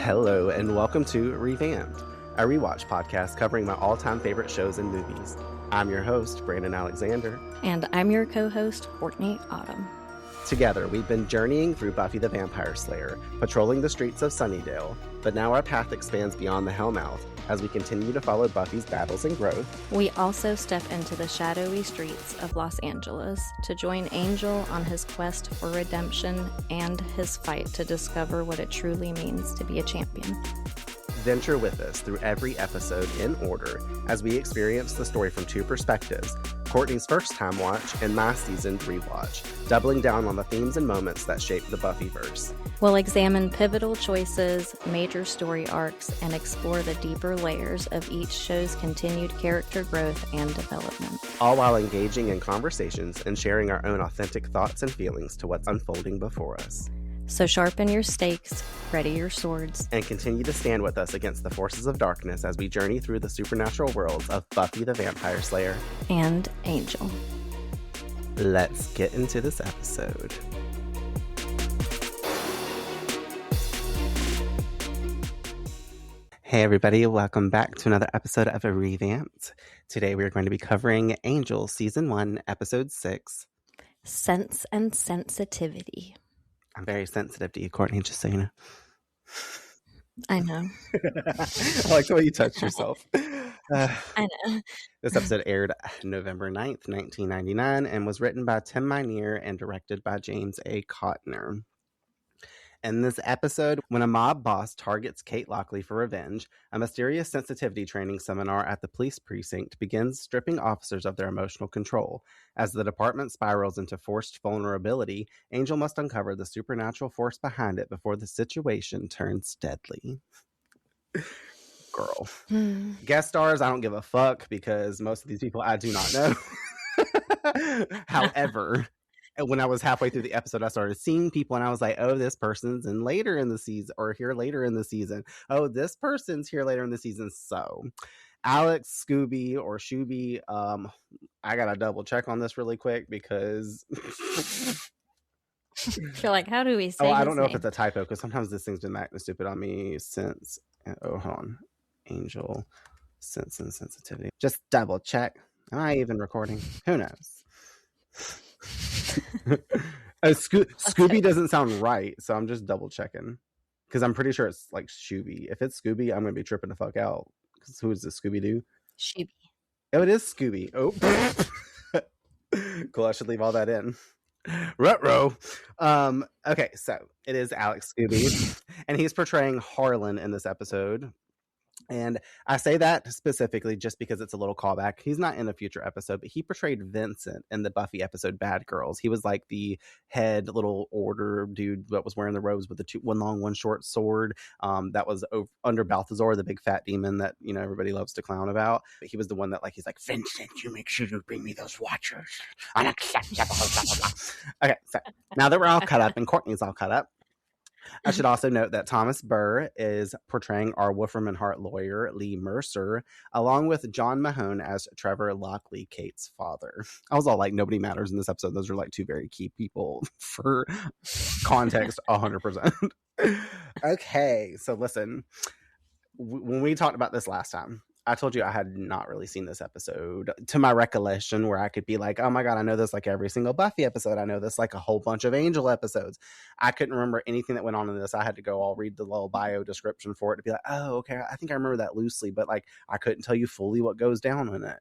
Hello and welcome to Revamped, a rewatch podcast covering my all-time favorite shows and movies. I'm your host, Brandon Alexander. And I'm your co-host, Courtney Autumn. Together, we've been journeying through Buffy the Vampire Slayer, patrolling the streets of Sunnydale, but now our path expands beyond the Hellmouth as we continue to follow Buffy's battles and growth. We also step into the shadowy streets of Los Angeles to join Angel on his quest for redemption and his fight to discover what it truly means to be a champion. Venture with us through every episode in order as we experience the story from two perspectives, Courtney's first time watch and my seasoned rewatch, doubling down on the themes and moments that shape the Buffyverse. We'll examine pivotal choices, major story arcs, and explore the deeper layers of each show's continued character growth and development. All while engaging in conversations and sharing our own authentic thoughts and feelings to what's unfolding before us. So sharpen your stakes, ready your swords, and continue to stand with us against the forces of darkness as we journey through the supernatural worlds of Buffy the Vampire Slayer and Angel. Let's get into this episode. Hey everybody, welcome back to another episode of Revamped. Today we are going to be covering Angel Season 1, Episode 6. Sense and Sensitivity. I'm very sensitive to you, Courtney, just so you know. I know. I like the way you touched yourself. I know. This episode aired November 9th, 1999, and was written by Tim Minear and directed by James A. Cottner. In this episode, when a mob boss targets Kate Lockley for revenge, a mysterious sensitivity training seminar at the police precinct begins stripping officers of their emotional control. As the department spirals into forced vulnerability, Angel must uncover the supernatural force behind it before the situation turns deadly. Girl. Guest stars, I don't give a fuck because most of these people I do not know. However, when I was halfway through the episode, I started seeing people and I was like, oh, this person's in later in the season or here later in the season. Oh, this person's here later in the season. So Alex, Scooby, or Shooby, I got to double check on this really quick because You're like, how do we say I don't know name? if it's a typo because sometimes this thing's been acting stupid on me since, hold on. Angel, Sense and Sensitivity. Just double check. Am I even recording? Who knows? Scooby doesn't sound right, so I'm just double checking because I'm pretty sure it's like Shooby. If it's Scooby, I'm gonna be tripping the fuck out because who is this? Scooby-Doo? Shooby. Oh, it is Scooby. Oh, cool. I should leave all that in. Ruh-roh. Okay, so it is Alex Scooby, and he's portraying Harlan in this episode. And I say that specifically just because it's a little callback. He's not in a future episode, but he portrayed Vincent in the Buffy episode Bad Girls. He was like the head little order dude that was wearing the robes with the one long, one short sword. That was under Balthazar, the big fat demon that, you know, everybody loves to clown about. But he was the one that he's like, Vincent, you make sure you bring me those watchers. Unacceptable. Okay, so now that we're all cut up and Courtney's all cut up, I should also note that Thomas Burr is portraying our Wolfram and Hart lawyer, Lee Mercer, along with John Mahone as Trevor Lockley, Kate's father. I was all like, nobody matters in this episode. Those are like two very key people for context, 100%. Okay, so listen, when we talked about this last time, I told you I had not really seen this episode to my recollection where I could be like, oh my God, I know this like every single Buffy episode. I know this like a whole bunch of Angel episodes. I couldn't remember anything that went on in this. I had to go all read the little bio description for it to be like, oh, okay, I think I remember that loosely, but like I couldn't tell you fully what goes down in it.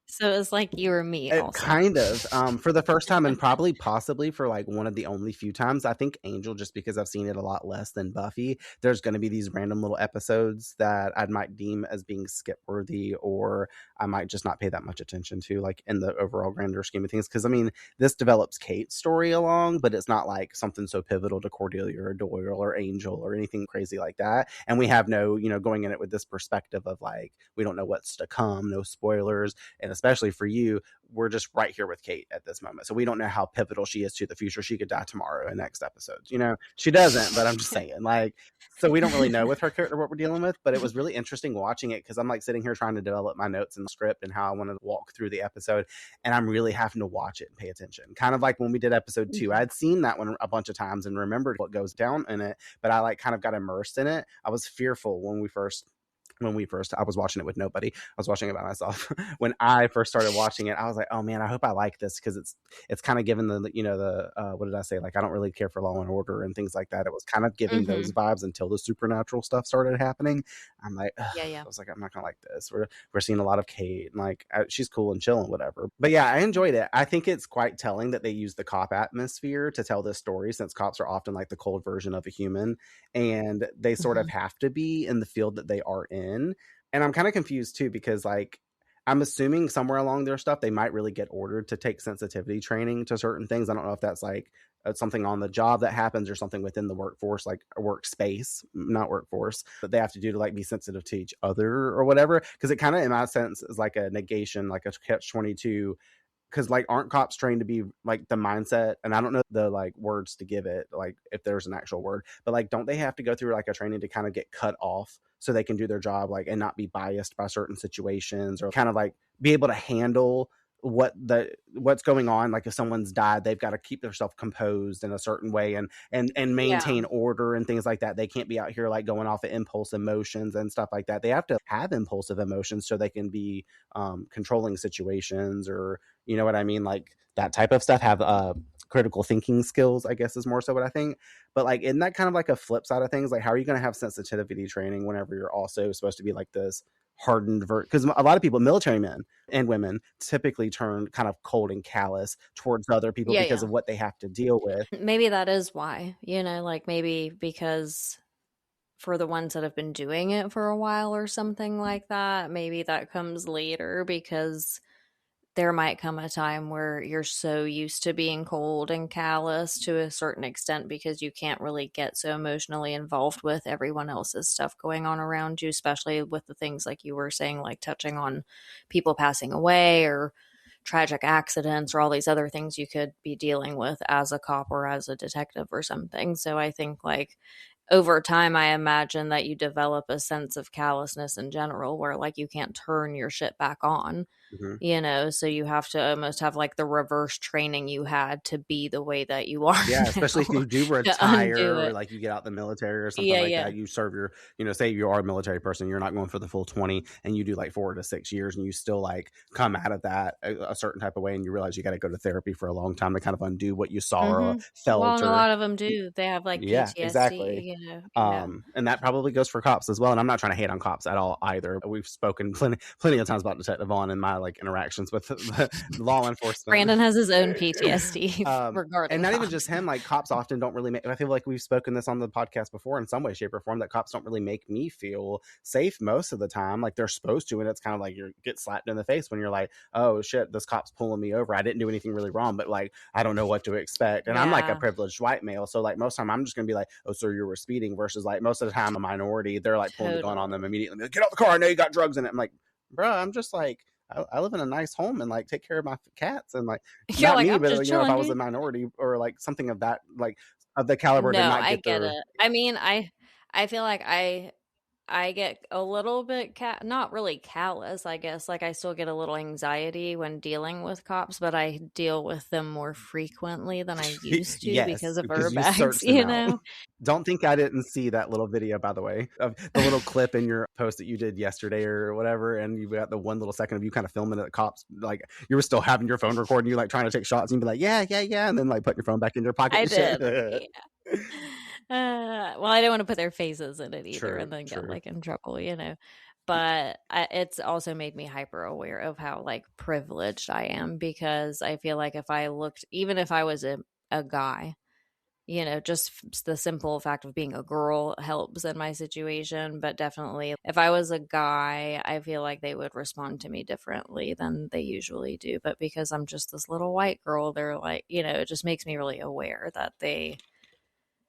So it was like you or me also. Kind of. For the first time and probably possibly for like one of the only few times, I think Angel, just because I've seen it a lot less than Buffy, there's going to be these random little episodes that I might deem as being skip worthy or I might just not pay that much attention to like in the overall grander scheme of things. Because I mean, this develops Kate's story along, but it's not like something so pivotal to Cordelia or Doyle or Angel or anything crazy like that. And we have no, going in it with this perspective of like, we don't know what's to come, no spoilers. And especially for you, we're just right here with Kate at this moment. So we don't know how pivotal she is to the future. She could die tomorrow in next episode. You know, she doesn't, but I'm just saying, like, so we don't really know with her character what we're dealing with, but it was really interesting watching it because I'm like sitting here trying to develop my notes and script and how I want to walk through the episode. And I'm really having to watch it and pay attention. Kind of like when we did episode 2, I'd seen that one a bunch of times and remembered what goes down in it, but I like kind of got immersed in it. I was fearful when we first I was watching it with nobody. I was watching it by myself. When I first started watching it, I was like, oh man, I hope I like this because it's kind of given the, you know, the what did I say? Like, I don't really care for Law and Order and things like that. It was kind of giving those vibes until the supernatural stuff started happening. I'm like, I was like, I'm not gonna like this. We're seeing a lot of Kate and like she's cool and chill and whatever. But yeah, I enjoyed it. I think it's quite telling that they use the cop atmosphere to tell this story, since cops are often like the cold version of a human, and they sort of have to be in the field that they are in. And I'm kind of confused too, because like I'm assuming somewhere along their stuff they might really get ordered to take sensitivity training to certain things. I don't know if that's like something on the job that happens or something within the workforce, like a workspace, not workforce, that they have to do to like be sensitive to each other or whatever. Because it kind of, in my sense, is like a negation, like a catch-22. Because like aren't cops trained to be like the mindset, and I don't know the like words to give it, like if there's an actual word, but like don't they have to go through like a training to kind of get cut off so they can do their job, like, and not be biased by certain situations, or kind of like be able to handle what's going on? Like if someone's died, they've got to keep themselves composed in a certain way and maintain order and things like that. They can't be out here like going off of impulse emotions and stuff like that. They have to have impulsive emotions so they can be controlling situations, or you know what I mean, like that type of stuff. Have critical thinking skills, I guess, is more so what I think. But like, isn't that kind of like a flip side of things? Like, how are you going to have sensitivity training whenever you're also supposed to be like this hardened because a lot of people, military men and women, typically turn kind of cold and callous towards other people because of what they have to deal with. Maybe that is why, you know, like maybe because for the ones that have been doing it for a while or something like that, maybe that comes later, because there might come a time where you're so used to being cold and callous to a certain extent because you can't really get so emotionally involved with everyone else's stuff going on around you, especially with the things like you were saying, like touching on people passing away or tragic accidents or all these other things you could be dealing with as a cop or as a detective or something. So I think like over time, I imagine that you develop a sense of callousness in general where like you can't turn your shit back on. You know, so you have to almost have like the reverse training you had to be the way that you are. Yeah, especially if you do retire or like you get out the military or something like that. You serve your, you know, say you are a military person, you're not going for the full 20 and you do like 4 to 6 years and you still like come out of that a certain type of way, and you realize you got to go to therapy for a long time to kind of undo what you saw or felt. Well, and a lot of them do. They have like PTSD, exactly. You know. And that probably goes for cops as well. And I'm not trying to hate on cops at all either. We've spoken plenty of times about Detective Vaughn and my like interactions with law enforcement. Brandon has his own PTSD regarding and not cops. Even just him, like cops often don't really make, I feel like we've spoken this on the podcast before in some way, shape, or form, that cops don't really make me feel safe most of the time. Like they're supposed to, and it's kind of like you get slapped in the face when you're like, oh shit, this cop's pulling me over. I didn't do anything really wrong, but like I don't know what to expect. And I'm like a privileged white male, so like most of the time I'm just gonna be like, oh sir, you were speeding, versus like most of the time a minority, they're like pulling the gun on them immediately, like, get out the car, I know you got drugs in it. I'm like, bro, I'm just like, I live in a nice home and like take care of my cats, and like you're not like, me, I'm but just you know, if chilling, I was a minority or like something of that, like of the caliber, to not I get it. I mean, I feel like I get a little bit not really callous, I guess. Like I still get a little anxiety when dealing with cops, but I deal with them more frequently than I used to because of Urbex, you know. Don't think I didn't see that little video, by the way, of the little clip in your post that you did yesterday or whatever, and you got the one little second of you kind of filming at the cops, like you were still having your phone recording, you like trying to take shots, and you'd be like, yeah, and then like put your phone back in your pocket. I did. Well, I don't want to put their faces in it either and then get like in trouble, you know. But it's also made me hyper aware of how like privileged I am, because I feel like if I looked, even if I was a guy, you know, just the simple fact of being a girl helps in my situation. But definitely if I was a guy, I feel like they would respond to me differently than they usually do. But because I'm just this little white girl, they're like, you know, it just makes me really aware that they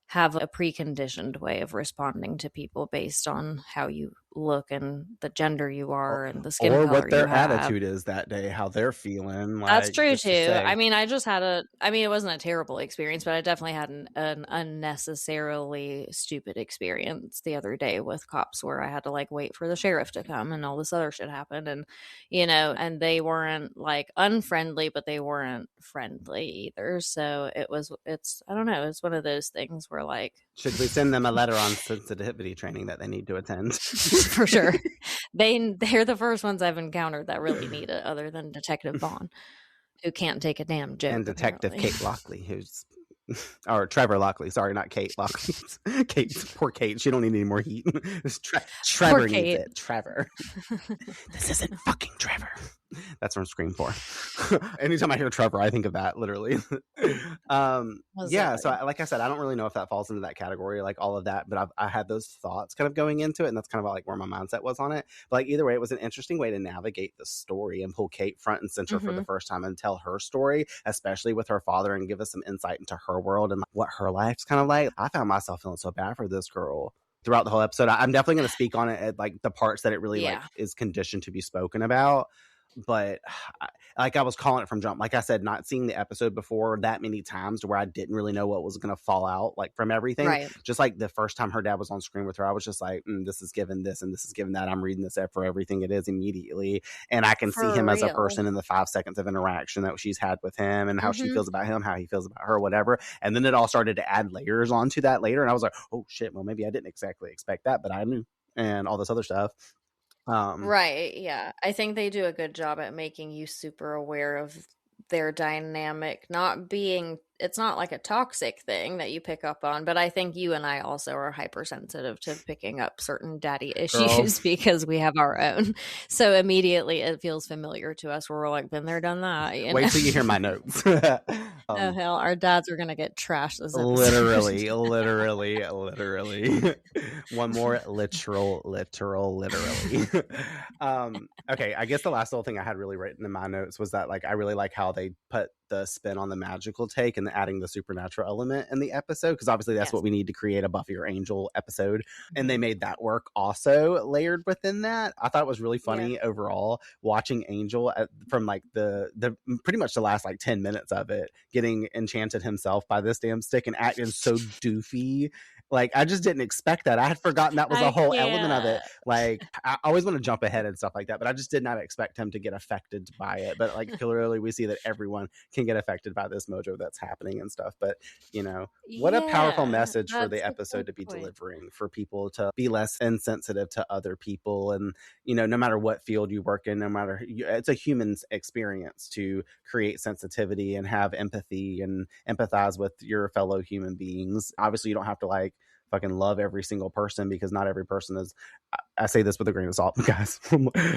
have a preconditioned way of responding to people based on how you look and the gender you are and the skin Or color what you their have. attitude is that day, how they're feeling. That's Like, true just to too. say, I mean, it wasn't a terrible experience, but I definitely had an unnecessarily stupid experience the other day with cops where I had to like wait for the sheriff to come and all this other shit happened. And, and they weren't like unfriendly, but they weren't friendly either. So I don't know. It's one of those things where like, should we send them a letter on sensitivity training that they need to attend? for sure. They're the first ones I've encountered that really need it, other than Detective Vaughn, who can't take a damn joke. And Detective apparently. Kate Lockley, who's or Trevor Lockley, sorry, not Kate Lockley. Poor Kate, she don't need any more heat. Trevor needs it. Trevor. This isn't fucking Trevor. That's from Scream 4. Anytime I hear Trevor, I think of that, literally. Yeah, so like I said, I don't really know if that falls into that category, like all of that, but I had those thoughts kind of going into it, and that's kind of like where my mindset was on it. But like either way, it was an interesting way to navigate the story and pull Kate front and center for the first time and tell her story, especially with her father, and give us some insight into her world and like, what her life's kind of like. I found myself feeling so bad for this girl throughout the whole episode. I'm definitely going to speak on it at like the parts that it really like is conditioned to be spoken about. But like I was calling it from jump, like I said, not seeing the episode before that many times to where I didn't really know what was going to fall out like from everything. Right. Just like the first time her dad was on screen with her, I was just like, this is given this and this is given that. I'm reading this for everything it is immediately. And I can see him as a person in the 5 seconds of interaction that she's had with him and how she feels about him, how he feels about her, whatever. And then it all started to add layers onto that later. And I was like, oh shit, well, maybe I didn't exactly expect that, but I knew, and all this other stuff. Right, yeah. I think they do a good job at making you super aware of their dynamic it's not like a toxic thing that you pick up on, but I think you and I also are hypersensitive to picking up certain daddy issues because we have our own. So immediately it feels familiar to us where we're like, been there, done that. Wait till you hear my notes. Oh hell, our dads are gonna get trashed this episode. Literally. One more literally. Okay, I guess the last little thing I had really written in my notes was that like I really like how they put the spin on the magical take and adding the supernatural element in the episode, because obviously that's what we need to create a Buffy or Angel episode, and they made that work also layered within that. I thought it was really funny overall watching Angel from like the pretty much the last like 10 minutes of it getting enchanted himself by this damn stick and acting so doofy. Like, I just didn't expect that. I had forgotten that was a whole element of it. Like, I always want to jump ahead and stuff like that, but I just did not expect him to get affected by it. But, like, clearly we see that everyone can get affected by this mojo that's happening and stuff. But, what a powerful message for the episode to be delivering, for people to be less insensitive to other people. And, no matter what field you work in, it's a human's experience to create sensitivity and have empathy and empathize with your fellow human beings. Obviously, you don't have to, like, fucking love every single person, because not every person is, I say this with a grain of salt, guys,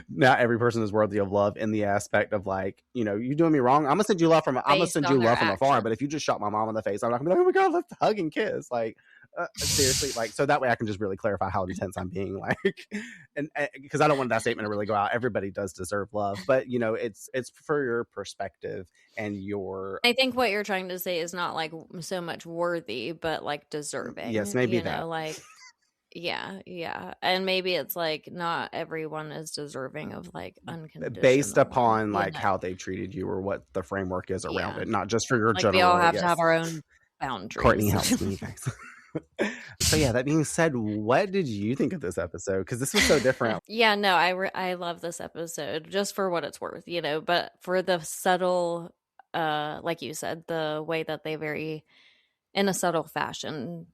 not every person is worthy of love in the aspect of like, you doing me wrong, I'm gonna send you love from afar, but if you just shot my mom in the face, I'm not gonna be like, oh my god, let's hug and kiss, like seriously, like, so that way I can just really clarify how intense I'm being, like, and because I don't want that statement to really go out. Everybody does deserve love, but it's for your perspective and your, I think what you're trying to say is not like so much worthy, but like deserving. Yes, maybe that. Like, yeah, and maybe it's like not everyone is deserving of like unconditional, based upon like how they treated you or what the framework is around it, not just for your like general. We all have to have our own boundaries. Courtney helps me, guys. So yeah, that being said, what did you think of this episode? Because this was so different. No, I love this episode just for what it's worth, but for the subtle, like you said, the way that they very, in a subtle fashion,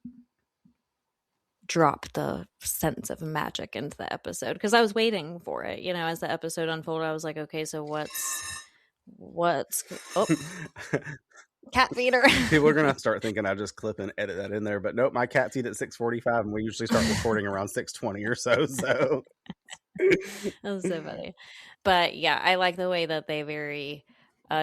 drop the sense of magic into the episode, because I was waiting for it, as the episode unfolded. I was like, okay, so what's cat feeder. People are gonna start thinking I just clip and edit that in there, but nope, my cats eat at 6:45 and we usually start recording around 6:20 or so. That was so funny. But yeah, I like the way that they very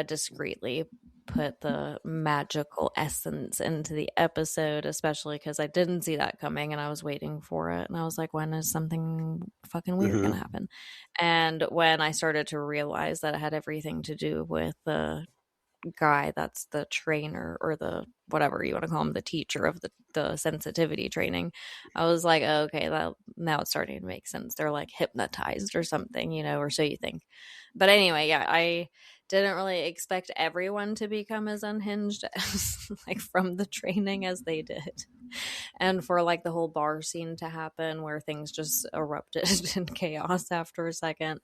discreetly put the magical essence into the episode, especially because I didn't see that coming and I was waiting for it, and I was like, when is something fucking weird gonna happen? And when I started to realize that it had everything to do with the guy that's the trainer, or the whatever you want to call him, the teacher of the sensitivity training. I was like, oh, okay, now it's starting to make sense. They're like hypnotized or something, or so you think. But anyway, yeah, I didn't really expect everyone to become as unhinged as like from the training as they did. And for like the whole bar scene to happen where things just erupted in chaos after a second.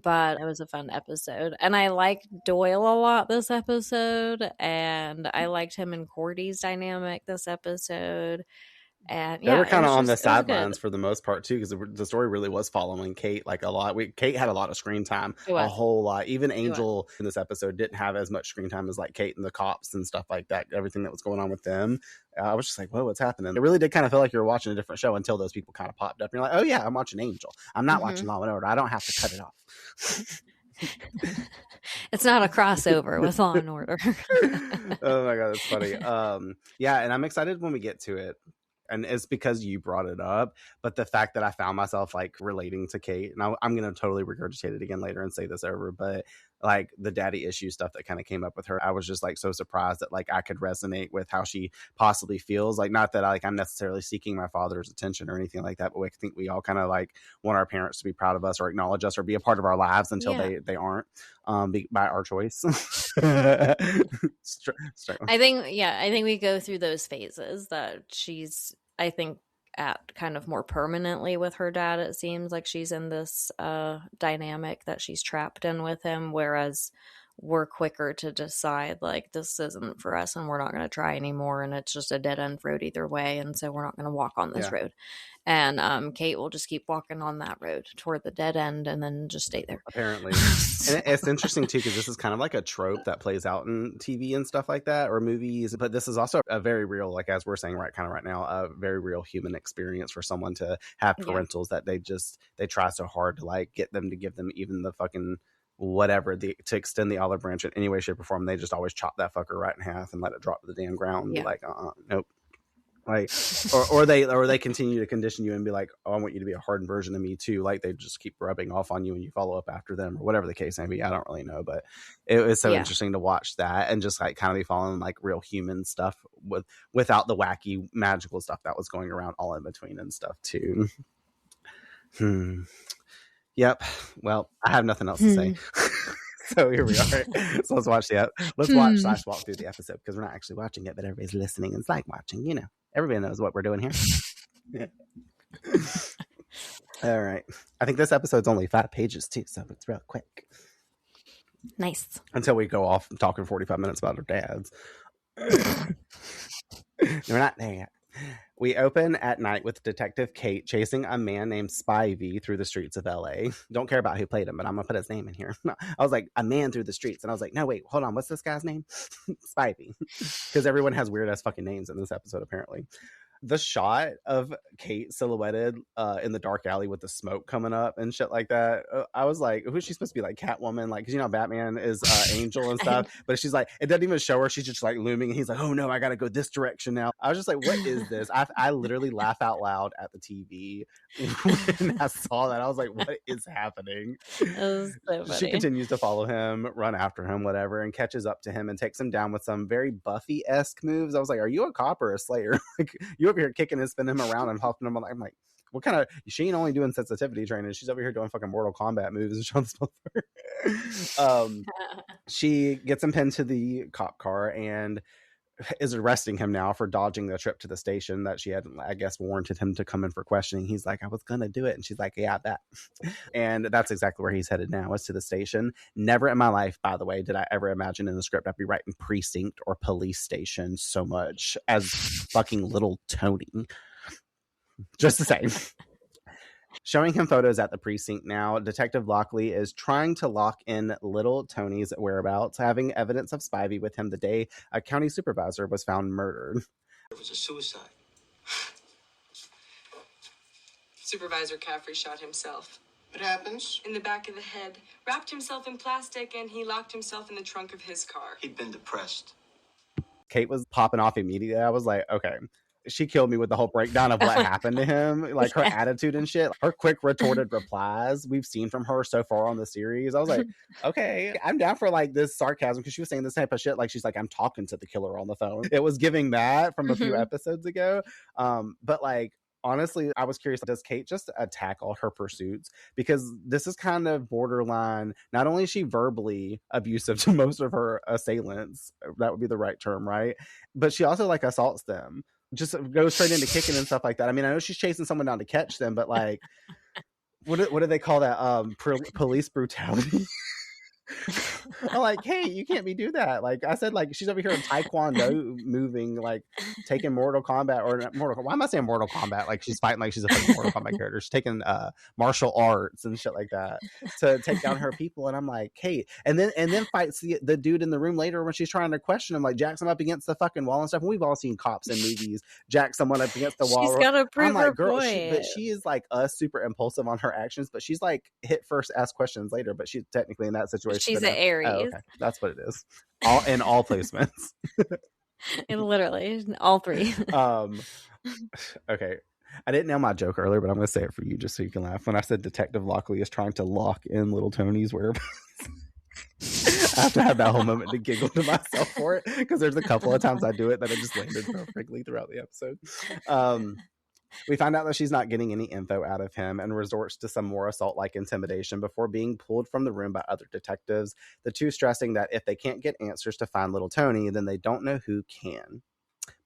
But it was a fun episode. And I liked Doyle a lot this episode. And I liked him and Cordy's dynamic this episode. And They were yeah, kind of on the it was good. sidelines for the most part too, because the story really was following Kate like a lot. Kate had a lot of screen time, It a was. whole lot. Even It was. Angel in this episode didn't have as much screen time as like Kate and the cops and stuff like that. Everything that was going on with them, I was just like, whoa, what's happening? It really did kind of feel like you were watching a different show until those people kind of popped up. And you're like, oh yeah, I'm watching Angel. I'm not watching Law and Order. I don't have to cut it off. It's not a crossover with Law and Order. Oh my god, that's funny. Yeah, and I'm excited when we get to it. And it's because you brought it up, but the fact that I found myself like relating to Kate, and I'm going to totally regurgitate it again later and say this over, but like the daddy issue stuff that kind of came up with her, I was just like so surprised that like I could resonate with how she possibly feels. Like, not that I'm necessarily seeking my father's attention or anything like that, but I think we all kind of like want our parents to be proud of us or acknowledge us or be a part of our lives until they aren't, by our choice. I think we go through those phases that she's, I think, at kind of more permanently with her dad. It seems like she's in this dynamic that she's trapped in with him, whereas we're quicker to decide like this isn't for us and we're not going to try anymore, and it's just a dead end road either way, and so we're not going to walk on this road. And Kate will just keep walking on that road toward the dead end and then just stay there. Apparently. And it's interesting too, because this is kind of like a trope that plays out in TV and stuff like that, or movies. But this is also a very real, like as we're saying right now, a very real human experience for someone to have parentals that they try so hard to like get them to give them even the fucking whatever to extend the olive branch in any way, shape, or form. They just always chop that fucker right in half and let it drop to the damn ground and be like, nope. Like, or they continue to condition you and be like, oh, I want you to be a hardened version of me too. Like they just keep rubbing off on you and you follow up after them or whatever the case may be. I don't really know, but it was so interesting to watch that and just like kind of be following like real human stuff without the wacky magical stuff that was going around all in between and stuff too. Yep. Well, I have nothing else to say. So here we are. So let's watch let's watch/walk through the episode, because we're not actually watching it, but everybody's listening and it's like watching, everybody knows what we're doing here. All right. I think this episode's only 5 pages too, so it's real quick. Nice. Until we go off talking 45 minutes about our dads. We're not there yet. We open at night with Detective Kate chasing a man named Spivey through the streets of LA. Don't care about who played him, but I'm going to put his name in here. I was like, a man through the streets. And I was like, no, wait, hold on. What's this guy's name? Spivey. Because everyone has weird ass fucking names in this episode, apparently. The shot of Kate silhouetted in the dark alley with the smoke coming up and shit like that, I was like, who's she supposed to be? Like Catwoman? Like, because Batman is Angel and stuff, but she's like, it doesn't even show her. She's just like looming, and he's like, oh no, I gotta go this direction now. I was just like, what is this? I literally laugh out loud at the TV when I saw that. I was like, what is happening? So she continues to follow him, run after him, whatever, and catches up to him and takes him down with some very Buffy-esque moves. I was like, are you a cop or a slayer? Like, you over here kicking and spinning him around and helping him. I'm like, what kind of, she ain't only doing sensitivity training, she's over here doing fucking Mortal Kombat moves and she gets him pinned to the cop car and is arresting him now for dodging the trip to the station that she had, I guess, warranted him to come in for questioning. He's like, I was gonna do it, and she's like, yeah, I bet. And that's exactly where he's headed now, is to the station. Never in my life, by the way, did I ever imagine in the script I'd be writing precinct or police station so much as fucking Little Tony. Just the same. Showing him photos at the precinct now, Detective Lockley is trying to lock in Little Tony's whereabouts, having evidence of Spivey with him the day a county supervisor was found murdered. It was a suicide. Supervisor Caffrey shot himself. What happens? In the back of the head. Wrapped himself in plastic and he locked himself in the trunk of his car. He'd been depressed. Kate was popping off immediately. I was like, okay, she killed me with the whole breakdown of what happened to him, like her attitude and shit. Her quick retorted replies we've seen from her so far on the series. I was like, okay, I'm down for like this sarcasm, because she was saying this type of shit. Like she's like, I'm talking to the killer on the phone. It was giving that from a few episodes ago. But like, honestly, I was curious, does Kate just attack all her pursuits? Because this is kind of borderline. Not only is she verbally abusive to most of her assailants, that would be the right term, right? But she also like assaults them. Just goes straight into kicking and stuff like that. I mean, I know she's chasing someone down to catch them, but like, what do they call that? Police brutality. I'm like, hey, you can't be do that. Like I said, like she's over here in Taekwondo moving, like taking Mortal Kombat or Mortal. Why am I saying Mortal Kombat? Like she's fighting like she's a fucking Mortal Kombat character. She's taking martial arts and shit like that to take down her people. And I'm like, Kate, and then fights the dude in the room later when she's trying to question him, like jacks him up against the fucking wall and stuff. And we've all seen cops in movies jack someone up against the wall. She's got to prove her girl, point. but she is like super impulsive on her actions. But she's like hit first, ask questions later. But she's technically in that situation. She's an Aries. Oh, okay. That's what it is. All placements. It literally all three. Okay. I didn't nail my joke earlier, but I'm going to say it for you just so you can laugh. When I said Detective Lockley is trying to lock in little Tony's whereabouts, I have to have that whole moment to giggle to myself for it, because there's a couple of times I do it that it just landed perfectly throughout the episode. We find out that she's not getting any info out of him and resorts to some more assault-like intimidation before being pulled from the room by other detectives, the two stressing that if they can't get answers to find little Tony, then they don't know who can.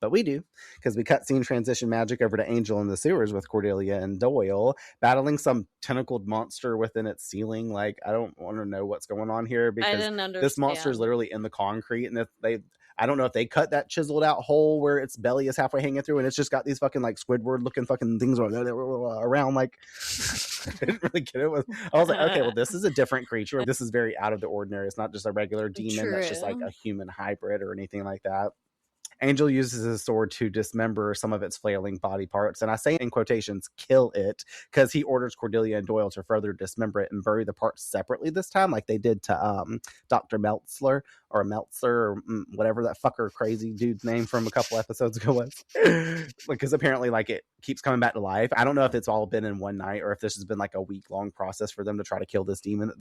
But we do, because we cutscene transition magic over to Angel in the sewers with Cordelia and Doyle battling some tentacled monster within its ceiling. Like, I don't want to know what's going on here, because this monster is literally in the concrete, and I don't know if they cut that chiseled out hole where its belly is halfway hanging through, and it's just got these fucking like Squidward looking fucking things around. Like, I didn't really get it. I was like, okay, well, this is a different creature. This is very out of the ordinary. It's not just a regular demon that's just like a human hybrid or anything like that. Angel uses his sword to dismember some of its flailing body parts, and I say in quotations, kill it, because he orders Cordelia and Doyle to further dismember it and bury the parts separately this time, like they did to Dr. Meltzer, or whatever that fucker crazy dude's name from a couple episodes ago was. Because apparently, like, it keeps coming back to life. I don't know if it's all been in one night or if this has been like a week-long process for them to try to kill this demon that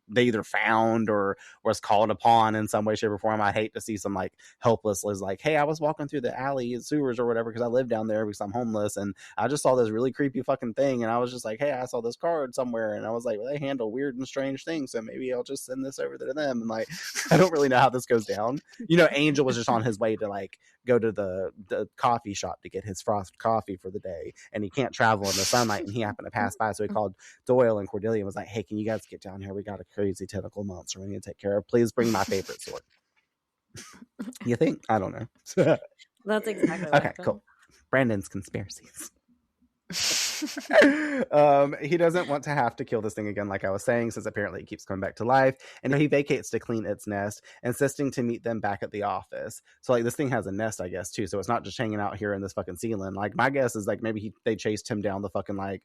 they either found or was called upon in some way, shape, or form. I hate to see some like helpless Liz like, hey, I was walking through the alley sewers or whatever because I live down there because I'm homeless, and I just saw this really creepy fucking thing, and I was just like, hey, I saw this card somewhere, and I was like, well, they handle weird and strange things, so maybe I'll just send this over to them. And like, I don't really know how this goes down. You know, Angel was just on his way to like go to the coffee shop to get his frost coffee for the day, and he can't travel in the sunlight, and he happened to pass by, so he called Doyle and Cordelia and was like, hey, can you guys get down here? We got a crazy tentacle monster we need to take care of. Please bring my favorite sword. You think? I don't know. That's exactly what okay, cool. Brandon's conspiracies. He doesn't want to have to kill this thing again, like I was saying, since apparently it keeps coming back to life, and he vacates to clean its nest, insisting to meet them back at the office. So like, this thing has a nest, I guess, too, so it's not just hanging out here in this fucking ceiling. Like, my guess is like maybe they chased him down the fucking like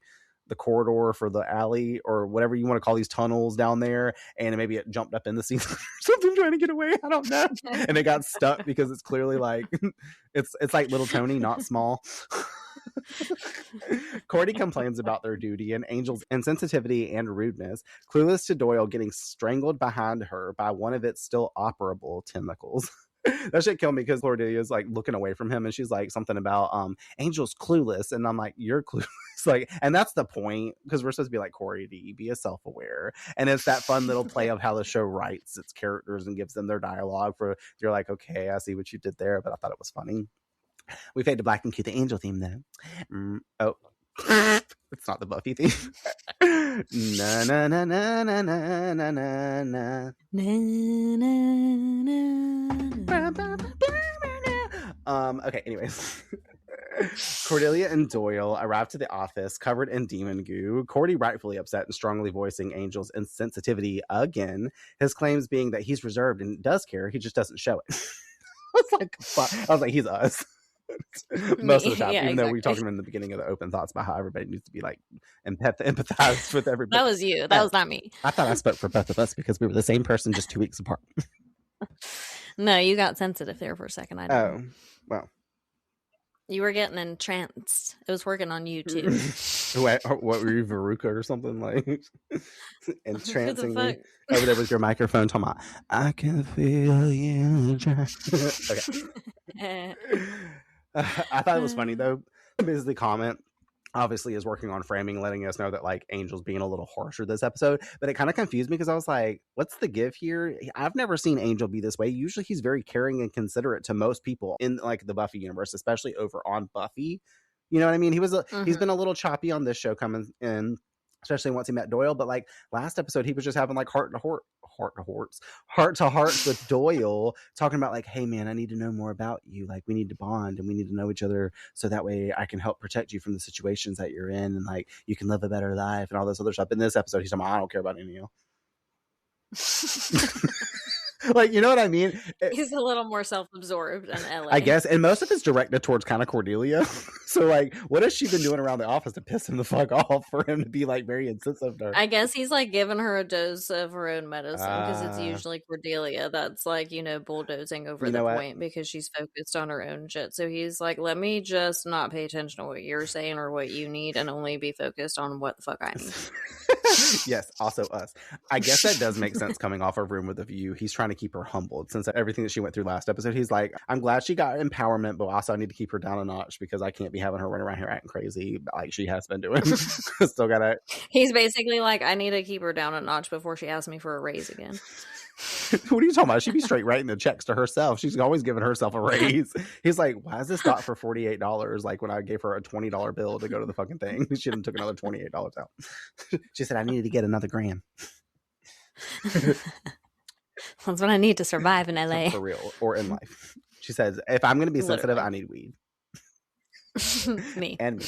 the corridor for the alley or whatever you want to call these tunnels down there, and maybe it jumped up in the ceiling or something trying to get away. I don't know. And it got stuck because it's clearly like it's like little Tony, not small. Cordy complains about their duty and Angel's insensitivity and rudeness, clueless to Doyle getting strangled behind her by one of its still operable tentacles. That shit killed me because Cordelia's like looking away from him, and she's like something about Angel's clueless, and I'm like, you're clueless. Like, and that's the point, because we're supposed to be like, Cordy, be a self-aware. And it's that fun little play of how the show writes its characters and gives them their dialogue for, you're like, okay, I see what you did there, but I thought it was funny. We fade to black and cue the Angel theme though. Oh, it's not the Buffy theme. Na na na na na na na na na na. Okay, anyways. Cordelia and Doyle arrive to the office covered in demon goo, Cordy rightfully upset and strongly voicing Angel's insensitivity again, his claims being that he's reserved and does care, he just doesn't show it. I was like, he's us. Most of the time, even though we talked in the beginning of the open thoughts about how everybody needs to be like empathize with everybody. That was you. That was not me. I thought I spoke for both of us because we were the same person just 2 weeks apart. No, you got sensitive there for a second. I didn't. Oh, well. You were getting entranced. It was working on you too. What were you, Veruca or something like? Entrancing me fuck? over there with your microphone talking about, I can feel you. Okay. I thought it was funny though. Basically, comment obviously is working on framing, letting us know that like Angel's being a little harsher this episode, but it kind of confused me because I was like, what's the give here? I've never seen Angel be this way. Usually he's very caring and considerate to most people in like the Buffy universe, especially over on Buffy. You know what I mean? He's been a little choppy on this show coming in, especially once he met Doyle, but like last episode he was just having like heart to hearts with Doyle, talking about like, hey man, I need to know more about you, like we need to bond and we need to know each other so that way I can help protect you from the situations that you're in and like you can live a better life and all this other stuff. In this episode he's talking about, I don't care about any of you. Like, you know what I mean? He's a little more self-absorbed in LA, I guess, and most of it's directed towards kind of Cordelia. So like, what has she been doing around the office to piss him the fuck off for him to be like very insensitive to her? I guess he's like giving her a dose of her own medicine because it's usually Cordelia that's like, you know, bulldozing over the point because she's focused on her own shit. So he's like, let me just not pay attention to what you're saying or what you need and only be focused on what the fuck I need. Yes, also us. I guess that does make sense coming off of Room with a View. He's trying to keep her humbled since everything that she went through last episode. He's like, I'm glad she got empowerment, but also I need to keep her down a notch because I can't be having her run around here acting crazy like she has been doing. Still gotta. He's basically like, I need to keep her down a notch before she asks me for a raise again. What are you talking about? She'd be straight writing the checks to herself. She's always giving herself a raise. He's like, why is this stock for $48? Like when I gave her a $20 bill to go to the fucking thing, she didn't took another $28 out. She said, I needed to get another grand. That's what I need to survive in LA. For real, or in life. She says, if I'm going to be sensitive, I need weed. Me. And me.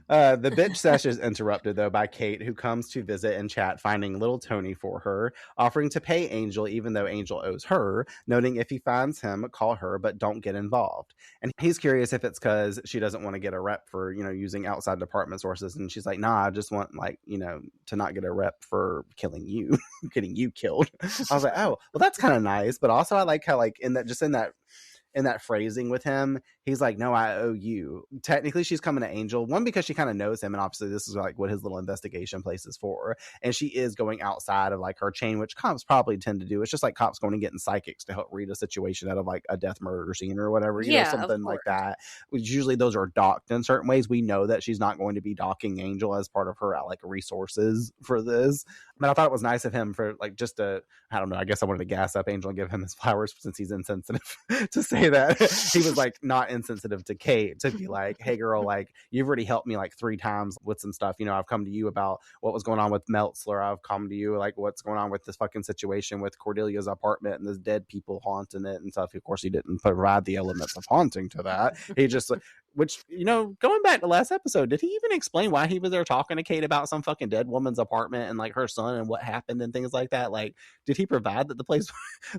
The bitch session is interrupted though by Kate, who comes to visit and chat, finding little Tony for her, offering to pay Angel even though Angel owes her, noting if he finds him, call her, but don't get involved. And he's curious if it's because she doesn't want to get a rep for, you know, using outside department sources. And she's like, nah, I just want like, you know, to not get a rep for killing you, getting you killed. I was like, oh, well, that's kind of nice. But also I like how like in that phrasing with him, he's like, no, I owe you. Technically she's coming to Angel, one, because she kind of knows him and obviously this is like what his little investigation place is for, and she is going outside of like her chain, which cops probably tend to do. It's just like cops going and getting psychics to help read a situation out of like a death murder scene or whatever, you know, something like that. Usually those are docked in certain ways. We know that she's not going to be docking Angel as part of her like resources for this, but I thought it was nice of him for like just to, I don't know, I guess I wanted to gas up Angel and give him his flowers since he's insensitive to say that he was like not insensitive to Kate, to be like, hey girl, like you've already helped me like 3 times with some stuff, you know, I've come to you about what was going on with Meltzler, I've come to you like what's going on with this fucking situation with Cordelia's apartment and there's dead people haunting it and stuff. Of course he didn't provide the elements of haunting to that. He just, which, you know, going back to last episode, did he even explain why he was there talking to Kate about some fucking dead woman's apartment and like her son and what happened and things like that? Like, did he provide that the place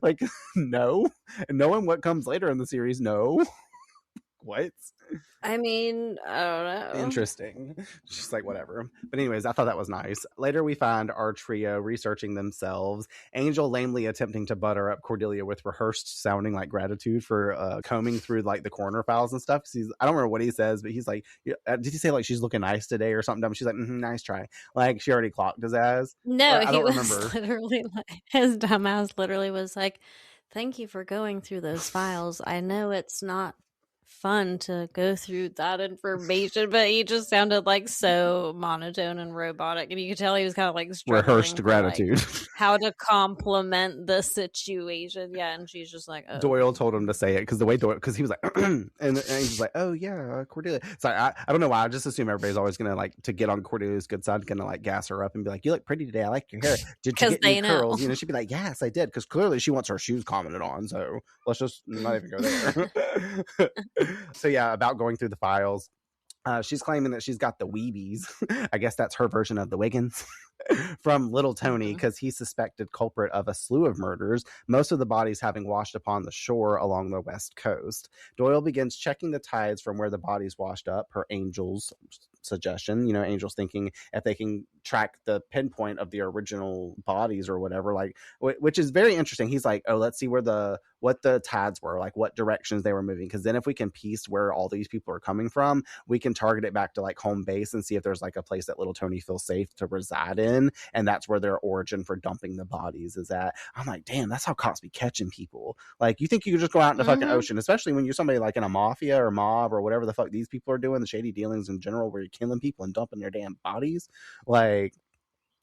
like no? And knowing what comes later in the series, no. What? I mean, I don't know. Interesting. Just like whatever. But anyways, I thought that was nice. Later we find our trio researching themselves. Angel lamely attempting to butter up Cordelia with rehearsed sounding like gratitude for combing through like the corner files and stuff. I don't remember what he says, but he's like, did he say like she's looking nice today or something? She's like, nice try. Like she already clocked his ass. No, I don't remember. Literally like, his dumbass literally was like, thank you for going through those files. I know it's not fun to go through that information, but he just sounded like so monotone and robotic, and you could tell he was kind of like rehearsed gratitude, like, how to compliment the situation. Yeah, and she's just like, oh. Doyle told him to say it because the way Doyle, because he was like, and he's like, oh yeah, Cordelia. So I don't know why. I just assume everybody's always gonna like to get on Cordelia's good side, gonna like gas her up and be like, you look pretty today. I like your hair. Did you get new curls? You know, she'd be like, yes, I did, because clearly she wants her shoes commented on. So let's just not even go there. So yeah, about going through the files, she's claiming that she's got the weebies. I guess that's her version of the Wiggins. from little Tony because he suspected culprit of a slew of murders, most of the bodies having washed upon the shore along the west coast. Doyle begins checking the tides from where the bodies washed up, per Angel's suggestion. Angel's thinking if they can track the pinpoint of the original bodies or whatever, like, which is very interesting. He's like, oh, let's see what the tides were, like what directions they were moving, because then if we can piece where all these people are coming from, we can target it back to like home base and see if there's like a place that little Tony feels safe to reside in, and that's where their origin for dumping the bodies is at. I'm like, damn, that's how cops be catching people. Like, you think you could just go out in the fucking ocean, especially when you're somebody like in a mafia or mob or whatever the fuck these people are doing, the shady dealings in general, where you're killing people and dumping their damn bodies. Like,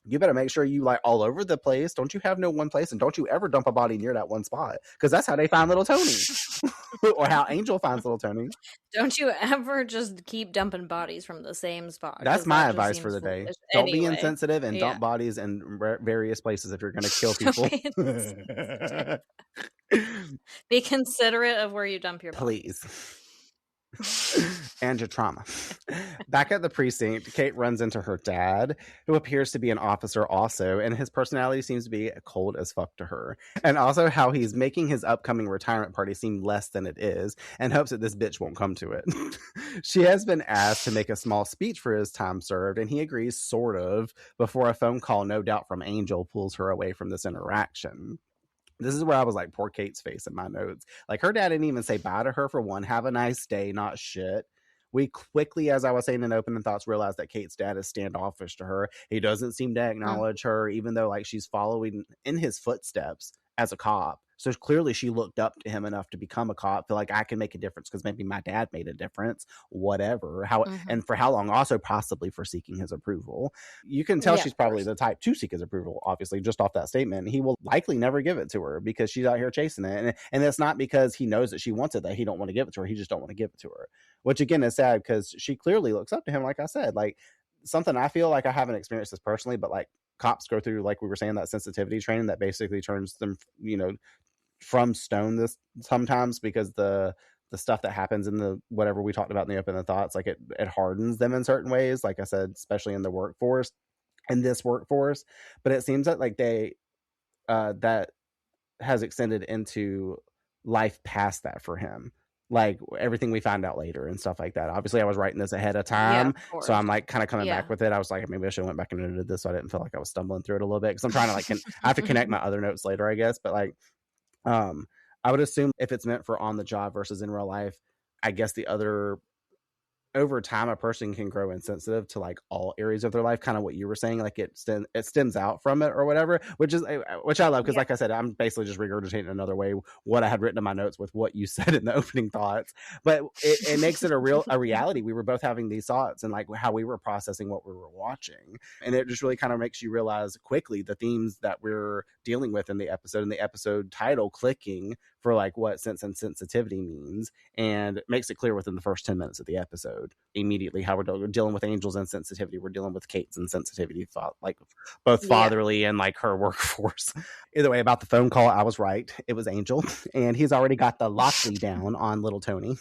you better make sure you like all over the place. Don't you have no one place, and don't you ever dump a body near that one spot, because that's how they find little Tony. Or how Angel finds little Tony. Don't you ever just keep dumping bodies from the same spot. That's my advice for the day. Don't be insensitive and dump bodies in various places if you're going to kill people. Be considerate of where you dump your bodies. Please. And your trauma. Back at the precinct, Kate runs into her dad, who appears to be an officer also, and his personality seems to be cold as fuck to her. And also how he's making his upcoming retirement party seem less than it is, and hopes that this bitch won't come to it. She has been asked to make a small speech for his time served, and he agrees sort of, before a phone call, no doubt from Angel, pulls her away from this interaction. This is where I was like, poor Kate's face in my notes. Like, her dad didn't even say bye to her for one. Have a nice day, not shit. We quickly, as I was saying in opening thoughts, realized that Kate's dad is standoffish to her. He doesn't seem to acknowledge her, even though like she's following in his footsteps as a cop. So clearly she looked up to him enough to become a cop. Feel like I can make a difference because maybe my dad made a difference, whatever. And for how long? Also possibly for seeking his approval. You can tell she's probably the type to seek his approval, obviously, just off that statement. He will likely never give it to her because she's out here chasing it. And it's not because he knows that she wants it that he don't want to give it to her. He just don't want to give it to her, which again is sad because she clearly looks up to him. Like I said, like something I feel like I haven't experienced this personally, but like cops go through, like we were saying, that sensitivity training that basically turns them, from stone this sometimes, because the stuff that happens in the whatever we talked about in the open thoughts, like it hardens them in certain ways, like I said, especially in the workforce, in this workforce. But it seems that like they that has extended into life past that for him, like everything we find out later and stuff like that. Obviously I was writing this ahead of time, so I'm like kind of coming back with it. I was like, maybe I should have went back and edited this so I didn't feel like I was stumbling through it a little bit, because I'm trying to like I have to connect my other notes later, I guess. But like I would assume if it's meant for on the job versus in real life, I guess the other, over time, a person can grow insensitive to like all areas of their life, kind of what you were saying, like it stems out from it or whatever, which I love, because like I said, I'm basically just regurgitating another way what I had written in my notes with what you said in the opening thoughts. But it makes it a reality. We were both having these thoughts and like how we were processing what we were watching, and it just really kind of makes you realize quickly the themes that we're dealing with in the episode, and the episode title clicking for like what sense and sensitivity means, and makes it clear within the first 10 minutes of the episode immediately how we're dealing with Angel's insensitivity, we're dealing with Kate's insensitivity, like both fatherly and like her workforce. Either way, about the phone call, I was right. It was Angel, and he's already got the Lockley down on little Tony.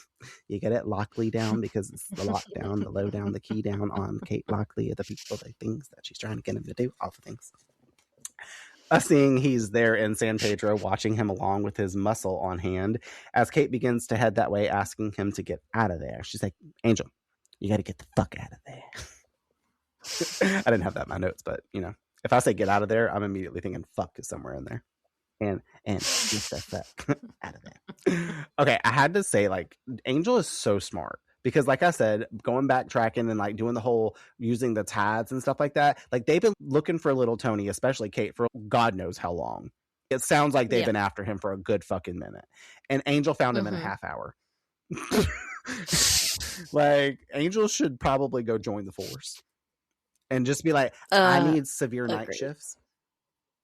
You get it, Lockley down, because it's the lockdown, the lowdown, the key down on Kate Lockley, the people, the things that she's trying to get him to do, all the things. Seeing he's there in San Pedro, watching him along with his muscle on hand, as Kate begins to head that way, asking him to get out of there. She's like, Angel, you got to get the fuck out of there. I didn't have that in my notes, but if I say get out of there, I'm immediately thinking fuck is somewhere in there. And get the fuck out of there. Okay, I had to say, like, Angel is so smart. Because like I said, going back tracking and like doing the whole using the tides and stuff like that, like they've been looking for little Tony, especially Kate, for God knows how long. It sounds like they've been after him for a good fucking minute. And Angel found him in a half hour. Like, Angel should probably go join the force and just be like, I need severe night shifts.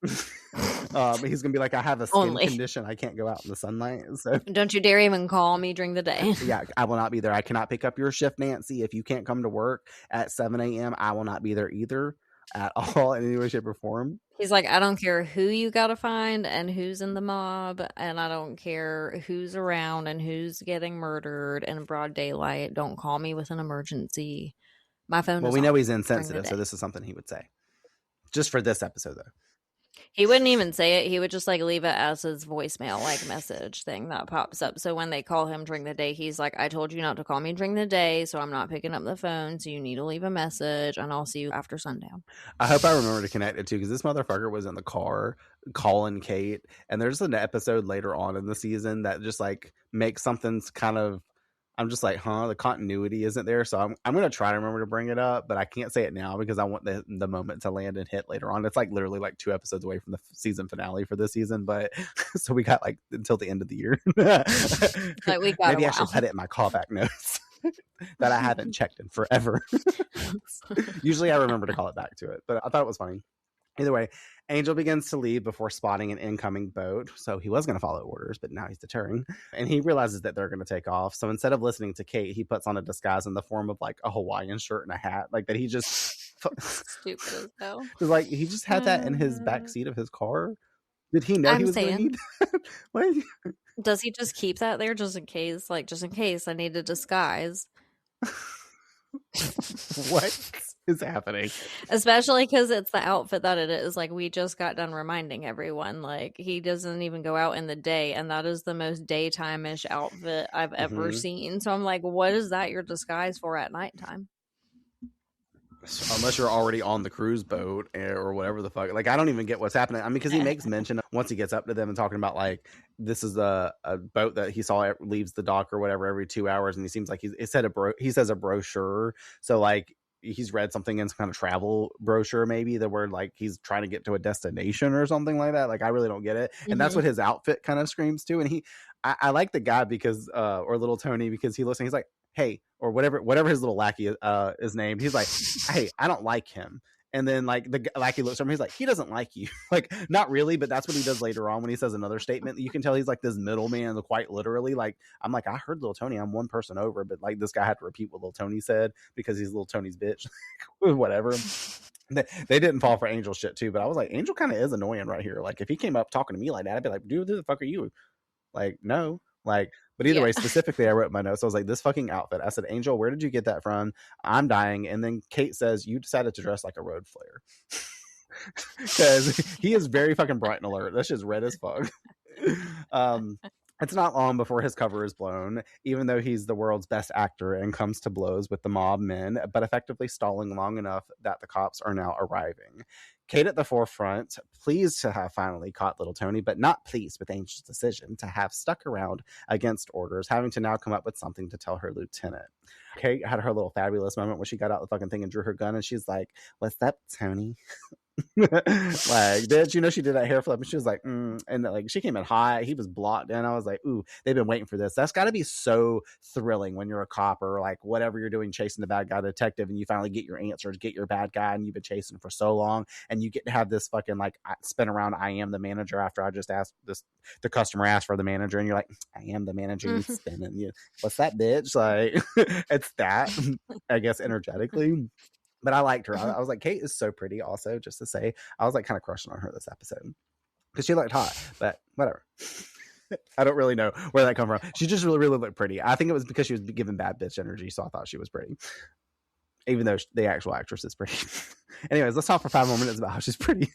He's gonna be like, I have a skin condition, I can't go out in the sunlight, so don't you dare even call me during the day. Yeah, I will not be there. I cannot pick up your shift, Nancy. If you can't come to work at 7 a.m., I will not be there either at all, in any way, shape, or form. He's like, I don't care who you gotta find and who's in the mob, and I don't care who's around and who's getting murdered in broad daylight. Don't call me with an emergency. My phone. Well, we know he's insensitive, so this is something he would say. Just for this episode, though. He wouldn't even say it. He would just like leave it as his voicemail like message thing that pops up. So when they call him during the day, he's like, I told you not to call me during the day, so I'm not picking up the phone. So you need to leave a message and I'll see you after sundown. I hope I remember to connect it too, because this motherfucker was in the car calling Kate. And there's an episode later on in the season that just like makes something's kind of, I'm just like, the continuity isn't there. So I'm going to try to remember to bring it up, but I can't say it now because I want the moment to land and hit later on. It's like literally like 2 episodes away from the season finale for this season. But so we got like until the end of the year. Like we got Maybe I should put it in my callback notes that I haven't checked in forever. Usually I remember to call it back to it, but I thought it was funny. Either way, Angel begins to leave before spotting an incoming boat. So he was going to follow orders, but now he's deterring. And he realizes that they're going to take off. So instead of listening to Kate, he puts on a disguise in the form of like a Hawaiian shirt and a hat. Like that he just... Stupid as hell. Like he just had that in his back seat of his car. Did he know he was going to need that? What? Does he just keep that there just in case? Like, just in case I need a disguise. What is happening? Especially because it's the outfit that it is. Like, we just got done reminding everyone, like, he doesn't even go out in the day, and that is the most daytime-ish outfit I've ever seen. So I'm like, what is that your disguise for at nighttime? Unless you're already on the cruise boat or whatever the fuck. Like, I don't even get what's happening. I mean, because he makes mention once he gets up to them and talking about, like, this is a boat that he saw leaves the dock or whatever every 2 hours. And he seems like he says a brochure. So, like, he's read something in some kind of travel brochure, maybe, that where, like, he's trying to get to a destination or something like that. Like, I really don't get it. And that's what his outfit kind of screams to. And I like the guy because, or little Tony, because he looks and he's like, hey, or whatever his little lackey is named. He's like, hey, I don't like him. And then like the lackey looks at him, he's like, he doesn't like you. Like, not really, but that's what he does later on when he says another statement. You can tell he's like this middleman, quite literally. Like, I'm like, I heard little Tony, I'm one person over, but like this guy had to repeat what little Tony said because he's little Tony's bitch. Whatever. They didn't fall for Angel shit too, but I was like, Angel kind of is annoying right here. Like, if he came up talking to me like that, I'd be like, dude, who the fuck are you? Like, no. Like, but either way, specifically, I wrote in my notes, I was like, this fucking outfit. I said, Angel, where did you get that from? I'm dying. And then Kate says, you decided to dress like a road flare. Because he is very fucking bright and alert. That's just red as fuck. It's not long before his cover is blown, even though he's the world's best actor and comes to blows with the mob men, but effectively stalling long enough that the cops are now arriving. Kate at the forefront, pleased to have finally caught little Tony, but not pleased with Angel's decision to have stuck around against orders, having to now come up with something to tell her lieutenant. Kate had her little fabulous moment when she got out the fucking thing and drew her gun, and she's like, what's up, Tony? Like, bitch, you know, she did that hair flip and she was like, and like she came in hot, he was blocked in. I was like, ooh, they've been waiting for this. That's got to be so thrilling when you're a cop or like whatever you're doing, chasing the bad guy detective, and you finally get your answers, get your bad guy, and you've been chasing for so long, and you get to have this fucking like spin around, I am the manager, after I just asked this, the customer asked for the manager, and you're like, I am the manager, you spin, and you, what's that, bitch? Like, it's that, I guess, energetically. But I liked her. I was like, Kate is so pretty also, just to say. I was like kind of crushing on her this episode. Because she looked hot, but whatever. I don't really know where that come from. She just really, really looked pretty. I think it was because she was giving bad bitch energy, so I thought she was pretty. Even though the actual actress is pretty. Anyways, let's talk for 5 more minutes about how she's pretty.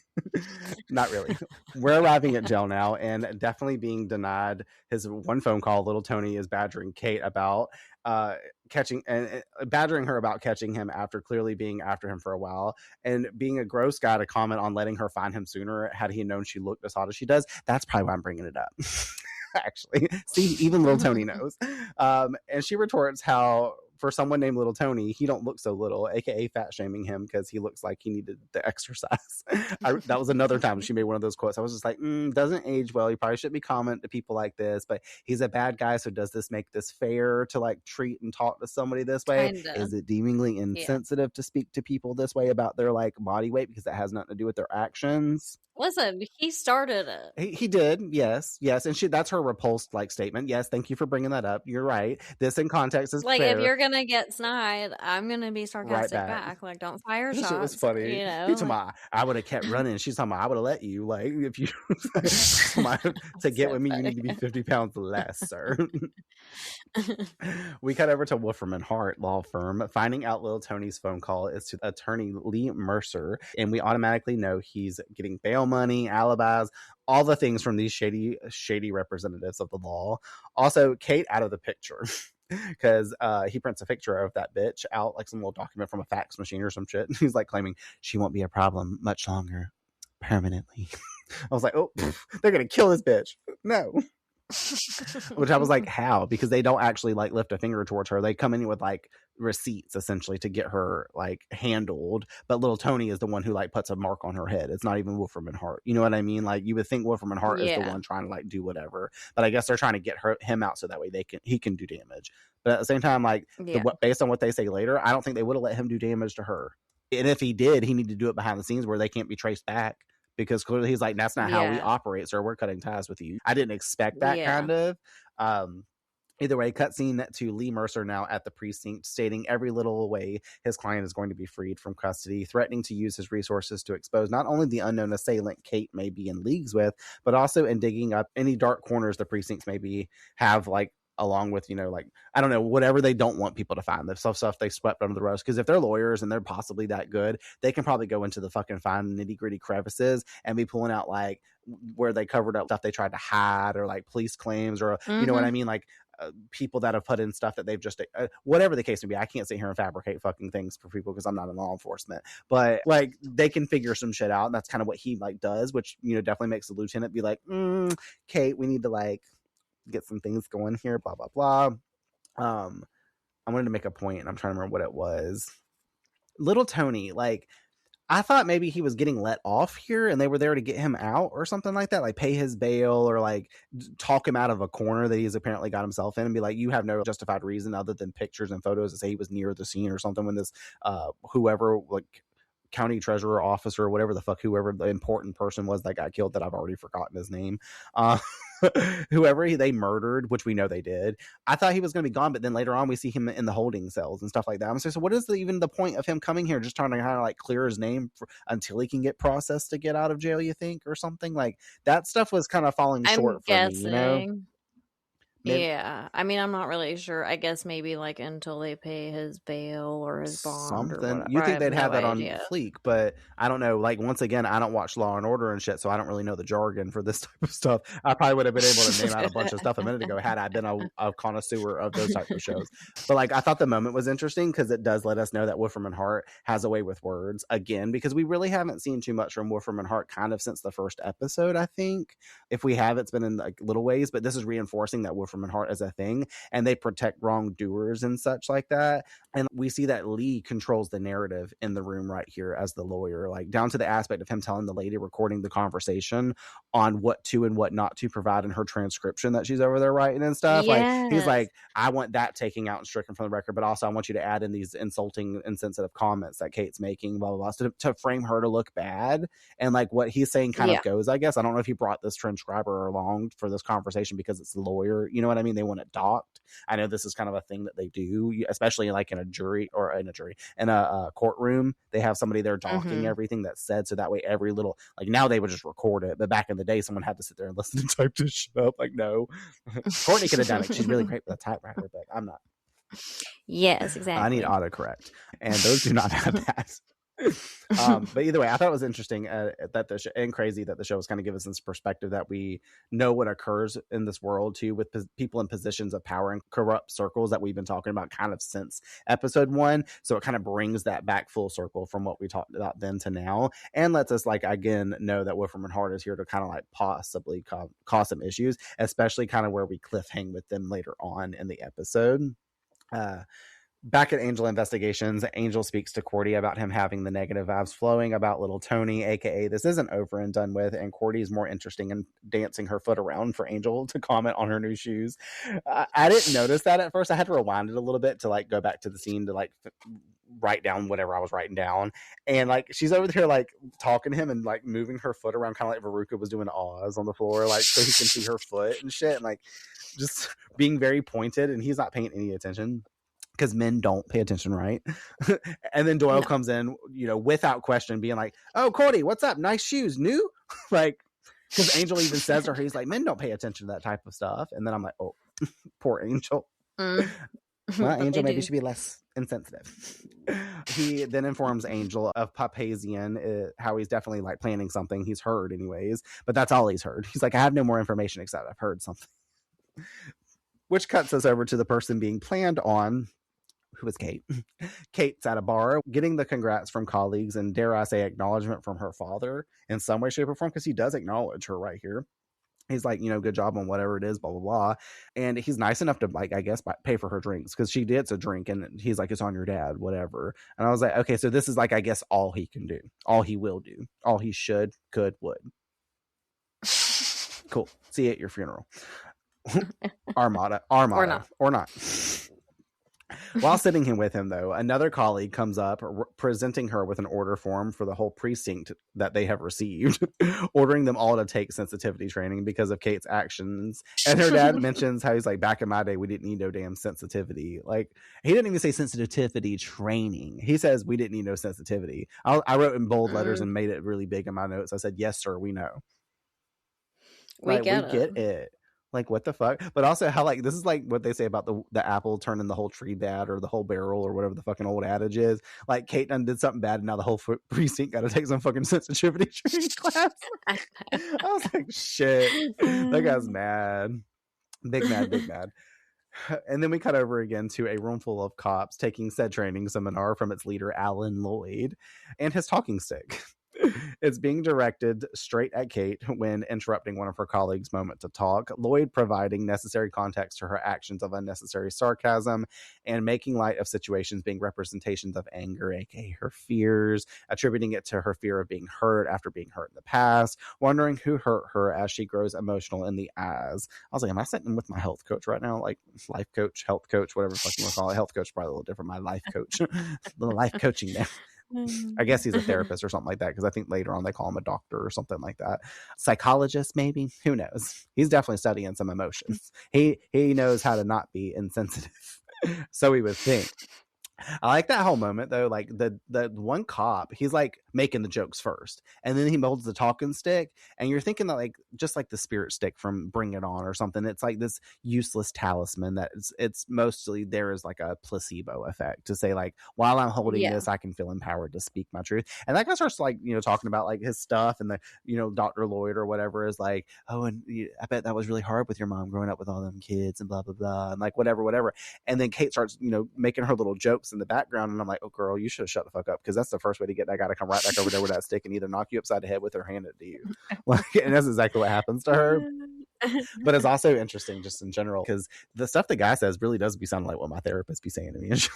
Not really. We're arriving at jail now, and definitely being denied his one phone call. Little Tony is badgering Kate about badgering her about catching him after clearly being after him for a while, and being a gross guy to comment on letting her find him sooner had he known she looked as hot as she does. That's probably why I'm bringing it up. Actually, see, even little Tony knows. And she retorts how for someone named Little Tony, he don't look so little, aka fat shaming him because he looks like he needed the exercise. That was another time she made one of those quotes. I was just like, doesn't age well. You probably shouldn't be commenting to people like this, but he's a bad guy. So does this make this fair to like treat and talk to somebody this way? Kinda. Is it deemingly insensitive to speak to people this way about their like body weight because it has nothing to do with their actions? Listen, he started it. He did, yes, and that's her repulsed statement. Yes, thank you for bringing that up. You're right. This in context is Like, fair. if you're gonna get snide, I'm gonna be sarcastic back. Like, don't fire This shit was shots. funny. You know, He talking about, I would have kept running. She's talking about, I would have let you. Like, if you to get So with me, funny. you need to be 50 pounds less, sir. We cut over to Wolfram and Hart law firm. Finding out little Tony's phone call is to attorney Lee Mercer, and we automatically know he's getting bail money, alibis, all the things from these shady representatives of the law. Also, Kate out of the picture. Because he prints a picture of that bitch out, like some little document from a fax machine or some shit. He's like claiming she won't be a problem much longer, permanently. I was like, oh, they're gonna kill this bitch. No. Which I was like, how? Because they don't actually lift a finger towards her. They come in with receipts essentially to get her handled. But little Tony is the one who puts a mark on her head. It's not even Wolfram and Hart. You know what I mean? You would think Wolfram and Hart is the one trying to do whatever. But I guess they're trying to get him out so that way he can do damage. But at the same time, based on what they say later, I don't think they would have let him do damage to her. And if he did, he needed to do it behind the scenes where they can't be traced back. Because clearly he's like, that's not how we operate, sir. We're cutting ties with you. I didn't expect that kind of. Either way, cutscene to Lee Mercer now at the precinct, stating every little way his client is going to be freed from custody, threatening to use his resources to expose not only the unknown assailant Kate may be in leagues with, but also in digging up any dark corners the precincts maybe have along with, I don't know, whatever they don't want people to find, the stuff they swept under the rug. Because if they're lawyers and they're possibly that good, they can probably go into the fucking fine nitty gritty crevices and be pulling out where they covered up stuff they tried to hide, or police claims, or you know what I mean, people that have put in stuff that they've just whatever the case may be. I can't sit here and fabricate fucking things for people because I'm not in law enforcement, but they can figure some shit out, and that's kind of what he remember, which definitely makes the lieutenant be like, Kate, we need to get some things going here, blah blah blah. I wanted to make a point and I'm trying to remember what it was. Little Tony, I thought maybe he was getting let off here and they were there to get him out or something like that, pay his bail or talk him out of a corner that he's apparently got himself in, and be like, you have no justified reason other than pictures and photos to say he was near the scene or something when this whoever county treasurer officer or whatever the fuck, whoever the important person was that got killed, that I've already forgotten his name, whoever they murdered, which we know they did. I thought he was going to be gone, but then later on we see him in the holding cells and stuff like that. I'm saying, so what is even the point of him coming here? Just trying to kind of clear his name until he can get processed to get out of jail, you think, or something? That stuff was kind of falling short for me, Yeah, I mean, I'm not really sure. I guess maybe until they pay his bail or his bond something. or whatever. You think they'd have that idea. on fleek, but I don't know. Once again, I don't watch Law and Order and shit, so I don't really know the jargon for this type of stuff. I probably would have been able to name out a bunch of stuff a minute ago had I been a connoisseur of those type of shows. But I thought the moment was interesting because it does let us know that Wolfram and Hart has a way with words again, because we really haven't seen too much from Wolfram and Hart kind of since the first episode. I think if we have, it's been in little ways, but this is reinforcing that Wolfram and Hart is a thing and they protect wrongdoers and such like that. And we see that Lee controls the narrative in the room right here as the lawyer, down to the aspect of him telling the lady recording the conversation on what to and what not to provide in her transcription that she's over there writing and stuff. Yes. He's like, I want that taking out and stricken from the record, but also I want you to add in these insulting, insensitive comments that Kate's making, blah, blah, blah, to frame her to look bad. And what he's saying kind of goes, I guess. I don't know if he brought this transcriber along for this conversation because it's the lawyer. You know what I mean? They want it docked. I know this is kind of a thing that they do, especially in a courtroom. They have somebody there docking everything that's said, so that way every little now they would just record it, but back in the day someone had to sit there and listen and type this shit up. No. Courtney could have done it. She's really great with a typewriter, but I'm not. Yes, exactly. I need autocorrect, and those do not have that. But either way, I thought it was interesting that and crazy that the show was kind of giving us this perspective that we know what occurs in this world too, with people in positions of power and corrupt circles that we've been talking about kind of since episode 1. So it kind of brings that back full circle from what we talked about then to now, and lets us again know that Wolfram and Hart is here to kind of possibly cause some issues, especially kind of where we cliffhang with them later on in the episode. Back at Angel Investigations, Angel speaks to Cordy about him having the negative vibes flowing about little Tony, aka this isn't over and done with, and Cordy's more interesting in dancing her foot around for Angel to comment on her new shoes. I didn't notice that at first. I had to rewind it a little bit to like go back to the scene to like write down whatever I was writing down. And like she's over there like talking to him and like moving her foot around kind of like Veruca was doing Oz on the floor, like so he can see her foot and shit, and like just being very pointed, and he's not paying any attention. Because men don't pay attention, right? And then Doyle comes in, you know, without question, being like, "Oh, Cordy, what's up? Nice shoes, new?" Like, because Angel even says to her, he's like, "Men don't pay attention to that type of stuff." And then I'm like, "Oh, poor Angel." Well, Angel maybe should be less insensitive. He then informs Angel of Papazian, how he's definitely like planning something he's heard, anyways. But that's all he's heard. He's like, "I have no more information except I've heard something." Which cuts us over to the person being planned on, who is Kate. Kate's at a bar getting the congrats from colleagues and, dare I say, acknowledgement from her father in some way, shape, or form, because he does acknowledge her right here. He's like, you know, good job on whatever it is, blah, blah, blah. And he's nice enough to, like, I guess, pay for her drinks because she gets a drink and he's like, it's on your dad, whatever. And I was like, okay, so this is like, I guess, all he can do, all he will do, all he should, could, would. Cool. See you at your funeral. Armada or not. While sitting here with him, though, another colleague comes up presenting her with an order form for the whole precinct that they have received, ordering them all to take sensitivity training because of Kate's actions. And her dad mentions how he's like, back in my day, we didn't need no damn sensitivity. Like, he didn't even say sensitivity training. He says we didn't need no sensitivity. I wrote in bold letters and made it really big in my notes. I said, yes, sir, we know. We get it. Like, what the fuck? But also how, like, this is like what they say about the apple turning the whole tree bad or the whole barrel or whatever the fucking old adage is. Like, Kate done did something bad and now the whole precinct got to take some fucking sensitivity training class. I was like, shit. That guy's mad. Big mad. And then we cut over again to a room full of cops taking said training seminar from its leader, Alan Lloyd, and his talking stick. It's being directed straight at Kate when interrupting one of her colleagues' moment to talk, Lloyd providing necessary context to her actions of unnecessary sarcasm and making light of situations being representations of anger, aka her fears, attributing it to her fear of being hurt after being hurt in the past, wondering who hurt her as she grows emotional in the eyes. I was like, am I sitting with my health coach right now? Like, life coach, health coach, whatever the fuck you want to call it. Health coach, probably a little different. My life coach. Little life coaching now. I guess he's a therapist or something like that, because I think later on they call him a doctor or something like that. Psychologist, maybe. Who knows? He's definitely studying some emotions. He knows how to not be insensitive. So we would think. I like that whole moment though. Like the one cop, he's like making the jokes first, and then he molds the talking stick, and you're thinking that like just like the spirit stick from Bring It On or something. It's like this useless talisman that it's mostly there is like a placebo effect to say like, while I'm holding this, I can feel empowered to speak my truth. And that guy starts like, you know, talking about like his stuff, and the, you know, Dr. Lloyd or whatever is like, oh, and I bet that was really hard with your mom growing up with all them kids and blah blah blah, and like whatever. And then Kate starts, you know, making her little jokes in the background, and I'm like, oh girl, you should have shut the fuck up, because that's the first way to get that guy to come right back over there with that stick and either knock you upside the head with her, hand it to you. Like, and that's exactly what happens to her. But it's also interesting just in general, because the stuff the guy says really does be sounding like what my therapist be saying to me and shit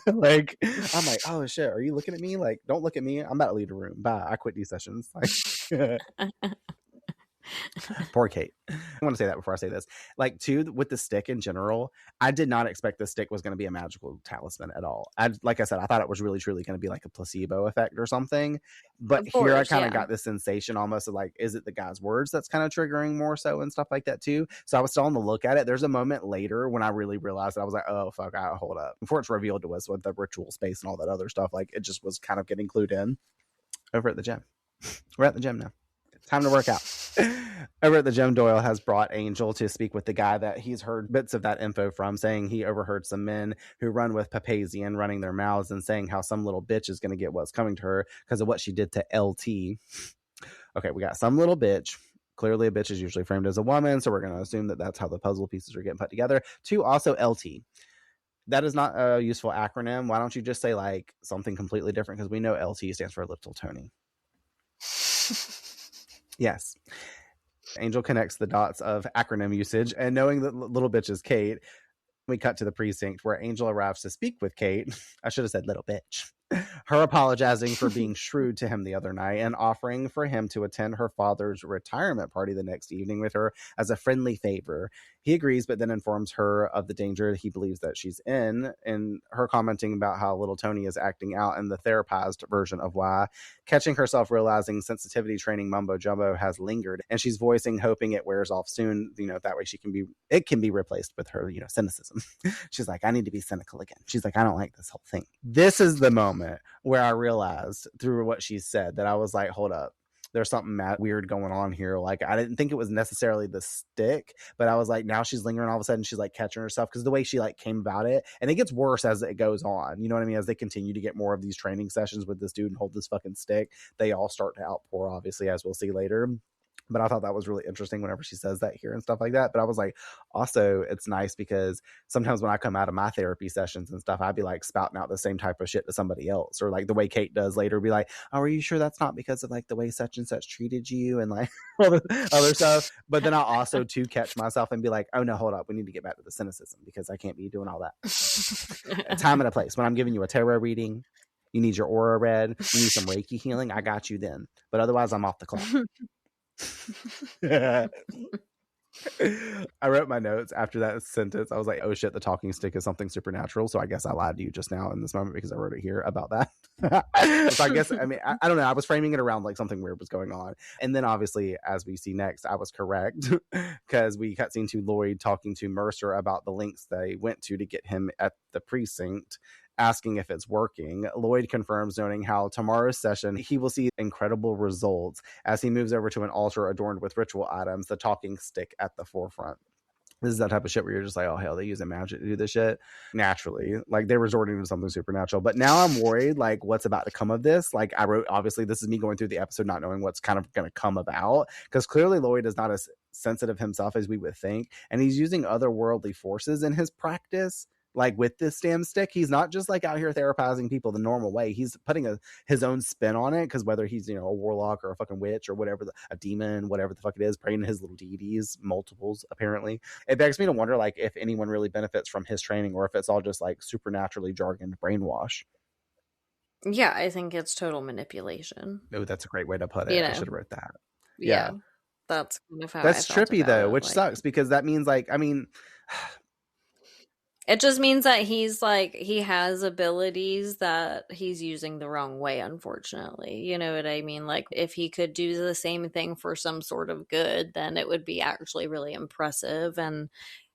like that. Like, I'm like, oh shit, are you looking at me? Like, don't look at me, I'm about to leave the room, bye, I quit these sessions. Like, poor Kate. I want to say that before I say this. Like, too, with the stick in general, I did not expect the stick was going to be a magical talisman at all. Like I said, I thought it was really truly going to be like a placebo effect or something. But here I kind of got this sensation almost of like, is it the guy's words that's kind of triggering more so and stuff like that too? So I was still on the look at it. There's a moment later when I really realized that I was like, oh fuck, hold up. Before it's revealed to us with the ritual space and all that other stuff, like it just was kind of getting clued in. Over at the gym. We're at the gym now. Time to work out. Over at the gym, Doyle has brought Angel to speak with the guy that he's heard bits of that info from, saying he overheard some men who run with Papazian running their mouths and saying how some little bitch is going to get what's coming to her because of what she did to LT. Okay, we got some little bitch. Clearly, a bitch is usually framed as a woman, so we're going to assume that that's how the puzzle pieces are getting put together. Two, also LT. That is not a useful acronym. Why don't you just say like something completely different? Because we know LT stands for Little Tony. Yes. Angel connects the dots of acronym usage, and knowing that little bitch is Kate, We cut to the precinct where Angel arrives to speak with Kate. I should have said little bitch. Her apologizing for being shrewd to him the other night and offering for him to attend her father's retirement party the next evening with her as a friendly favor. He agrees, but then informs her of the danger he believes that she's in, and her commenting about how little Tony is acting out in the therapized version of why, catching herself realizing sensitivity training mumbo jumbo has lingered, and she's voicing hoping it wears off soon, that way it can be replaced with her, cynicism. She's like, I need to be cynical again. She's like, I don't like this whole thing. This is the moment where I realized through what she said that I was like, hold up, there's something weird going on here. Like, I didn't think it was necessarily the stick, but I was like, now she's lingering. All of a sudden she's like catching herself, because the way she like came about it, and it gets worse as it goes on, you know what I mean, as they continue to get more of these training sessions with this dude and hold this fucking stick, they all start to outpour, obviously, as we'll see later. But I thought that was really interesting whenever she says that here and stuff like that. But I was like, also, it's nice because sometimes when I come out of my therapy sessions and stuff, I'd be like spouting out the same type of shit to somebody else, or like the way Kate does later, be like, oh, are you sure that's not because of like the way such and such treated you and like all the other stuff? But then I'll also too catch myself and be like, oh no, hold up, we need to get back to the cynicism, because I can't be doing all that. A time and a place. When I'm giving you a tarot reading, you need your aura read, you need some Reiki healing, I got you then. But otherwise, I'm off the clock. I wrote my notes after that sentence. I was like, oh shit, the talking stick is something supernatural. So I guess I lied to you just now in this moment because I wrote it here about that. So I guess, I don't know. I was framing it around like something weird was going on. And then obviously, as we see next, I was correct, because we cut scene to Lloyd talking to Mercer about the links they went to get him at the precinct, asking if it's working. Lloyd confirms, noting how tomorrow's session he will see incredible results as he moves over to an altar adorned with ritual items, the talking stick at the forefront. This is that type of shit where you're just like, oh hell, they use magic to do this shit naturally. Like, they're resorting to something supernatural. But now I'm worried, like, what's about to come of this? Like, I wrote, obviously, this is me going through the episode not knowing what's kind of going to come about, because clearly Lloyd is not as sensitive himself as we would think, and he's using otherworldly forces in his practice. Like, with this damn stick, he's not just like out here therapizing people the normal way. He's putting his own spin on it, because whether he's, a warlock or a fucking witch or whatever, a demon, whatever the fuck it is, praying to his little deities, multiples apparently, it begs me to wonder, like, if anyone really benefits from his training, or if it's all just like supernaturally jargoned brainwash. Yeah, I think it's total manipulation. Oh, that's a great way to put it. I should have wrote that. Yeah, that's kind of how that's trippy though, which sucks, because that means like, it just means that he's like, he has abilities that he's using the wrong way, unfortunately. You know what I mean? Like, if he could do the same thing for some sort of good, then it would be actually really impressive. And,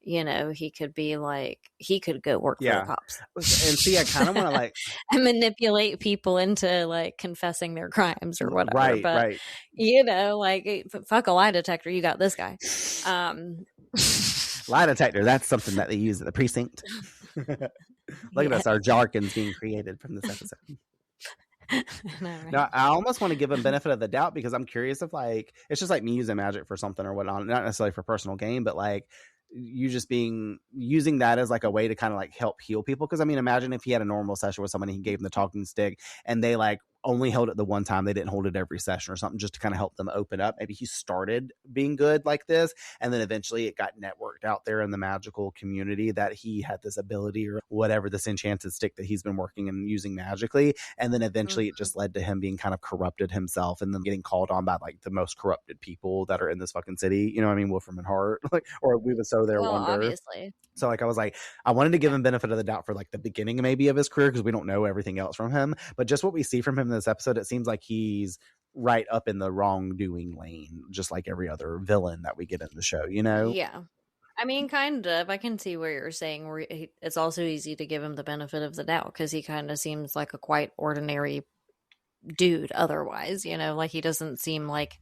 he could be like, he could go work for the cops. And see, I kind of want to like and manipulate people into like confessing their crimes or whatever. Right, but, right. Like, fuck a lie detector. You got this guy. Lie detector, that's something that they use at the precinct. Look at us, our jargon's being created from this episode. Right? Now, I almost want to give him benefit of the doubt, because I'm curious if like, it's just like me using magic for something or whatnot, not necessarily for personal gain, but like you just using that as like a way to kind of like help heal people. Because imagine if he had a normal session with somebody, he gave them the talking stick, and they like only held it the one time, they didn't hold it every session or something, just to kind of help them open up. Maybe he started being good like this, and then eventually it got networked out there in the magical community that he had this ability or whatever, this enchanted stick that he's been working and using magically, and then eventually it just led to him being kind of corrupted himself, and then getting called on by like the most corrupted people that are in this fucking city, you know what I mean, Wolfram and Hart, like, or we would sow their wonder. Obviously. So like, I was like, I wanted to give him benefit of the doubt for like the beginning maybe of his career, because we don't know everything else from him, but just what we see from him in this episode, it seems like he's right up in the wrongdoing lane, just like every other villain that we get in the show, Yeah. Kind of. I can see where you're saying where it's also easy to give him the benefit of the doubt, because he kind of seems like a quite ordinary dude otherwise, like he doesn't seem like,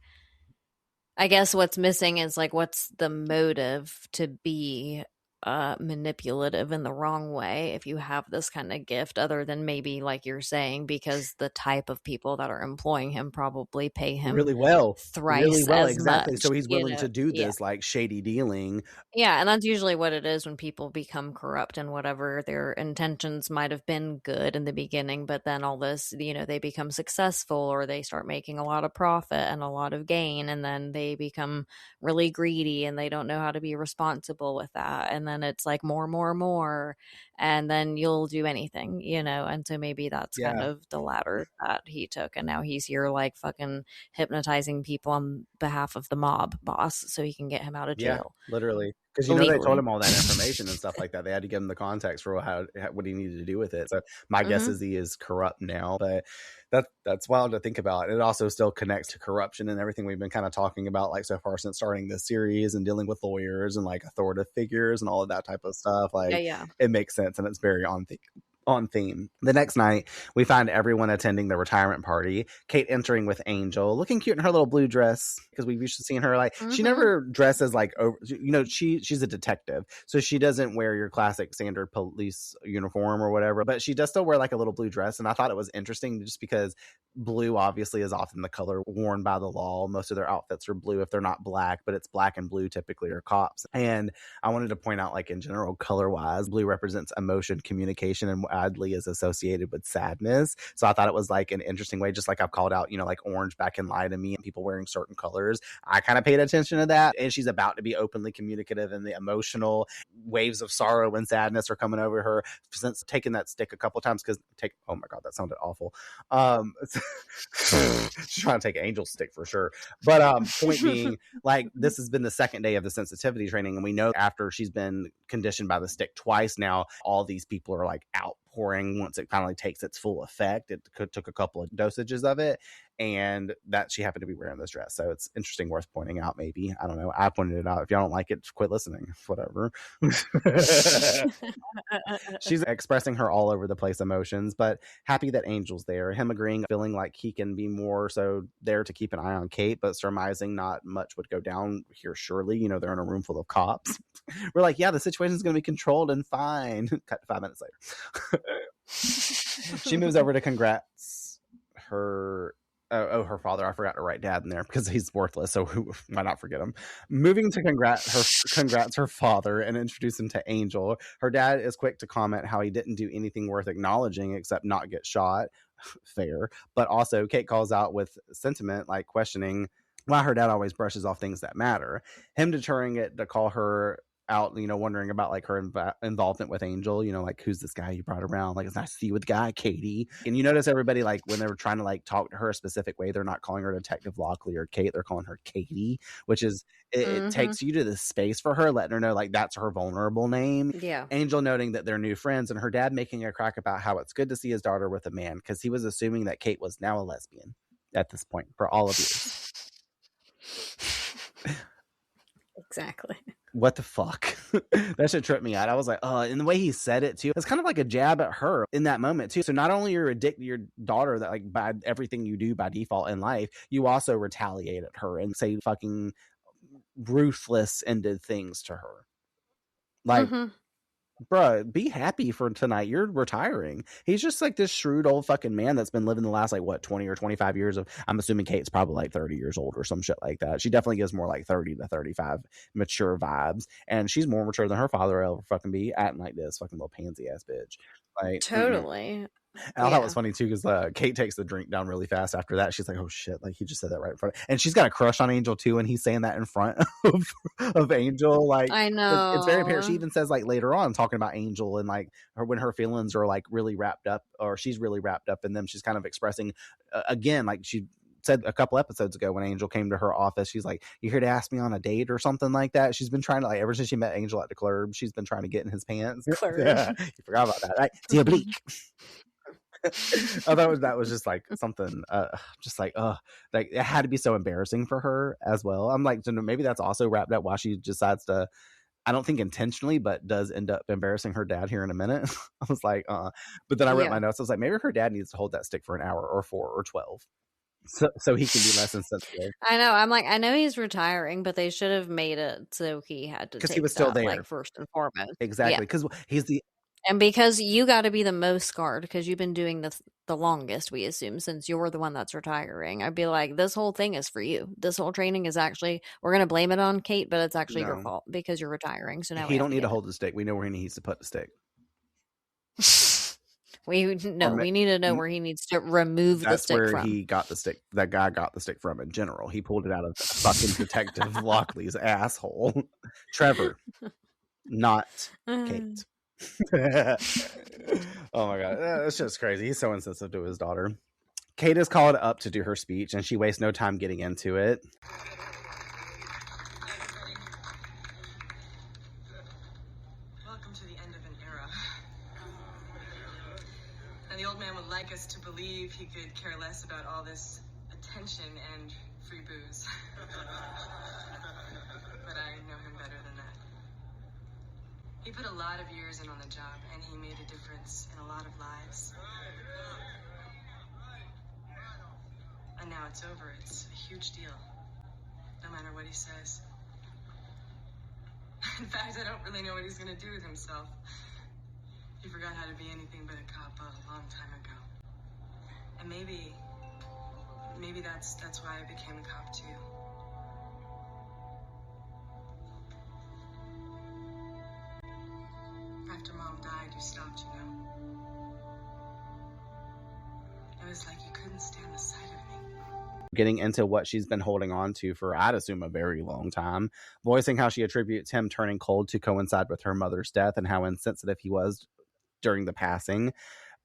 I guess what's missing is like, what's the motive to be manipulative in the wrong way if you have this kind of gift, other than maybe like you're saying, because the type of people that are employing him probably pay him really well, thrice as exactly much, so he's willing to do this like shady dealing. And that's usually what it is when people become corrupt, and whatever their intentions might have been good in the beginning, but then all this, they become successful, or they start making a lot of profit and a lot of gain, and then they become really greedy and they don't know how to be responsible with that, and then then it's like more, and then you'll do anything, and so maybe that's kind of the ladder that he took, and now he's here like fucking hypnotizing people on behalf of the mob boss so he can get him out of jail. Literally, because they told him all that information and stuff like that. They had to give him the context for what he needed to do with it. So my guess is he is corrupt now, but that's wild to think about. It also still connects to corruption and everything we've been kind of talking about like so far since starting this series, and dealing with lawyers and like authoritative figures and all of that type of stuff. Like it makes sense, and it's very on theme. The next night, we find everyone attending the retirement party. Kate entering with Angel, looking cute in her little blue dress, because we've used to seeing her like she never dresses like over. She's a detective, so she doesn't wear your classic standard police uniform or whatever. But she does still wear like a little blue dress, and I thought it was interesting just because blue obviously is often the color worn by the law. Most of their outfits are blue if they're not black, but it's black and blue typically are cops. And I wanted to point out, like in general, color wise, blue represents emotion, communication, and oddly is associated with sadness. So I thought it was like an interesting way, just like I've called out, like orange back in Lie to Me and people wearing certain colors. I kind of paid attention to that. And she's about to be openly communicative, and the emotional waves of sorrow and sadness are coming over her since taking that stick a couple times. Oh my God, that sounded awful. She's trying to take Angel's stick for sure. But point being, like, this has been the second day of the sensitivity training, and we know after she's been conditioned by the stick twice now, all these people are like outpouring once it finally takes its full effect. It took a couple of dosages of it, and that she happened to be wearing this dress. So it's interesting, worth pointing out. Maybe, I don't know, I pointed it out. If y'all don't like it, quit listening. Whatever. She's expressing her all over the place emotions, but happy that Angel's there. Him agreeing, feeling like he can be more so there to keep an eye on Kate, but surmising not much would go down here surely. They're in a room full of cops. We're like, yeah, the situation's going to be controlled and fine. Cut to 5 minutes later. She moves over to congrats her father. I forgot to write dad in there because he's worthless, so why not forget him? Moving to congrats her father and introduce him to Angel. Her dad is quick to comment how he didn't do anything worth acknowledging except not get shot. Fair. But also Kate calls out with sentiment, like questioning why her dad always brushes off things that matter. Him deterring it to call her out, wondering about like her involvement with Angel, like, who's this guy you brought around? Like, it's nice to see you with the guy, Katie. And you notice everybody, like, when they were trying to like talk to her a specific way, they're not calling her Detective Lockley or Kate, they're calling her Katie, which is it takes you to the space for her, letting her know like that's her vulnerable name. Yeah. Angel noting that they're new friends, and her dad making a crack about how it's good to see his daughter with a man, because he was assuming that Kate was now a lesbian at this point for all of you. Exactly. What the fuck? That should trip me out. I was like, oh, and the way he said it too, it's kind of like a jab at her in that moment too. So not only you're addicted to your daughter, that like by everything you do by default in life, you also retaliate at her and say fucking ruthless ended things to her. Like, bruh, be happy for tonight. You're retiring. He's just like this shrewd old fucking man that's been living the last like 20 or 25 years of, I'm assuming Kate's probably like 30 years old or some shit like that. She definitely gives more like 30 to 35 mature vibes, and she's more mature than her father will ever fucking be, acting like this fucking little pansy ass bitch. Like, totally. I thought it was funny too, because Kate takes the drink down really fast after that. She's like, oh shit, like he just said that right in front of, and she's got a crush on Angel too, and he's saying that in front of Angel. Like, I know, it's very apparent. She even says like later on talking about Angel and like when her feelings are like really wrapped up, or she's really wrapped up in them, she's kind of expressing again, like she said a couple episodes ago when Angel came to her office, she's like, you here to ask me on a date or something like that. She's been trying to, like, ever since she met Angel at the club, she's been trying to get in his pants. Yeah, you forgot about that, right? Diablique. I thought that was just like something, just like it had to be so embarrassing for her as well. I'm like, maybe that's also wrapped up why she decides to, I don't think intentionally, but does end up embarrassing her dad here in a minute. I was like, but then I wrote my notes. I was like, maybe her dad needs to hold that stick for an hour or 4 or 12. So he can be less insensitive. I know. I'm like, I know he's retiring, but they should have made it so he had to, because he was still there, like, first and foremost. Exactly, because he's the, and because you got to be the most scarred, because you've been doing the longest, we assume, since you're the one that's retiring. I'd be like, this whole thing is for you. This whole training is actually, we're going to blame it on Kate, but it's actually your fault because you're retiring. So now he don't need to hold the stick. We know where he needs to put the stick. We need to know where he needs to remove the stick from. That's where he got the stick. That guy got the stick from in general. He pulled it out of fucking Detective Lockley's asshole. Trevor. not Kate. Oh my God. It's just crazy. He's so insensitive to his daughter. Kate is called up to do her speech, and she wastes no time getting into it. Welcome to the end of an era. And the old man would like us to believe he could care less about all this attention and free booze. But I know him better than that. He put a lot of years in on the job, and he made a difference in a lot of lives. And now it's over. It's a huge deal, no matter what he says. In fact, I don't really know what he's gonna do with himself. He forgot how to be anything but a cop a long time ago. And maybe that's why I became a cop too. After Mom died, you stopped, you know. It was like you couldn't stand the sight of me. Getting into what she's been holding on to for, I'd assume, a very long time, voicing how she attributes him turning cold to coincide with her mother's death and how insensitive he was during the passing,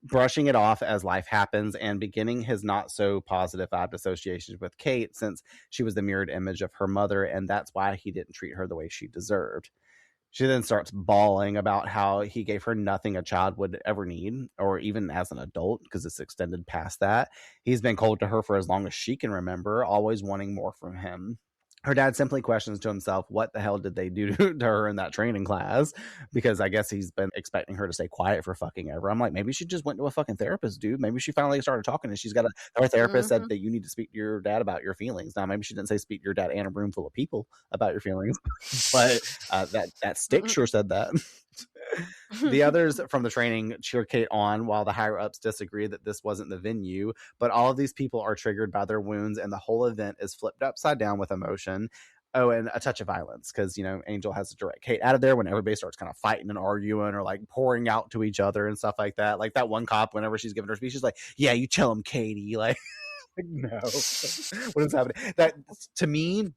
brushing it off as life happens, and beginning his not so positive vibe associations with Kate since she was the mirrored image of her mother, and that's why he didn't treat her the way she deserved. She then starts bawling about how he gave her nothing a child would ever need, or even as an adult, because it's extended past that. He's been cold to her for as long as she can remember, always wanting more from him. Her dad simply questions to himself, what the hell did they do to her in that training class? Because I guess he's been expecting her to stay quiet for fucking ever. I'm like, maybe she just went to a fucking therapist, dude. Maybe she finally started talking and her therapist said that you need to speak to your dad about your feelings. Now, maybe she didn't say speak to your dad and a room full of people about your feelings, but that stick sure said that. The others from the training cheer Kate on while the higher ups disagree that this wasn't the venue, but all of these people are triggered by their wounds and the whole event is flipped upside down with emotion. Oh, and a touch of violence, because, you know, Angel has to direct Kate out of there when everybody starts kind of fighting and arguing or like pouring out to each other and stuff like that. Like that one cop, whenever she's giving her speech, she's like, yeah, you tell him, Katie. Like, no. What is happening? That, to me,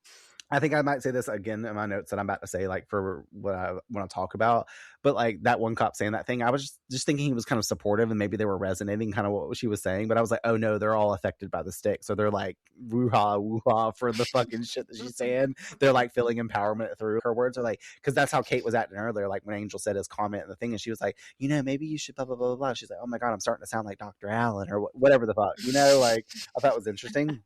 I think I might say this again in my notes that I'm about to say, like, for what I want to talk about. But like that one cop saying that thing, I was just thinking he was kind of supportive and maybe they were resonating kind of what she was saying. But I was like, oh no, they're all affected by the stick. So they're like, woo-ha for the fucking shit that she's saying. They're like feeling empowerment through her words. Are like, because that's how Kate was acting earlier. Like when Angel said his comment and the thing, and she was like, you know, maybe you should blah, blah, blah, blah, blah. She's like, oh my God, I'm starting to sound like Dr. Allen or whatever the fuck, you know, like I thought it was interesting.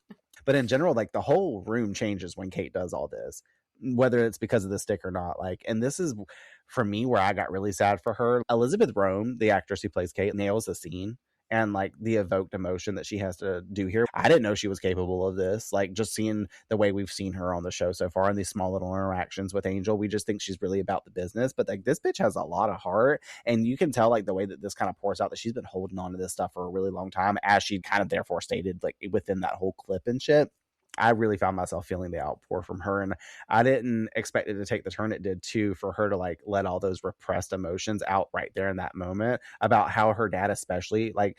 But in general, like the whole room changes when Kate does all this, whether it's because of the stick or not. Like, and this is for me where I got really sad for her. Elizabeth Rome, the actress who plays Kate, nails the scene and like the evoked emotion that she has to do here. I didn't know she was capable of this. Like just seeing the way we've seen her on the show so far and these small little interactions with Angel, we just think she's really about the business. But like this bitch has a lot of heart, and you can tell like the way that this kind of pours out that she's been holding on to this stuff for a really long time, as she kind of therefore stated like within that whole clip and shit. I really found myself feeling the outpour from her, and I didn't expect it to take the turn it did too, for her to like let all those repressed emotions out right there in that moment about how her dad, especially, like,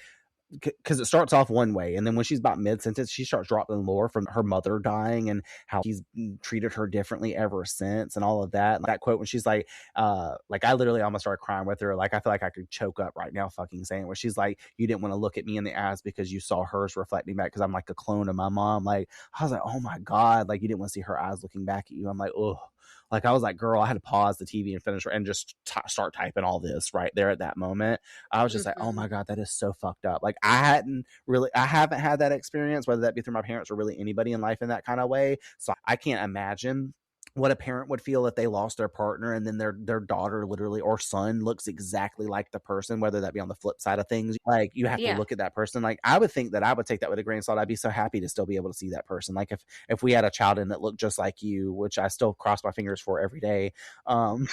because it starts off one way, and then when she's about mid-sentence, she starts dropping lore from her mother dying and how he's treated her differently ever since and all of that. And that quote when she's like I literally almost started crying with her. Like I feel like I could choke up right now fucking saying it, where she's like, you didn't want to look at me in the eyes because you saw hers reflecting back because I'm like a clone of my mom. Like I was like, oh my God, like you didn't want to see her eyes looking back at you. I'm like, oh. Like I was like, girl, I had to pause the TV and finish and just start typing all this right there at that moment. I was just like, oh my God, that is so fucked up. Like I haven't had that experience, whether that be through my parents or really anybody in life in that kind of way. So I can't imagine what a parent would feel if they lost their partner and then their daughter literally or son looks exactly like the person, whether that be on the flip side of things. Like you have to look at that person. Like I would think that I would take that with a grain of salt. I'd be so happy to still be able to see that person. Like if we had a child in that looked just like you, which I still cross my fingers for every day. But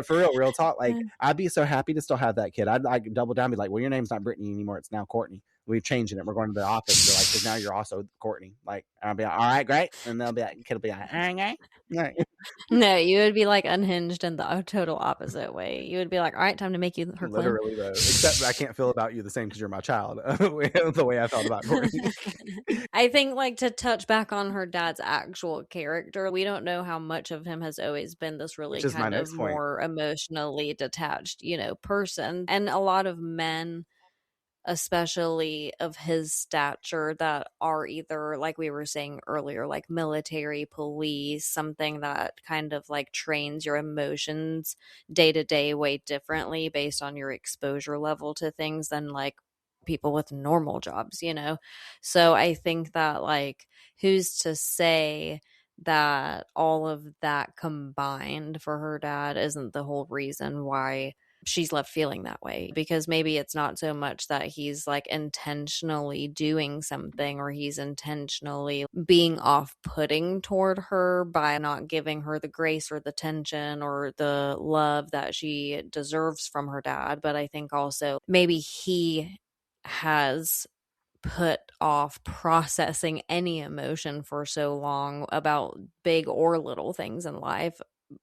for real talk, like I'd be so happy to still have that kid. I'd like double down, be like, well, your name's not Brittany anymore, it's now Courtney. we're changing it. We're going to the office. They're like, because now you're also Courtney. Like, I'll be like, all right, great. And they'll be like, kid will be like, all right, great. No, you would be like unhinged in the total opposite way. You would be like, all right, time to make you her clone. Literally, though. Except I can't feel about you the same because you're my child. The way I felt about Courtney. I think, like, to touch back on her dad's actual character, we don't know how much of him has always been this really kind of more emotionally detached, person. And a lot of men, especially of his stature, that are either, like we were saying earlier, like military, police, something that kind of like trains your emotions day to day way differently based on your exposure level to things than like people with normal jobs, So I think that, like, who's to say that all of that combined for her dad isn't the whole reason why she's left feeling that way? Because maybe it's not so much that he's like intentionally doing something, or he's intentionally being off-putting toward her by not giving her the grace or the attention or the love that she deserves from her dad. But I think also maybe he has put off processing any emotion for so long about big or little things in life,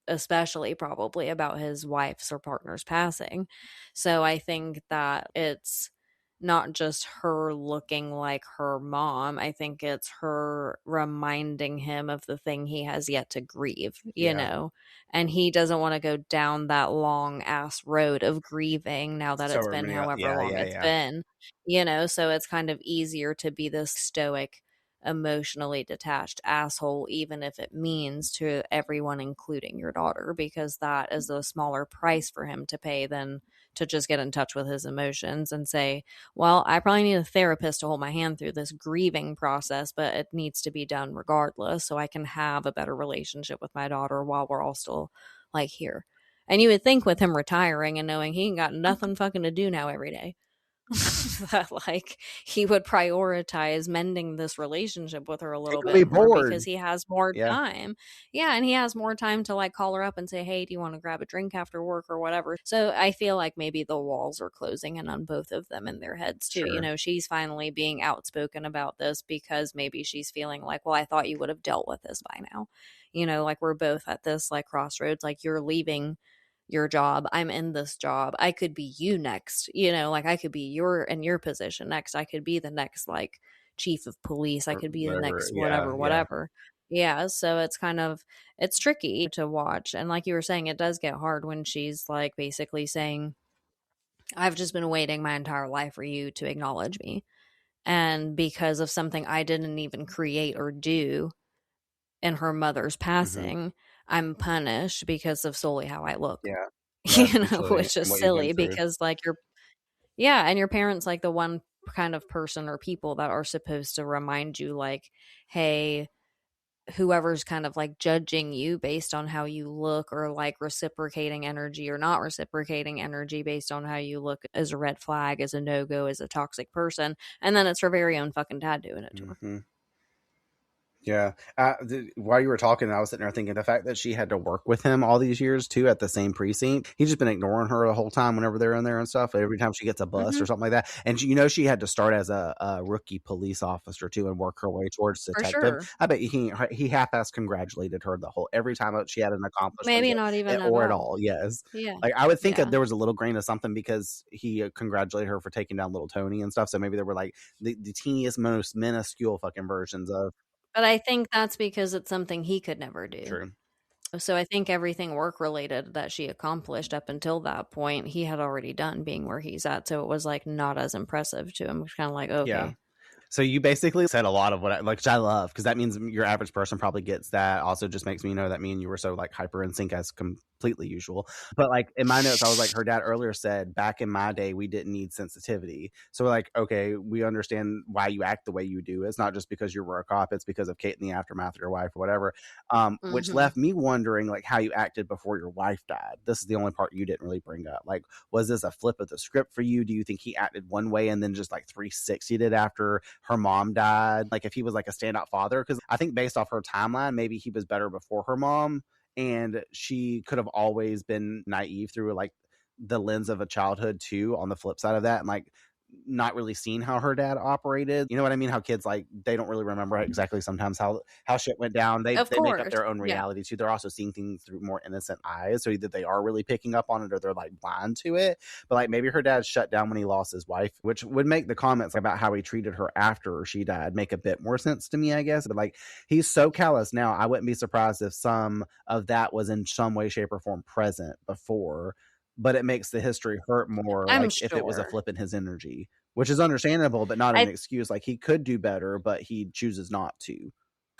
especially probably about his wife's or partner's passing. So I think that it's not just her looking like her mom. I think it's her reminding him of the thing he has yet to grieve, and he doesn't want to go down that long ass road of grieving now that it's been however long it's been, so it's kind of easier to be this stoic, emotionally detached asshole, even if it means to everyone, including your daughter, because that is a smaller price for him to pay than to just get in touch with his emotions and say, well, I probably need a therapist to hold my hand through this grieving process, but it needs to be done regardless so I can have a better relationship with my daughter while we're all still like here. And you would think with him retiring and knowing he ain't got nothing fucking to do now every day, that like he would prioritize mending this relationship with her a little bit more because he has more time. Yeah, and he has more time to like call her up and say, hey, do you want to grab a drink after work or whatever? So I feel like maybe the walls are closing in on both of them in their heads too. Sure. She's finally being outspoken about this because maybe she's feeling like, well, I thought you would have dealt with this by now. Like we're both at this like crossroads, like you're leaving your job, I'm in this job, I could be you next, like I could be in your position next, I could be the next like chief of police, I could be the next whatever. Yeah, so it's tricky to watch. And like you were saying, it does get hard when she's like basically saying, I've just been waiting my entire life for you to acknowledge me, and because of something I didn't even create or do in her mother's passing, I'm punished because of solely how I look. Which is silly because like and your parents, like the one kind of person or people that are supposed to remind you like, hey, whoever's kind of like judging you based on how you look, or like reciprocating energy or not reciprocating energy based on how you look, as a red flag, as a no-go, as a toxic person. And then it's her very own fucking dad doing it to her. Yeah. While you were talking, I was sitting there thinking the fact that she had to work with him all these years too at the same precinct. He's just been ignoring her the whole time whenever they're in there and stuff. Every time she gets a bus or something like that. And she had to start as a rookie police officer too and work her way towards detective. Sure. I bet he half-ass congratulated her every time she had an accomplishment. Maybe not even at all. Yes. Yeah. Like I would think that there was a little grain of something because he congratulated her for taking down little Tony and stuff. So maybe there were like the teeniest, most minuscule fucking versions of. But I think that's because it's something he could never do. True. So I think everything work-related that she accomplished up until that point, he had already done, being where he's at. So it was like not as impressive to him. It was kind of like, okay. Yeah. So you basically said a lot of what which I love, because that means your average person probably gets that. Also just makes me know that me and you were so like hyper in sync as completely usual. But like in my notes, I was like, her dad earlier said, back in my day, we didn't need sensitivity. So we're like, okay, we understand why you act the way you do. It's not just because you were a cop. It's because of Kate in the aftermath of your wife or whatever. Which left me wondering like how you acted before your wife died. This is the only part you didn't really bring up. Like, was this a flip of the script for you? Do you think he acted one way and then just like 360 did after her mom died? Like if he was like a standout father, because I think based off her timeline, maybe he was better before her mom, and she could have always been naive through like the lens of a childhood too, on the flip side of that. And like not really seen how her dad operated. You know what I mean? How kids, like, they don't really remember exactly sometimes how shit went down. They Of make up course. their own Yeah. reality too. They're also seeing things through more innocent eyes. So either they are really picking up on it or they're like blind to it. But like maybe her dad shut down when he lost his wife, which would make the comments about how he treated her after she died make a bit more sense to me, I guess. But like, he's so callous now. I wouldn't be surprised if some of that was in some way, shape, or form present before. But it makes the history hurt more, I'm like if it was a sure. flip in his energy, which is understandable, but not an I excuse. Like he could do better, but he chooses not to.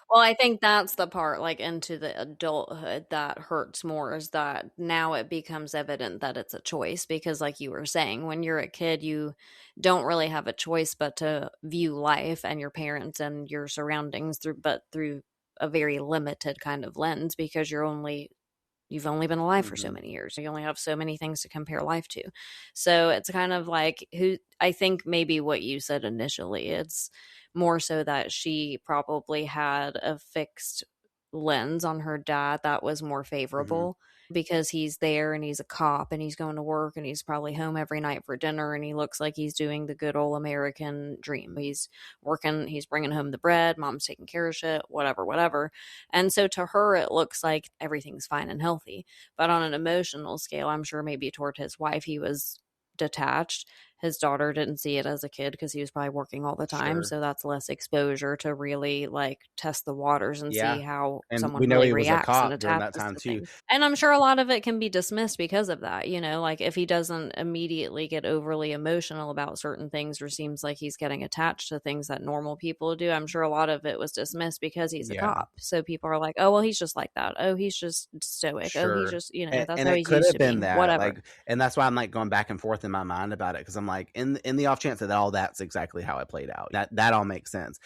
Well, I think that's the part, like, into the adulthood that hurts more, is that now it becomes evident that it's a choice because, like you were saying, when you're a kid, you don't really have a choice but to view life and your parents and your surroundings through a very limited kind of lens because you've only been alive for so many years. You only have so many things to compare life to. So it's kind of like I think maybe what you said initially, it's more so that she probably had a fixed lens on her dad that was more favorable because he's there and he's a cop and he's going to work and he's probably home every night for dinner and he looks like he's doing the good old American dream. He's working, he's bringing home the bread, mom's taking care of shit, whatever. And so to her, it looks like everything's fine and healthy. But on an emotional scale, I'm sure maybe toward his wife, he was detached. His daughter didn't see it as a kid because he was probably working all the time. Sure. So that's less exposure to really like test the waters and see how And someone we know really he was a reacts and cop during that attaches time to too. things. And I'm sure a lot of it can be dismissed because of that. You know, like if he doesn't immediately get overly emotional about certain things or seems like he's getting attached to things that normal people do, I'm sure a lot of it was dismissed because he's a cop. So people are like, oh, well, he's just like that. Oh, he's just stoic. Oh, he's just, you know, that's and how it he's could used have to been be. that, Whatever. like, and that's why I'm like going back and forth in my mind about it, because I'm like, in the off chance that all that's exactly how it played out, that all makes sense.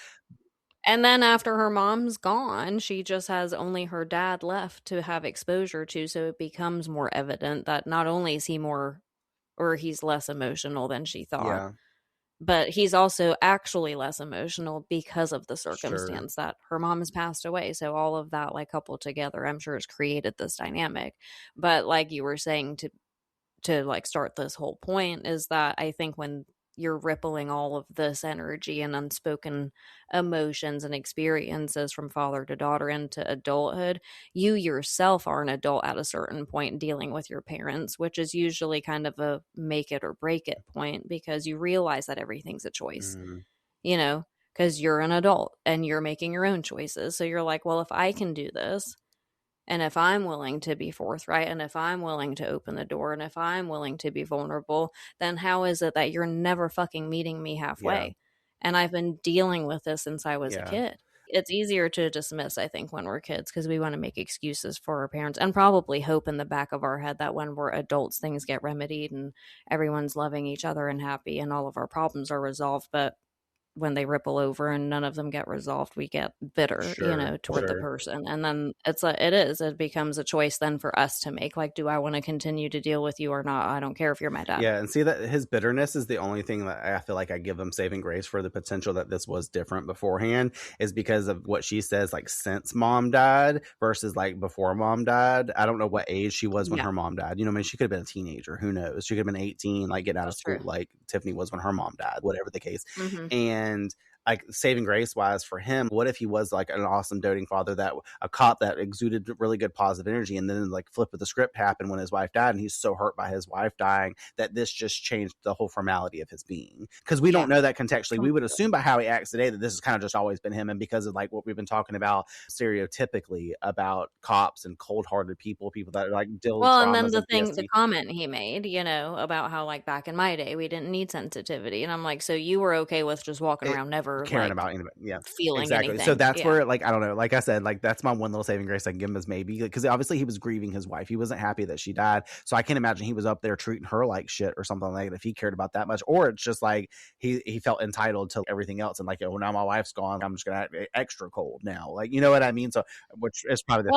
And then after her mom's gone, she just has only her dad left to have exposure to, so it becomes more evident that not only is he more, or he's less emotional than she thought, but he's also actually less emotional because of the circumstance that her mom has passed away. So all of that, like, coupled together, I'm sure has created this dynamic. But like you were saying, to like start this whole point, is that I think when you're rippling all of this energy and unspoken emotions and experiences from father to daughter into adulthood, you yourself are an adult at a certain point dealing with your parents, which is usually kind of a make it or break it point because you realize that everything's a choice, you know, because you're an adult and you're making your own choices. So you're like, well, if I can do this, and if I'm willing to be forthright, and if I'm willing to open the door, and if I'm willing to be vulnerable, then how is it that you're never fucking meeting me halfway? And I've been dealing with this since I was a kid. It's easier to dismiss, I think, when we're kids because we want to make excuses for our parents and probably hope in the back of our head that when we're adults, things get remedied and everyone's loving each other and happy and all of our problems are resolved. But when they ripple over and none of them get resolved, we get bitter, you know, toward the person. And then it becomes a choice then for us to make, like, do I want to continue to deal with you or not? I don't care if you're my dad. Yeah, and see that his bitterness is the only thing that I feel like I give him saving grace for the potential that this was different beforehand, is because of what she says, like, since mom died versus like before mom died. I don't know what age she was when her mom died. You know, I mean, she could have been a teenager. Who knows? She could have been 18, like getting out of school, like Tiffany was when her mom died, whatever the case. And like saving grace wise for him, what if he was like an awesome doting father, that a cop that exuded really good positive energy, and then like flip of the script happened when his wife died and he's so hurt by his wife dying that this just changed the whole formality of his being? Because we don't know that contextually. We would assume by how he acts today that this has kind of just always been him, and because of like what we've been talking about stereotypically about cops and cold-hearted people that are like deal with traumas. And then the comment he made, you know, about how like back in my day we didn't need sensitivity, and I'm like, so you were okay with just walking around never caring like, about anybody, feeling anything. So that's where, like, I don't know, like I said, like that's my one little saving grace I can give him, is maybe because obviously he was grieving his wife, he wasn't happy that she died, so I can't imagine he was up there treating her like shit or something like that if he cared about that much. Or it's just like he felt entitled to everything else and like, oh, now my wife's gone, I'm just gonna act extra cold now, like, you know what I mean? So which is probably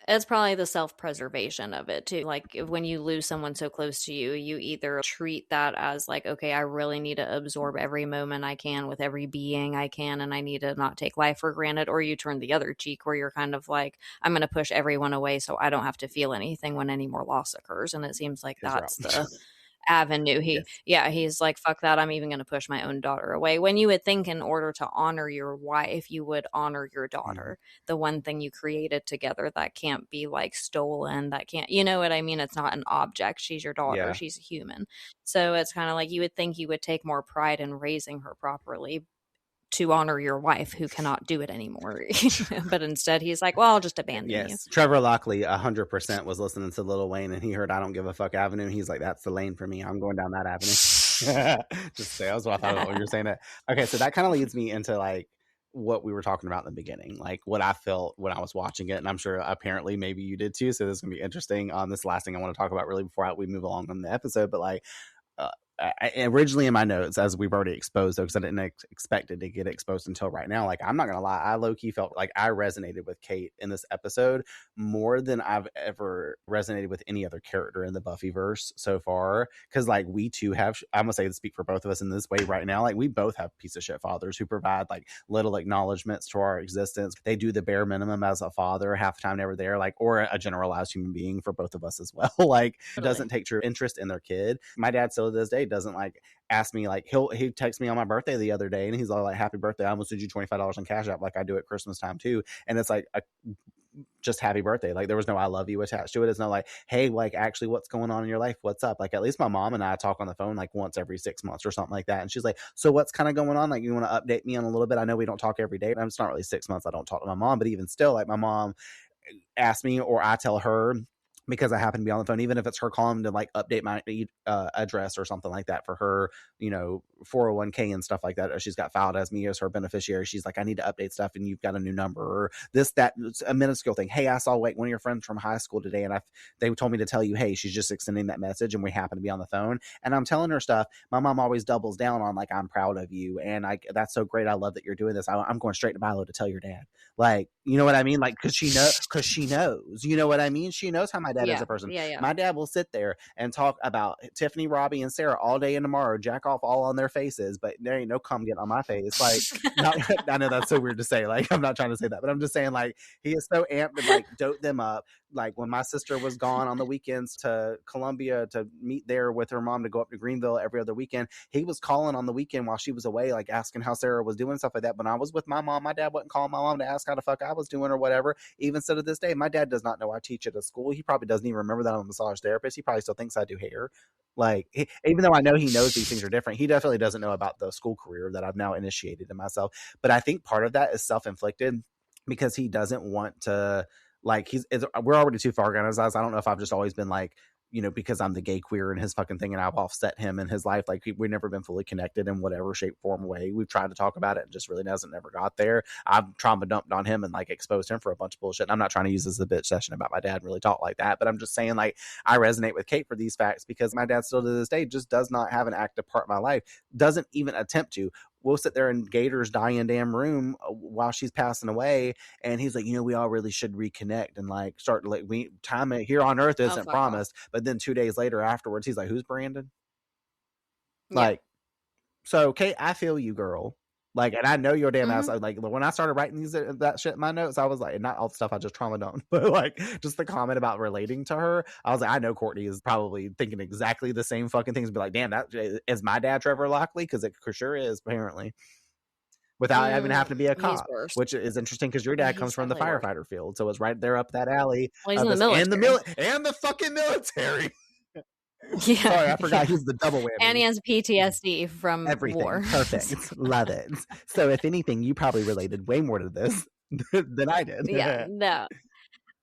it's probably the self-preservation of it too. Like when you lose someone so close to you, you either treat that as like, okay, I really need to absorb every moment I can with every being I can, and I need to not take life for granted, or you turn the other cheek where you're kind of like, I'm going to push everyone away so I don't have to feel anything when any more loss occurs. And it seems like that's the avenue. Yes. He's like, fuck that, I'm even going to push my own daughter away. When you would think in order to honor your wife, you would honor your daughter, the one thing you created together that can't be like stolen, that can't, you know what I mean? It's not an object. She's your daughter. Yeah. She's a human. So it's kind of like you would think you would take more pride in raising her properly to honor your wife who cannot do it anymore. But instead he's like, well, I'll just abandon you. Yes. Trevor Lockley 100% was listening to Lil Wayne and he heard I Don't Give a Fuck Avenue. And he's like, that's the lane for me. I'm going down that avenue. Just say, that was what I thought when you were saying that. Okay, so that kind of leads me into like what we were talking about in the beginning, like what I felt when I was watching it. And I'm sure apparently maybe you did too. So this is going to be interesting. This last thing I want to talk about really before we move along on the episode, but like, originally in my notes, as we've already exposed, though, because I didn't expect it to get exposed until right now, like I'm not gonna lie, I low-key felt like I resonated with Kate in this episode more than I've ever resonated with any other character in the Buffyverse so far, because like we too have, I'm gonna say to speak for both of us in this way right now, like we both have piece of shit fathers who provide like little acknowledgments to our existence. They do the bare minimum as a father, half the time never there, like, or a generalized human being for both of us as well. Like doesn't take true interest in their kid. My dad still to this day doesn't like ask me, like he texted me on my birthday the other day and he's all like, happy birthday, I almost send you $25 on Cash App like I do at Christmas time too. And it's like just happy birthday. Like there was no I love you attached to it. It's not like, hey, like actually what's going on in your life, what's up? Like at least my mom and I talk on the phone like once every 6 months or something like that, and she's like, so what's kind of going on, like you want to update me on a little bit? I know we don't talk every day, but it's not really 6 months I don't talk to my mom, but even still, like my mom asks me or I tell her because I happen to be on the phone, even if it's her calling to like update my address or something like that for her, 401k and stuff like that. She's got filed as me as her beneficiary. She's like, I need to update stuff and you've got a new number or this, that, a minuscule thing. Hey, I saw one of your friends from high school today and they told me to tell you, hey, she's just extending that message and we happen to be on the phone. And I'm telling her stuff. My mom always doubles down on like, I'm proud of you. And that's so great. I love that you're doing this. I'm going straight to Bilo to tell your dad. Like, you know what I mean? Like, cause she knows, you know what I mean? She knows how my dad is a person. Yeah. My dad will sit there and talk about Tiffany, Robbie, and Sarah all day and tomorrow, jack off all on their faces, but there ain't no cum getting on my face. Like, I know that's so weird to say. Like, I'm not trying to say that, but I'm just saying, like, he is so amped to like dote them up. Like when my sister was gone on the weekends to Columbia to meet there with her mom to go up to Greenville every other weekend, he was calling on the weekend while she was away, like asking how Sarah was doing, stuff like that. But I was with my mom. My dad wasn't calling my mom to ask how the fuck I was doing or whatever. Even so to this day, my dad does not know I teach at a school. He probably doesn't even remember that I'm a massage therapist. He probably still thinks I do hair. Like, even though I know he knows these things are different, he definitely doesn't know about the school career that I've now initiated in myself. But I think part of that is self-inflicted because he doesn't want to, like, we're already too far gone. I don't know if I've just always been like, because I'm the gay queer and his fucking thing and I've offset him in his life. Like we've never been fully connected in whatever shape, form, way. We've tried to talk about it and just really never got there. I've trauma dumped on him and like exposed him for a bunch of bullshit. And I'm not trying to use this as a bitch session about my dad and really talk like that, but I'm just saying, like, I resonate with Kate for these facts because my dad still to this day just does not have an active part in my life, doesn't even attempt to. We'll sit there in Gator's dying damn room while she's passing away. And he's like, we all really should reconnect and like start like time here on earth isn't promised. But then 2 days later afterwards, he's like, who's Brandon? Yeah. Like, so Kate, I feel you, girl. Like, and I know your damn ass. Like when I started writing that shit in my notes, I was like, not all the stuff I just trauma dumped, but like just the comment about relating to her. I was like, I know Courtney is probably thinking exactly the same fucking things. Be like, damn, that is my dad, Trevor Lockley, because it for sure is apparently. Without even having to be a cop, which is interesting because your dad comes from the firefighter field, so it's right there up that alley. Well, he's in the military. And the fucking military. Yeah. Sorry, I forgot he's the double whammy. And he has PTSD from everything. War. Perfect. Love it. So if anything, you probably related way more to this than I did. Yeah, no.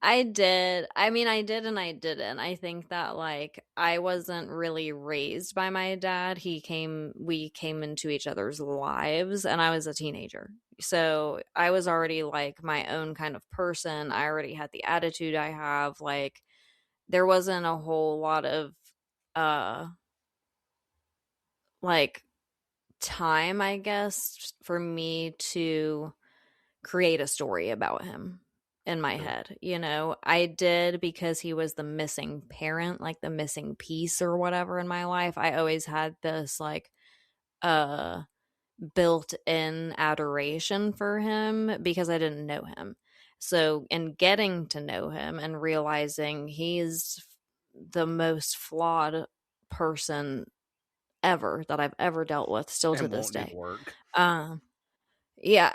I did. I mean, I did and I didn't. I think that like I wasn't really raised by my dad. We came into each other's lives and I was a teenager. So I was already like my own kind of person. I already had the attitude I have. Like there wasn't a whole lot of like time, I guess, for me to create a story about him in my head. I did because he was the missing parent, like the missing piece or whatever in my life. I always had this like built-in adoration for him because I didn't know him. So in getting to know him and realizing he's the most flawed person ever that I've ever dealt with, still to And this won't do day. work. Yeah,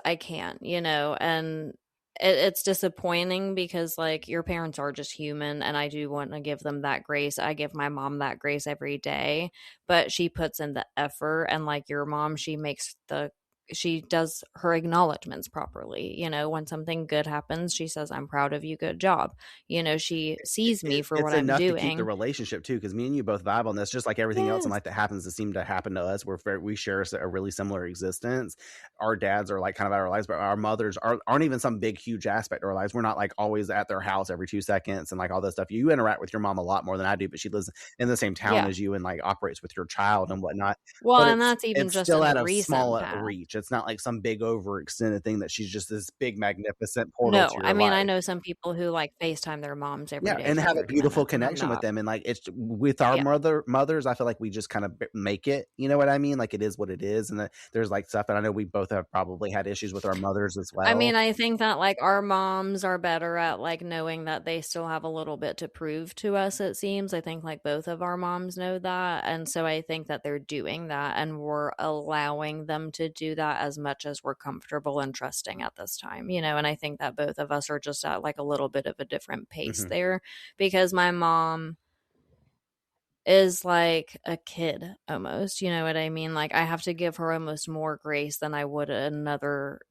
I can't, and it's disappointing because, like, your parents are just human, and I do want to give them that grace. I give my mom that grace every day, but she puts in the effort, and like your mom, she does her acknowledgments properly. When something good happens, she says, "I'm proud of you, good job." She sees me for what It's I'm enough to keep the doing. relationship too, because me and you both vibe on this, just like everything else in Yes. life that happens to seem to happen to us. We share a really similar existence. Our dads are like kind of out of our lives, but our mothers aren't even some big huge aspect of our lives. We're not like always at their house every 2 seconds and like all this stuff. You interact with your mom a lot more than I do, but she lives in the same town Yeah. as you and like operates with your child and whatnot. Well, But and that's even it's just still in the at a recent small past. reach. It's not like some big overextended thing that she's just this big magnificent portal to No, I your mean, I life. know some people who, like, FaceTime their moms every Yeah, day and for have a 30 beautiful minutes, and I'm connection with not. them, and like it's with our Yeah. mothers, I feel like we just kind of make it. You know what I mean? Like it is what it is, and there's like stuff, and I know we both have probably had issues with our mothers as I mean, well. I think that, like, our moms are better at, like, knowing that they still have a little bit to prove to us, it seems. I think, like, both of our moms know that, and so I think that they're doing that, and we're allowing them to do that as much as we're comfortable and trusting at this time, and I think that both of us are just at, like, a little bit of a different pace Mhm. there, because my mom is like a kid almost, you know what I mean? Like, I have to give her almost more grace than I would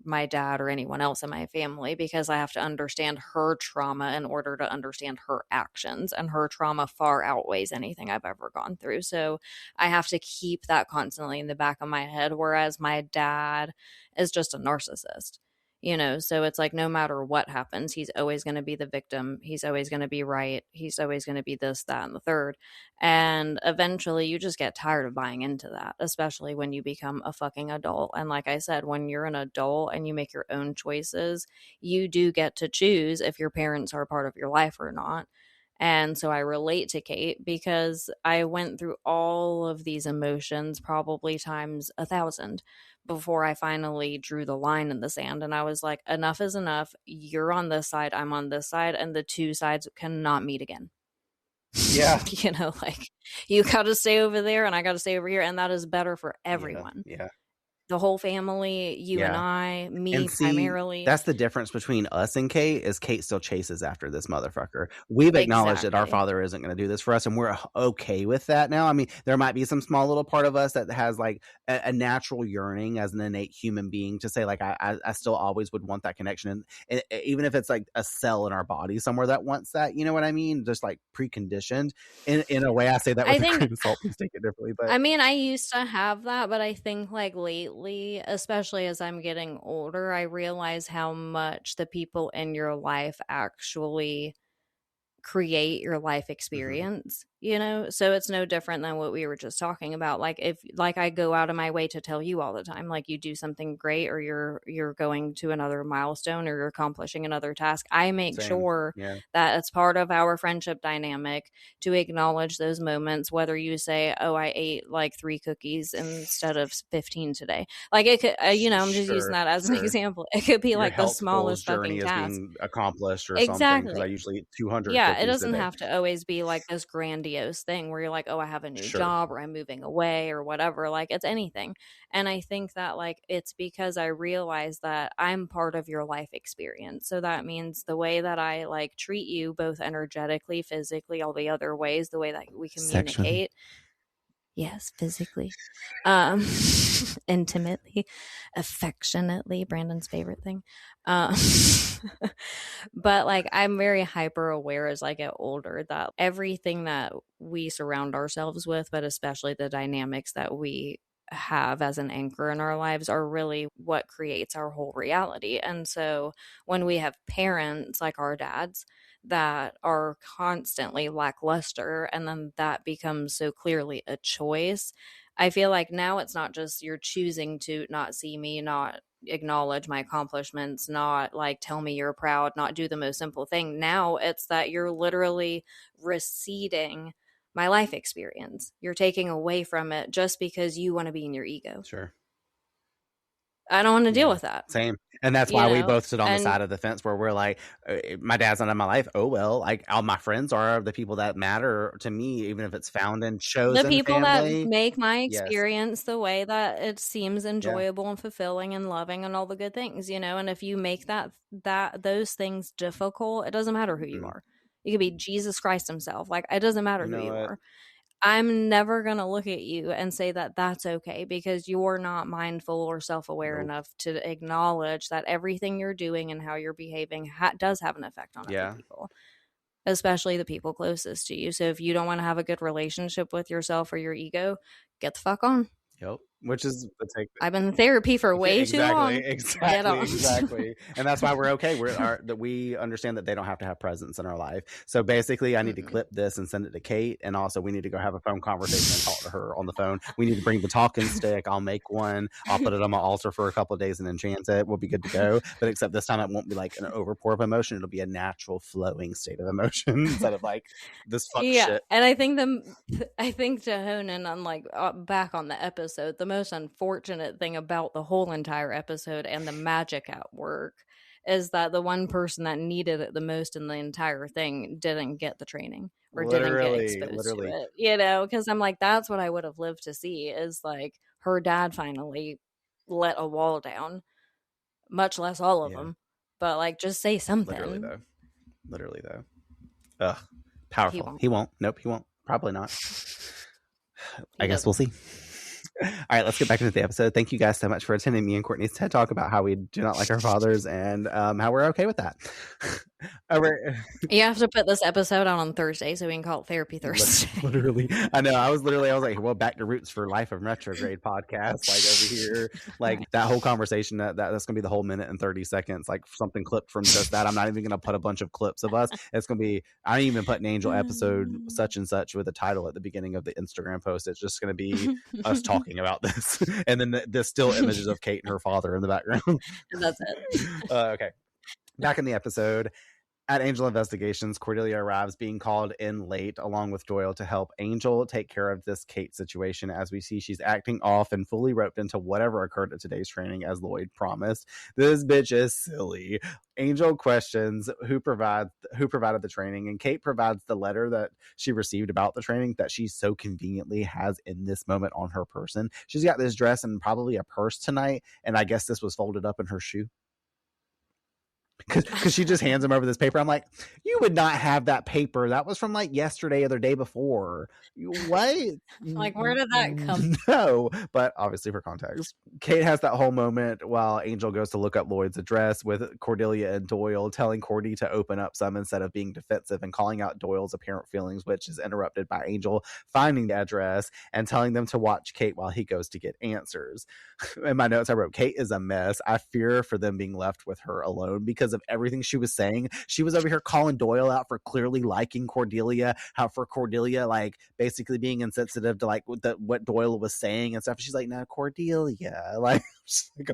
my dad or anyone else in my family, because I have to understand her trauma in order to understand her actions, and her trauma far outweighs anything I've ever gone through. So I have to keep that constantly in the back of my head, whereas my dad is just a narcissist. So it's like no matter what happens, he's always going to be the victim. He's always going to be right. He's always going to be this, that, and the third. And eventually you just get tired of buying into that, especially when you become a fucking adult. And like I said, when you're an adult and you make your own choices, you do get to choose if your parents are a part of your life or not. And so I relate to Kate because I went through all of these emotions probably times 1,000 before I finally drew the line in the sand. And I was like, enough is enough. You're on this side, I'm on this side, and the two sides cannot meet again. Yeah. Like, you got to stay over there and I got to stay over here. And that is better for everyone. Yeah. The whole family, you and I, me And see, primarily. that's the difference between us and Kate, is Kate still chases after this motherfucker. We've acknowledged that our Exactly. father isn't going to do this for us, and we're okay with that now. I mean, there might be some small little part of us that has like a natural yearning as an innate human being to say, like, I still always would want that connection. And even if it's like a cell in our body somewhere that wants that, you know what I mean? Just like preconditioned. In a way, I say that with a grain of salt. Please take it differently. But I mean, I used to have that, but I think like lately, especially as I'm getting older, I realize how much the people in your life actually create your life experience, so it's no different than what we were just talking about. Like, if like I go out of my way to tell you all the time, like, you do something great, or you're going to another milestone, or you're accomplishing another task, I make sure that it's part of our friendship dynamic to acknowledge those moments, whether you say, oh, I ate like 3 cookies instead of 15 today. Like, it could, I'm just using that as an example. It could be your like the health goals smallest journey fucking is task. being accomplished or something, because I Exactly. usually eat 200 Yeah, it cookies doesn't today. have to always be like this grandiose thing where you're like, oh, I have a new job, or I'm moving away, or whatever. Like, it's anything. And I think that, like, it's because I realize that I'm part of your life experience. So that means the way that I like treat you, both energetically, physically, all the other ways, the way that we communicate. Sexually. Yes, physically, intimately, affectionately, Brandon's favorite thing. But like, I'm very hyper aware as I get older that everything that we surround ourselves with, but especially the dynamics that we have as an anchor in our lives, are really what creates our whole reality. And so when we have parents like our dads that are constantly lackluster, and then that becomes so clearly a choice, I feel like now it's not just you're choosing to not see me, not acknowledge my accomplishments, not like tell me you're proud, not do the most simple thing. Now it's that you're literally receding my life experience. You're taking away from it just because you want to be in your ego. Sure. I don't want to deal with that. Same. And that's why we both stood on the side of the fence where we're like, my dad's not in my life. Oh, well, like all my friends are the people that matter to me, even if it's found in chosen the people family. that make my experience the way that it seems enjoyable and fulfilling and loving and all the good things, you know. And if you make those things difficult, it doesn't matter who you are. You could be Jesus Christ himself. Like, it doesn't matter who you are. I'm never going to look at you and say that that's okay, because you're not mindful or self-aware enough to acknowledge that everything you're doing and how you're behaving does have an effect on other people, especially the people closest to you. So if you don't want to have a good relationship with yourself or your ego, get the fuck on. Yep. Which is the take. I've been in therapy for way too long. Exactly. And that's why we're okay. That we understand that they don't have to have presence in our life. So basically, I need to clip this and send it to Kate. And also, we need to go have a phone conversation and talk to her on the phone. We need to bring the talking stick. I'll make one. I'll put it on my altar for a couple of days and enchant it. We'll be good to go. But except this time, it won't be like an overpour of emotion. It'll be a natural flowing state of emotion instead of like this fuck shit. And I think to hone in on like back on the episode, the most unfortunate thing about the whole entire episode and the magic at work is that the one person that needed it the most in the entire thing didn't get the training or didn't get exposed to it, you know, because I'm like, that's what I would have lived to see, is like her dad finally let a wall down, much less all of them, but like just say something. Literally though. Ugh, powerful. He won't. Nope, he won't. Probably not. I guess we'll see. All right, let's get back into the episode. Thank you guys so much for attending me and Courtney's TED Talk about how we do not like our fathers and how we're okay with that. You have to put this episode out on Thursday so we can call it Therapy Thursday. Literally. I know. I was like, well, back to roots for Life of Retrograde podcast. Like over here, like that whole conversation, that's going to be the whole minute and 30 seconds, like something clipped from just that. I'm not even going to put a bunch of clips of us. It's going to be, I ain't even put an Angel episode such and such with a title at the beginning of the Instagram post. It's just going to be us talking about this. And then the still images of Kate and her father in the background. And that's it. Okay. Back in the episode, at Angel Investigations, Cordelia arrives being called in late along with Doyle to help Angel take care of this Kate situation. As we see, she's acting off and fully roped into whatever occurred at today's training, as Lloyd promised. This bitch is silly. Angel questions who provided the training, and Kate provides the letter that she received about the training that she so conveniently has in this moment on her person. She's got this dress and probably a purse tonight, and I guess this was folded up in her shoe. Because she just hands him over this paper. I'm like, you would not have that paper. That was from like yesterday or the day before. What? Like, where did that come? No, but obviously for context. Kate has that whole moment while Angel goes to look up Lloyd's address with Cordelia and Doyle, telling Cordy to open up some instead of being defensive and calling out Doyle's apparent feelings, which is interrupted by Angel finding the address and telling them to watch Kate while he goes to get answers. In my notes, I wrote, Kate is a mess. I fear for them being left with her alone because of everything she was saying. She was over here calling Doyle out for clearly liking Cordelia, how for Cordelia like basically being insensitive to like what Doyle was saying and stuff. She's like, no, Cordelia, like,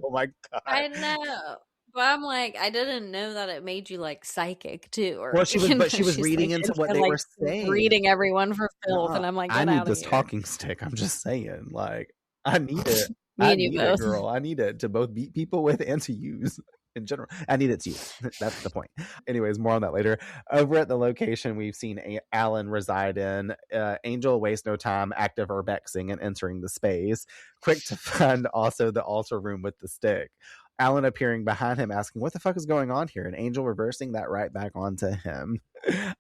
oh my god. I know, but I'm like, I didn't know that it made you like psychic too. Or well, she was reading like, into what they were saying, reading everyone for filth, and I'm like, I need this talking stick. I'm just saying, like, I need it. I need it, girl. I need it to both beat people with and to use in general. I need it to use. That's the point. Anyways, more on that later. Over at the location we've seen Alan reside in, Angel wastes no time active urbexing and entering the space, quick to find also the altar room with the stick. Alan appearing behind him asking, what the fuck is going on here? And Angel reversing that right back onto him.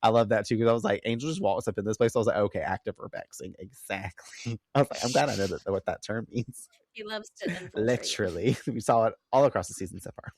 I love that too, because I was like, Angel just walks up in this place. I was like, okay, active urbexing. Exactly. I was like, I'm glad I know what that term means. He loves to infiltrate. Literally. We saw it all across the season so far.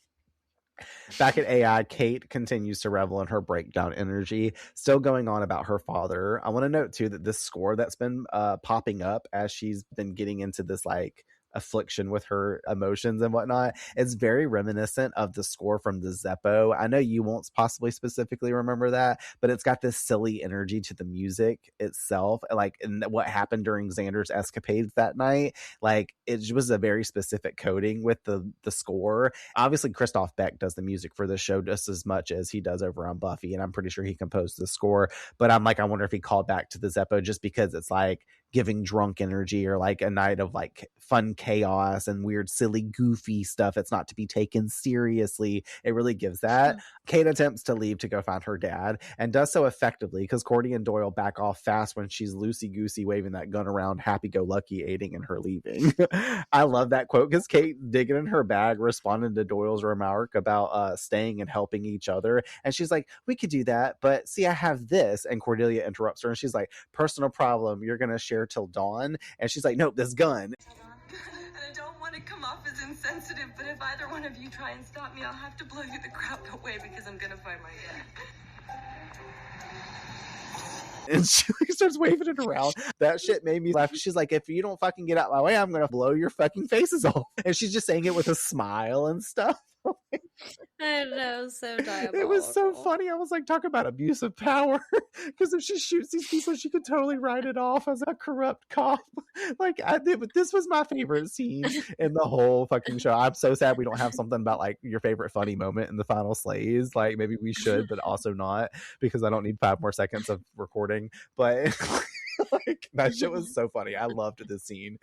Back at AI, Kate continues to revel in her breakdown energy, still going on about her father. I want to note too that this score that's been popping up as she's been getting into this like affliction with her emotions and whatnot, it's very reminiscent of the score from the Zeppo. I know you won't possibly specifically remember that, but it's got this silly energy to the music itself, like and what happened during Xander's escapades that night. Like it was a very specific coding with the score. Obviously Christoph Beck does the music for the show just as much as he does over on Buffy, and I'm pretty sure he composed the score, but I'm like, I wonder if he called back to the Zeppo just because it's like giving drunk energy or like a night of like fun chaos and weird, silly, goofy stuff. It's not to be taken seriously. It really gives that. Kate attempts to leave to go find her dad and does so effectively because Cordy and Doyle back off fast when she's loosey-goosey waving that gun around, happy-go-lucky, aiding in her leaving. I love that quote because Kate, digging in her bag, responded to Doyle's remark about staying and helping each other. And she's like, we could do that, but see, I have this. And Cordelia interrupts her and she's like, personal problem, you're going to share till dawn. And she's like, nope, this gun. And I don't want to come off as insensitive, but if either one of you try and stop me, I'll have to blow you the crap away because I'm gonna find my dad. And she starts waving it around. That shit made me laugh. She's like, if you don't fucking get out my way, I'm gonna blow your fucking faces off. And she's just saying it with a smile and stuff. I know, so diabolical. It was so funny. I was like, talk about abuse of power. Because if she shoots these people, she could totally write it off as a corrupt cop. Like, this was my favorite scene in the whole fucking show. I'm so sad we don't have something about like your favorite funny moment in the final Slays. Like, maybe we should, but also not, because I don't need 5 more seconds of recording. But like, that shit was so funny. I loved this scene.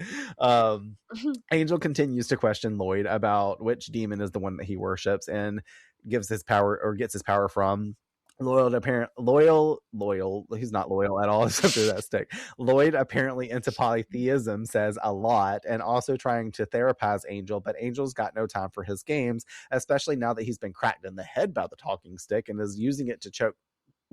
Angel continues to question Lloyd about which demon is the one that he worships and gives his power or gets his power from. Loyal, he's not loyal at all except for that stick. Lloyd, apparently into polytheism, says a lot and also trying to therapize Angel, but Angel's got no time for his games, especially now that he's been cracked in the head by the talking stick and is using it to choke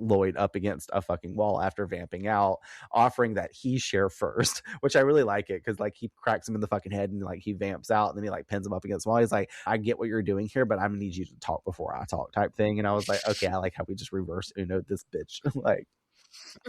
Lloyd up against a fucking wall after vamping out, offering that he share first, which I really like it because like he cracks him in the fucking head and like he vamps out and then he like pins him up against the wall. He's like, I get what you're doing here, but I'm gonna need you to talk before I talk type thing. And I was like, okay, I like how we just reverse Uno this bitch. Like,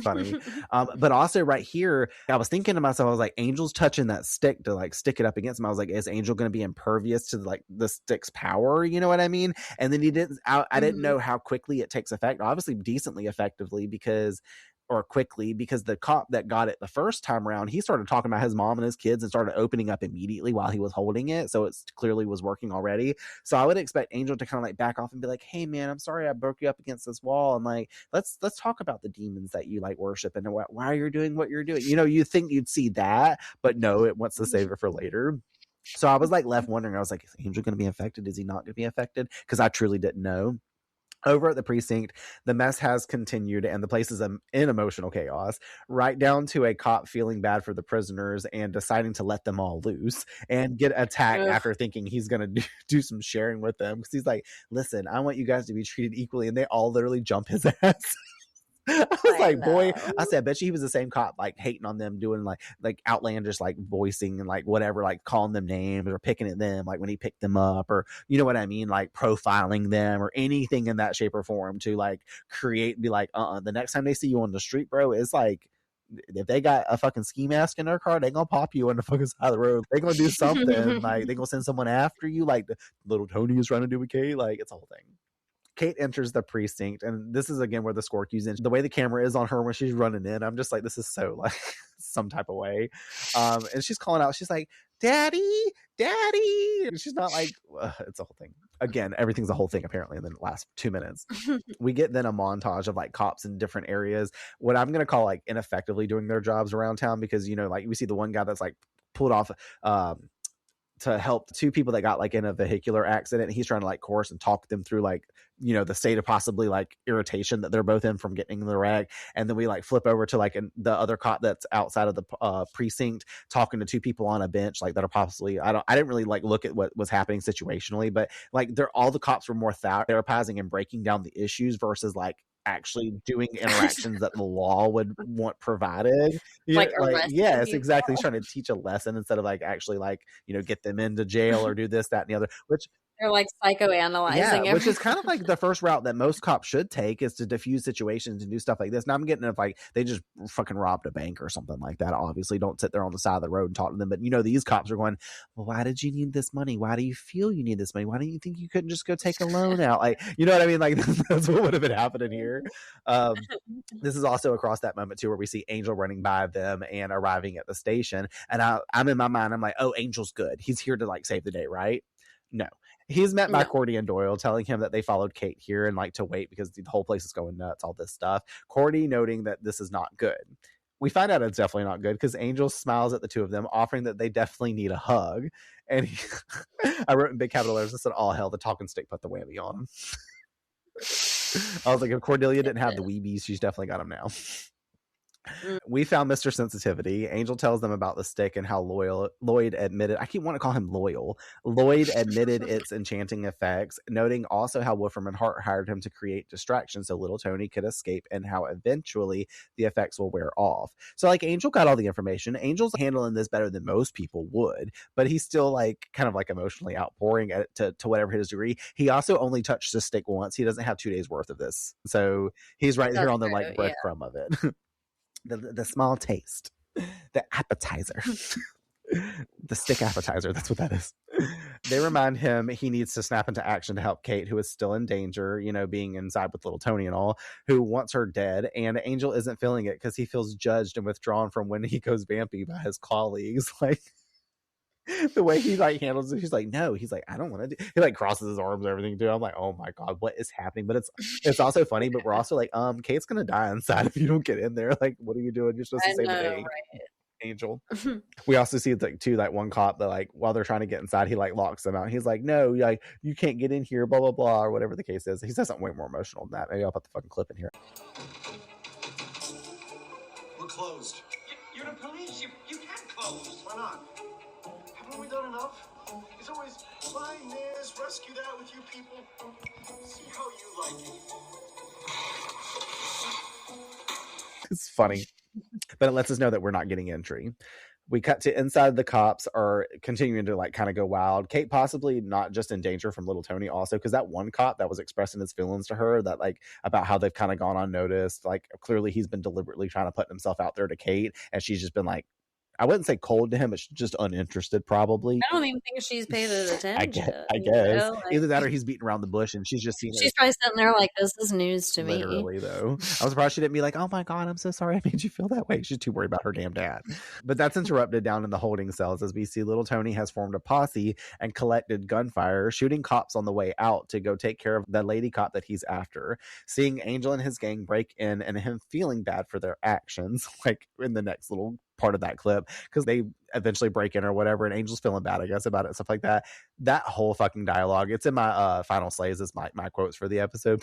funny. But also right here, I was thinking to myself, I was like, Angel's touching that stick to like stick it up against him. I was like, is Angel going to be impervious to like the stick's power? You know what I mean? And then I didn't know how quickly it takes effect. Obviously decently effectively because the cop that got it the first time around, he started talking about his mom and his kids and started opening up immediately while he was holding it. So it clearly was working already. So I would expect Angel to kind of like back off and be like, hey man, I'm sorry I broke you up against this wall. And like, let's talk about the demons that you like worship and why you're doing what you're doing. You know, you think you'd see that, but no, it wants to save it for later. So I was like left wondering, I was like, is Angel going to be affected? Is he not going to be affected? Because I truly didn't know. Over at the precinct, the mess has continued and the place is in emotional chaos, right down to a cop feeling bad for the prisoners and deciding to let them all loose and get attacked after thinking he's going to do some sharing with them. Because he's like, listen, I want you guys to be treated equally. And they all literally jump his ass. I was like, boy, I said, I bet you he was the same cop, like hating on them, doing like outlandish, like voicing and like whatever, like calling them names or picking at them, like when he picked them up or, you know what I mean? Like profiling them or anything in that shape or form to like be like, the next time they see you on the street, bro, it's like, if they got a fucking ski mask in their car, they gonna pop you on the fucking side of the road. They gonna do something. Like they gonna send someone after you, like the little Tony is trying to do with Kate. Like it's a whole thing. Kate enters the precinct, and this is again where the score cues in. The way the camera is on her when she's running in, I'm just like, this is so like some type of way. And she's calling out, she's like, Daddy, Daddy. And she's not like, it's a whole thing. Again, everything's a whole thing apparently in the last 2 minutes. We get then a montage of like cops in different areas, what I'm gonna call like ineffectively doing their jobs around town, because you know, like we see the one guy that's like pulled off to help 2 people that got like in a vehicular accident. He's trying to like course and talk them through like, you know, the state of possibly like irritation that they're both in from getting in the wreck. And then we like flip over to like the other cop that's outside of the precinct talking to 2 people on a bench, like that are possibly, I didn't really like look at what was happening situationally, but like all the cops were more therapizing and breaking down the issues versus like actually doing interactions that the law would want provided. Yes, exactly. He's trying to teach a lesson instead of like actually like, you know, get them into jail or do this, that, and the other, which they're like psychoanalyzing which is kind of like the first route that most cops should take, is to diffuse situations and do stuff like this. Now I'm getting if like they just fucking robbed a bank or something like that. Obviously don't sit there on the side of the road and talk to them, but you know, these cops are going, well, why did you need this money? Why do you feel you need this money? Why don't you think you couldn't just go take a loan out? Like, you know what I mean? Like that's what would have been happening here. This is also across that moment too, where we see Angel running by them and arriving at the station. And I'm in my mind, I'm like, oh, Angel's good. He's here to like save the day, right? No. He's met by Cordy and Doyle, telling him that they followed Kate here and like to wait because the whole place is going nuts, all this stuff. Cordy noting that this is not good. We find out it's definitely not good because Angel smiles at the two of them, offering that they definitely need a hug. And I wrote in big capital letters, I said, all hell, the talking stick put the whammy on him. I was like, if Cordelia didn't have the weebies, she's definitely got them now. We found Mr. Sensitivity. Angel tells them about the stick and how Lloyd admitted, I keep wanting to call him Loyal. Lloyd admitted its enchanting effects, noting also how Wolfram and Hart hired him to create distractions so little Tony could escape and how eventually the effects will wear off. So like Angel got all the information. Angel's handling this better than most people would, but he's still like kind of like emotionally outpouring to whatever his degree. He also only touched the stick once. He doesn't have 2 days worth of this. So he's right here on the like breadcrumb of it. The small taste, the appetizer, the stick appetizer. That's what that is. They remind him he needs to snap into action to help Kate, who is still in danger, you know, being inside with little Tony and all, who wants her dead. And Angel isn't feeling it because he feels judged and withdrawn from when he goes vampy by his colleagues. Like, the way he like handles it, he's like, no, he's like, I don't want to do. He like crosses his arms and everything too. I'm like, oh my god, what is happening? But it's also funny, but we're also like, Kate's gonna die inside if you don't get in there. Like, what are you doing? You're supposed to save the day, right? Angel. We also see like too, like one cop that like while they're trying to get inside, he like locks them out. He's like, no, like you can't get in here, blah blah blah, or whatever the case is. He says something way more emotional than that. Maybe I'll put the fucking clip in here. We're closed. You're the police. You can't close. Why not? Haven't we done enough? It's always find this, rescue that with you people. See how you like it. It's funny, but it lets us know that we're not getting entry. We cut to inside. The cops are continuing to like kind of go wild. Kate possibly not just in danger from little Tony also, because that one cop that was expressing his feelings to her that like about how they've kind of gone unnoticed, like clearly he's been deliberately trying to put himself out there to Kate, and she's just been like, I wouldn't say cold to him, but just uninterested, probably. I don't even think she's paid it attention. I guess. Like, either that or he's beating around the bush and she's just seen She's probably sitting there like, this is news to me. Literally, though. I was surprised she didn't be like, oh my god, I'm so sorry I made you feel that way. She's too worried about her damn dad. But that's interrupted down in the holding cells as we see little Tony has formed a posse and collected gunfire, shooting cops on the way out to go take care of the lady cop that he's after. Seeing Angel and his gang break in and him feeling bad for their actions, like in the next little part of that clip, because they eventually break in or whatever, and Angel's feeling bad, I guess, about it, stuff like that. That whole fucking dialogue, it's in my final slays as my quotes for the episode.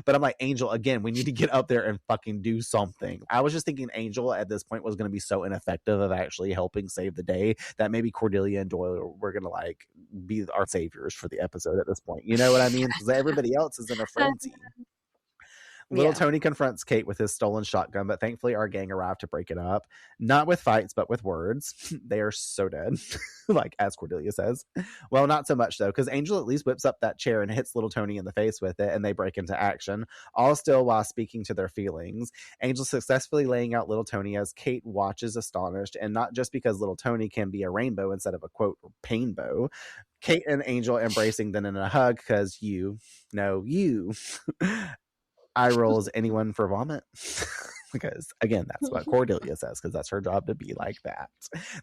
But I'm like, Angel, again, we need to get up there and fucking do something. I was just thinking Angel at this point was going to be so ineffective of actually helping save the day that maybe Cordelia and Doyle were going to like be our saviors for the episode at this point. You know what I mean? Because everybody else is in a frenzy. Little Tony confronts Kate with his stolen shotgun, but thankfully our gang arrived to break it up. Not with fights, but with words. They are so dead, like as Cordelia says. Well, not so much though, because Angel at least whips up that chair and hits little Tony in the face with it, and they break into action, all still while speaking to their feelings. Angel successfully laying out little Tony as Kate watches astonished, and not just because little Tony can be a rainbow instead of a quote painbow. Kate and Angel embracing then in a hug because you. Eye rolls anyone for vomit. Because again, that's what Cordelia says, because that's her job to be like that.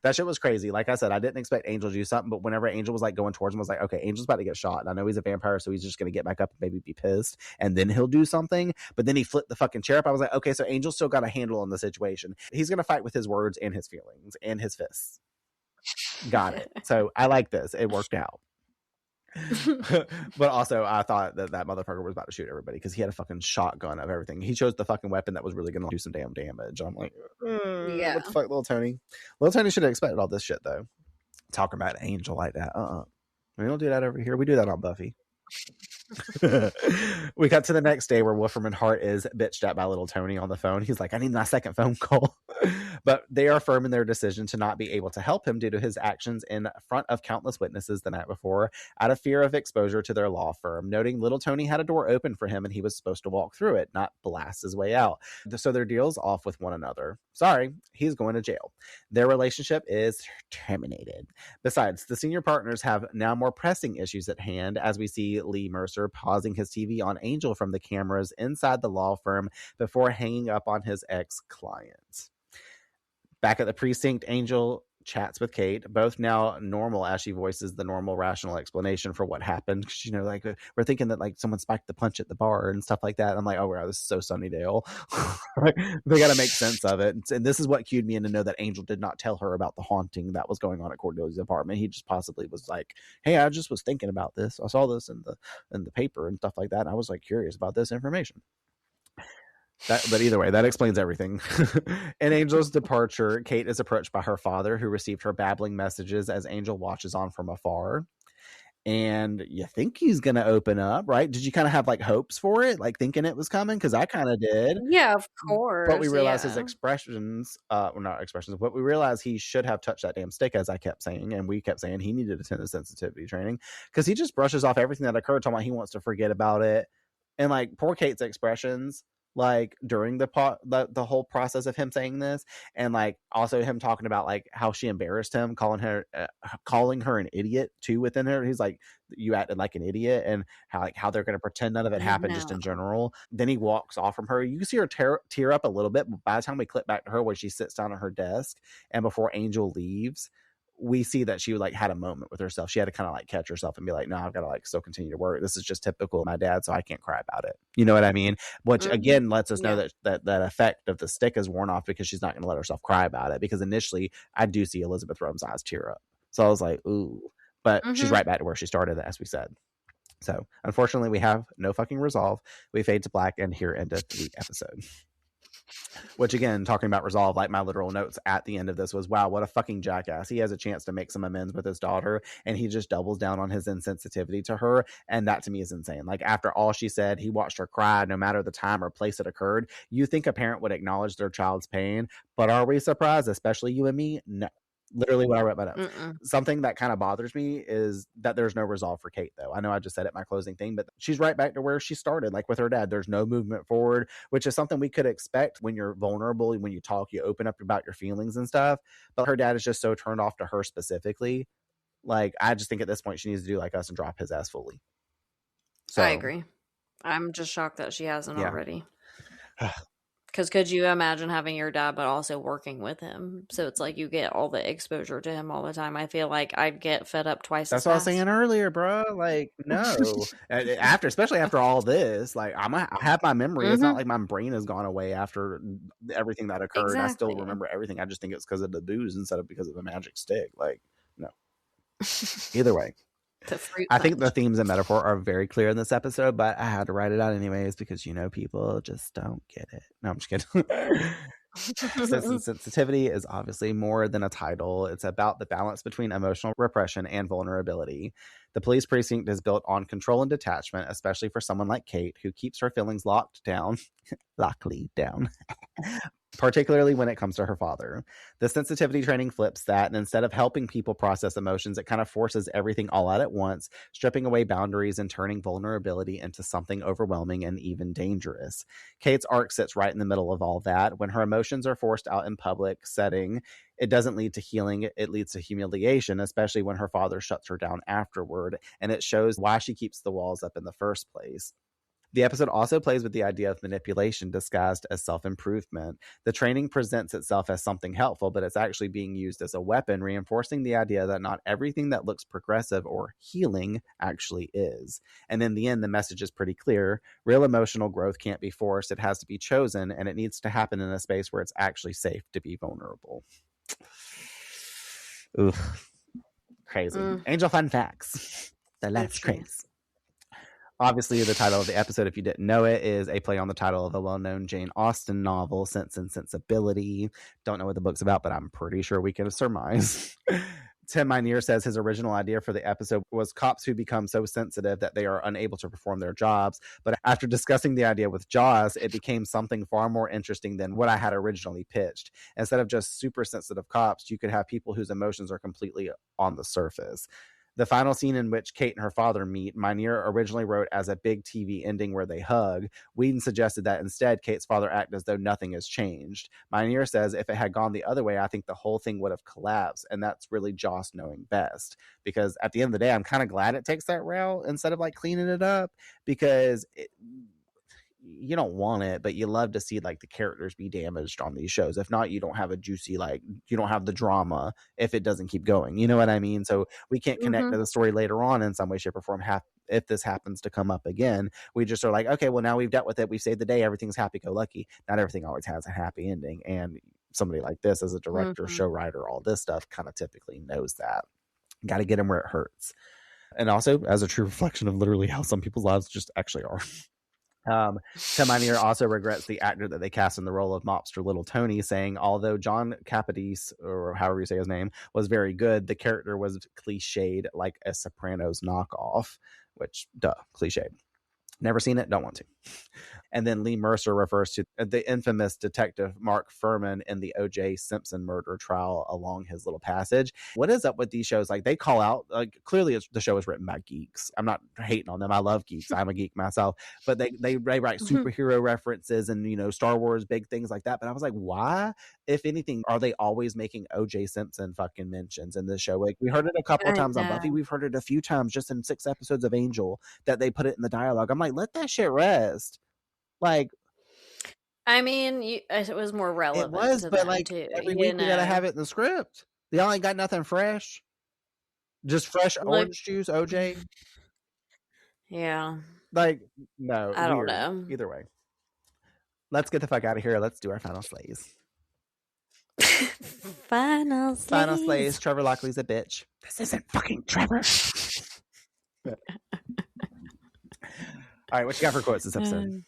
That shit was crazy. Like I said, I didn't expect Angel to do something, but whenever Angel was like going towards him, I was like, okay, Angel's about to get shot, and I know he's a vampire, so he's just gonna get back up and maybe be pissed, and then he'll do something. But then he flipped the fucking chair up. I was like, okay, so Angel's still got a handle on the situation. He's gonna fight with his words and his feelings and his fists. Got it. So I like this. It worked out. But also I thought that motherfucker was about to shoot everybody because he had a fucking shotgun of everything. He chose the fucking weapon that was really gonna do some damn damage. I'm like, yeah, what the fuck, little Tony should have expected all this shit though. Talking about Angel like that, we don't do that over here. We do that on Buffy. We got to the next day where Wolfram and Hart is bitched at by little Tony on the phone. He's like, I need my second phone call. But they are firm in their decision to not be able to help him due to his actions in front of countless witnesses the night before, out of fear of exposure to their law firm, noting little Tony had a door open for him and he was supposed to walk through it, not blast his way out. So their deal's off with one another. Sorry, he's going to jail. Their relationship is terminated. Besides, the senior partners have now more pressing issues at hand, as we see Lee Mercer pausing his TV on Angel from the cameras inside the law firm before hanging up on his ex-client. Back at the precinct, Angel chats with Kate, both now normal as she voices the normal rational explanation for what happened. Because, you know, like we're thinking that like someone spiked the punch at the bar and stuff like that. I'm like, oh, wow, this is so Sunnydale. They got to make sense of it. And this is what cued me in to know that Angel did not tell her about the haunting that was going on at Cordelia's apartment. He just possibly was like, hey, I just was thinking about this. I saw this in the paper and stuff like that. And I was like curious about this information. But either way, that explains everything. In Angel's departure, Kate is approached by her father, who received her babbling messages as Angel watches on from afar. And you think he's going to open up, right? Did you kind of have like hopes for it, like thinking it was coming? Because I kind of did. Yeah, of course. But we realized his expressions, well, not expressions, but we realized he should have touched that damn stick, as I kept saying. And we kept saying he needed attendant sensitivity training, because he just brushes off everything that occurred, talking about he wants to forget about it. And like poor Kate's expressions, like during the whole process of him saying this, and like also him talking about like how she embarrassed him, calling her an idiot too within her. He's like, you acted like an idiot, and how they're going to pretend none of it happened just in general. Then he walks off from her. You can see her tear up a little bit, but by the time we clip back to her where she sits down at her desk and before Angel leaves, we see that she like had a moment with herself. She had to kind of like catch herself and be like, no, I've got to like still continue to work. This is just typical of my dad, so I can't cry about it. You know what I mean? Which again lets us know that effect of the stick is worn off, because she's not going to let herself cry about it. Because initially I do see Elizabeth Rome's eyes tear up. So I was like, ooh, but she's right back to where she started, as we said. So unfortunately we have no fucking resolve. We fade to black, and here ended the episode. Which again, talking about resolve, like my literal notes at the end of this was, wow, what a fucking jackass. He has a chance to make some amends with his daughter, and he just doubles down on his insensitivity to her. And that to me is insane. Like after all she said, he watched her cry no matter the time or place it occurred. You think a parent would acknowledge their child's pain, but are we surprised, especially you and me? No. Literally what I wrote about it. Something that kind of bothers me is that there's no resolve for Kate, though. I know I just said it in my closing thing, but she's right back to where she started, like with her dad. There's no movement forward, which is something we could expect when you're vulnerable. When you talk, you open up about your feelings and stuff. But her dad is just so turned off to her specifically. Like, I just think at this point she needs to do like us and drop his ass fully. So I agree. I'm just shocked that she hasn't already. Because could you imagine having your dad but also working with him? So it's like you get all the exposure to him all the time. I feel like I'd get fed up twice as fast. That's what I was saying earlier, bro. Like, no. Especially after all this, like I have my memory. It's not like my brain has gone away after everything that occurred. Exactly. I still remember everything. I just think it's because of the booze instead of because of the magic stick. Like, no. Either way. I think the themes and metaphor are very clear in this episode, but I had to write it out anyways because, you know, people just don't get it. No, I'm just kidding. Sense and sensitivity is obviously more than a title. It's about the balance between emotional repression and vulnerability. The police precinct is built on control and detachment, especially for someone like Kate, who keeps her feelings locked down, particularly when it comes to her father. The sensitivity training flips that, and instead of helping people process emotions, it kind of forces everything all out at once, stripping away boundaries and turning vulnerability into something overwhelming and even dangerous. Kate's arc sits right in the middle of all that. When her emotions are forced out in public setting, it doesn't lead to healing, it leads to humiliation, especially when her father shuts her down afterward, and it shows why she keeps the walls up in the first place. The episode also plays with the idea of manipulation disguised as self-improvement. The training presents itself as something helpful, but it's actually being used as a weapon, reinforcing the idea that not everything that looks progressive or healing actually is. And in the end, the message is pretty clear. Real emotional growth can't be forced. It has to be chosen, and it needs to happen in a space where it's actually safe to be vulnerable. Ooh, crazy. Angel fun facts. The last craze. Obviously, the title of the episode, if you didn't know it, is a play on the title of the well-known Jane Austen novel, Sense and Sensibility. Don't know what the book's about, but I'm pretty sure we can surmise. Tim Minear says his original idea for the episode was cops who become so sensitive that they are unable to perform their jobs. But after discussing the idea with Jaws, it became something far more interesting than what I had originally pitched. Instead of just super sensitive cops, you could have people whose emotions are completely on the surface. The final scene in which Kate and her father meet, Minear originally wrote as a big TV ending where they hug. Whedon suggested that instead, Kate's father act as though nothing has changed. Minear says if it had gone the other way, I think the whole thing would have collapsed, and that's really Joss knowing best. Because at the end of the day, I'm kind of glad it takes that route instead of like cleaning it up, because you don't want it, but you love to see like the characters be damaged on these shows. If not, you don't have a juicy, like, you don't have the drama if it doesn't keep going. You know what I mean? So we can't connect to the story later on in some way, shape, or form. If this happens to come up again, we just are like, okay, well, now we've dealt with it. We've saved the day. Everything's happy-go-lucky. Not everything always has a happy ending. And somebody like this, as a director, show writer, all this stuff, kind of typically knows that. Got to get them where it hurts. And also, as a true reflection of literally how some people's lives just actually are. Hermione also regrets the actor that they cast in the role of mobster Little Tony, saying, although John Capadese, or however you say his name, was very good, the character was cliched like a Sopranos knockoff, which, cliched. Never seen it, don't want to. And then Lee Mercer refers to the infamous detective Mark Furman in the O.J. Simpson murder trial along his little passage. What is up with these shows? Like, they call out, like, clearly the show is written by geeks. I'm not hating on them. I love geeks. I'm a geek myself. But they write superhero references and, you know, Star Wars, big things like that. But I was like, why, if anything, are they always making O.J. Simpson fucking mentions in this show? Like, we heard it a couple of times on Buffy. We've heard it a few times just in 6 episodes of Angel that they put it in the dialogue. I'm like, let that shit rest. Like, I mean, it was more relevant. It was, to but them like too, every week we gotta have it in the script. Y'all ain't got nothing fresh. Just fresh orange juice, OJ. Yeah. Like, no, I don't know. Either way, let's get the fuck out of here. Let's do our final slays. Final slays. Trevor Lockley's a bitch. This isn't fucking Trevor. All right, what you got for quotes this episode?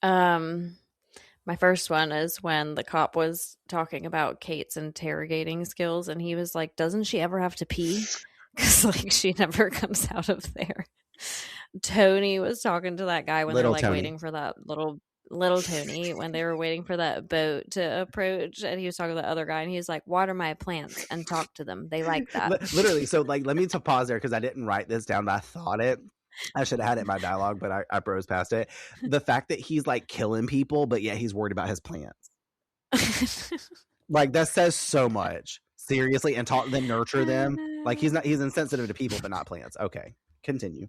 My first one is when the cop was talking about Kate's interrogating skills, and he was like, doesn't she ever have to pee? Because like she never comes out of there. Tony was talking to that guy when they're like waiting for that little Tony, when they were waiting for that boat to approach, and he was talking to the other guy, and he was like, water my plants and talk to them. They like that. Literally. So like, let me pause there because I didn't write this down, but I thought it. I should have had it in my dialogue, but I browsed past it. The fact that he's like killing people, but yet he's worried about his plants. Like, that says so much. Seriously, and taught them, nurture them. Like, he's insensitive to people, but not plants. Okay, continue.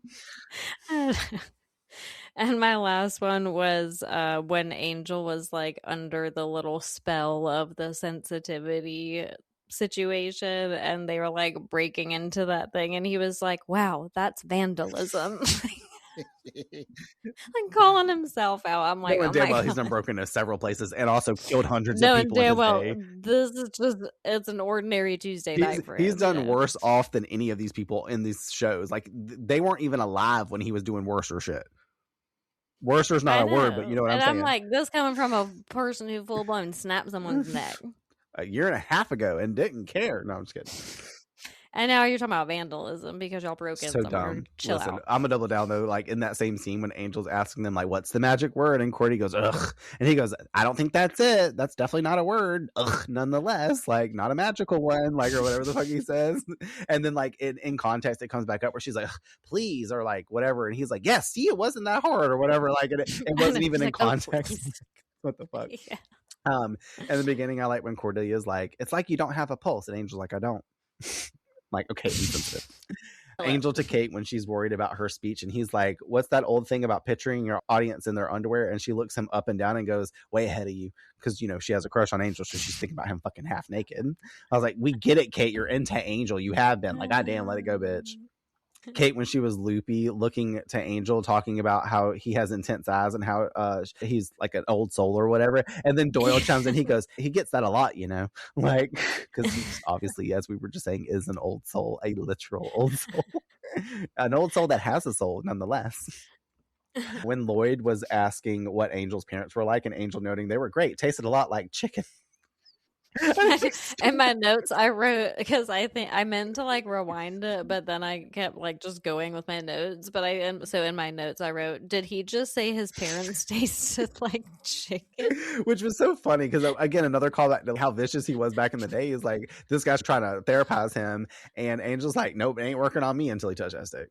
And my last one was when Angel was like under the little spell of the sensitivity situation, and they were like breaking into that thing, and he was like, wow, that's vandalism. Like calling himself out. I'm like, oh my God. He's been broken into several places and also killed hundreds of people in his day. This is just, it's an ordinary Tuesday night for him. He's done worse off than any of these people in these shows. Like, they weren't even alive when he was doing worser shit. Worser's not a word, but you know what I'm saying. And I'm like, this coming from a person who full blown snapped someone's neck a year and a half ago and didn't care. No, I'm just kidding. And now you're talking about vandalism because y'all broke in somewhere. Chill out. I'm gonna double down though. Like, in that same scene when Angel's asking them like, "What's the magic word?" and Cordy goes, "Ugh," and he goes, "I don't think that's it. That's definitely not a word. Ugh, nonetheless, like, not a magical one, like, or whatever the fuck he says." And then like in context, it comes back up where she's like, "Please," or like whatever, and he's like, "Yeah, see, it wasn't that hard," or whatever. Like, it wasn't even in context. What the fuck? Yeah. In the beginning, I like when Cordelia's like, "It's like you don't have a pulse," and Angel's like, "I don't." Like, okay, he's sensitive. Angel to Kate when she's worried about her speech, and he's like, what's that old thing about picturing your audience in their underwear? And she looks him up and down and goes, way ahead of you, because, you know, she has a crush on Angel, so she's thinking about him fucking half naked. I was like, we get it, Kate, you're into Angel, you have been. Like, goddamn, let it go, bitch. Kate, when she was loopy, looking to Angel, talking about how he has intense eyes and how he's like an old soul or whatever. And then Doyle chimes in. He goes, he gets that a lot, you know, like, because obviously, as we were just saying, is an old soul, a literal old soul, an old soul that has a soul, nonetheless. When Lloyd was asking what Angel's parents were like, and Angel noting they were great, tasted a lot like chicken. In my notes I wrote, because I think I meant to like rewind it, but then I kept like just going with my notes. But so in my notes I wrote, did he just say his parents tasted like chicken? Which was so funny because, again, another callback to how vicious he was back in the day. Is like, this guy's trying to therapize him, and Angel's like, nope, it ain't working on me until he touched that stick.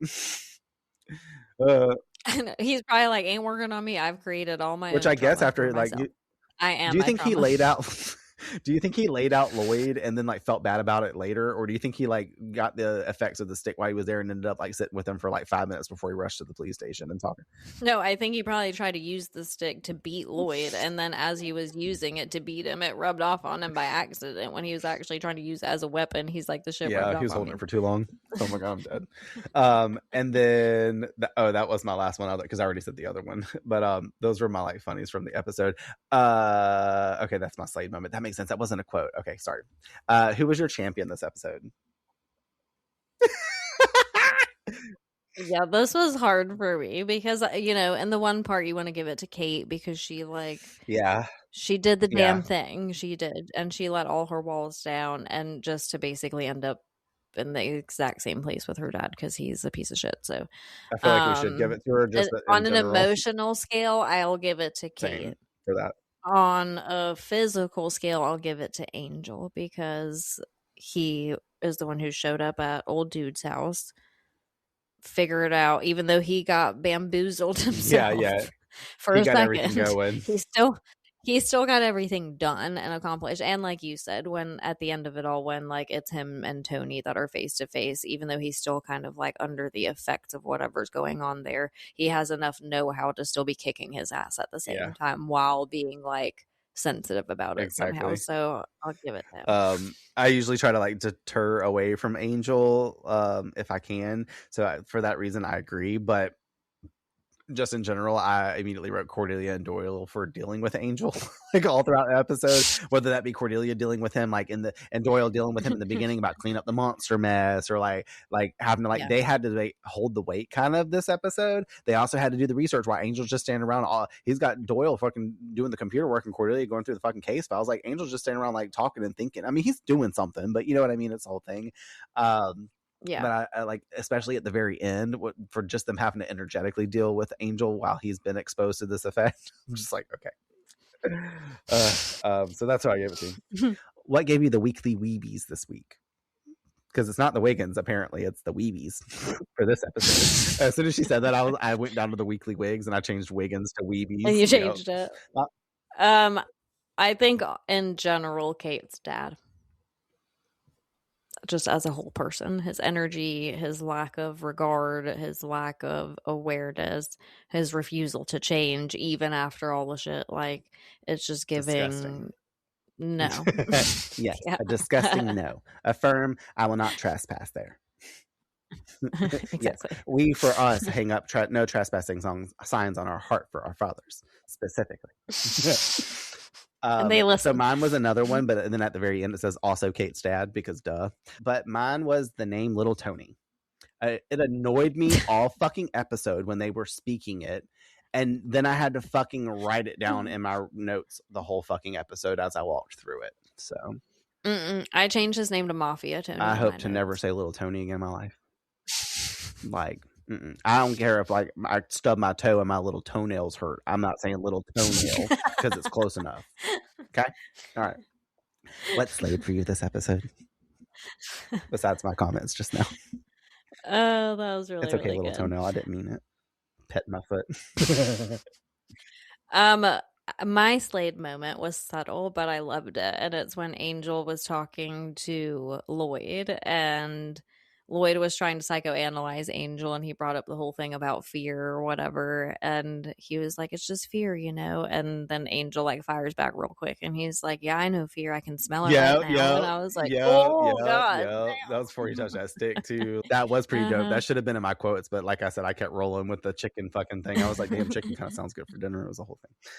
He's probably like, ain't working on me. I've created all my which I guess after like I am. Do you think he laid out? Do you think he laid out Lloyd and then like felt bad about it later, or do you think he like got the effects of the stick while he was there and ended up like sitting with him for like 5 minutes before he rushed to the police station and talking? No, I think he probably tried to use the stick to beat Lloyd, and then as he was using it to beat him, it rubbed off on him by accident. When he was actually trying to use it as a weapon, he's like, the shit rubbed off He was on holding me. it for too long. Oh my god, I'm dead. And then that was my last one because I already said the other one, but those were my like funnies from the episode. Okay, that's my Slade moment. That makes sense. That wasn't a quote. Okay, sorry. Who was your champion this episode? Yeah, this was hard for me because, you know, in the one part you want to give it to Kate because she like, she did the damn thing. She did, and she let all her walls down, and just to basically end up in the exact same place with her dad because he's a piece of shit. So I feel like we should give it to her just on an emotional scale. I'll give it to Kate. Same for that. On a physical scale, I'll give it to Angel because he is the one who showed up at old dude's house, figured out, even though he got bamboozled himself. For a second, he still got everything done and accomplished. And like you said, when at the end of it all, when like it's him and Tony that are face to face, even though he's still kind of like under the effects of whatever's going on there, he has enough know-how to still be kicking his ass at the same time while being like sensitive about it somehow. So I'll give it that. I usually try to like deter away from Angel if I can. So for that reason, I agree. But just in general, I immediately wrote Cordelia and Doyle for dealing with Angel like all throughout the episode, whether that be Cordelia dealing with him like and Doyle dealing with him in the beginning about clean up the monster mess, or like having to they had to hold the weight kind of this episode. They also had to do the research while Angel's just standing around. He's got Doyle fucking doing the computer work and Cordelia going through the fucking case files. Like Angel's just standing around like talking and thinking. I mean, he's doing something, but you know what I mean? It's the whole thing. But I like, especially at the very end, for just them having to energetically deal with Angel while he's been exposed to this effect. I'm just like, okay. So that's what I gave it to. What gave you the weekly weebies this week? Because it's not the Wiggins, apparently. It's the weebies for this episode. As soon as she said that, I went down to the weekly wigs and I changed Wiggins to weebies. And you changed it. I think in general, Kate's dad. Just as a whole person, his energy, his lack of regard, his lack of awareness, his refusal to change even after all the shit, like it's just giving disgusting. No. Yes, a disgusting no. Affirm, I will not trespass there. Exactly. Yes. We, for us, hang up no trespassing signs on our heart for our fathers, specifically. And they listen. So mine was another one, but then at the very end it says also Kate's dad, because duh. But mine was the name Little Tony. It annoyed me all fucking episode when they were speaking it, and then I had to fucking write it down in my notes the whole fucking episode as I walked through it. So I changed his name to Mafia Tony. I hope to never say Little Tony again in my life. Like, I don't care if like I stub my toe and my little toenails hurt. I'm not saying little toenail because it's close enough. Okay, all right. What's Slade for you this episode? Besides my comments just now. Oh, that was really. It's okay, really little good. toenail. I didn't mean it. Pet my foot. My Slade moment was subtle, but I loved it. And it's when Angel was talking to Lloyd, and Lloyd was trying to psychoanalyze Angel, and he brought up the whole thing about fear or whatever, and he was like, it's just fear, you know. And then Angel like fires back real quick, and he's like, yeah, I know fear, I can smell it right now. And I was like, oh god, that was before you touched that stick too. That was pretty dope. That should have been in my quotes, but like I said, I kept rolling with the chicken fucking thing. I was like, damn, chicken kind of sounds good for dinner. It was a whole thing.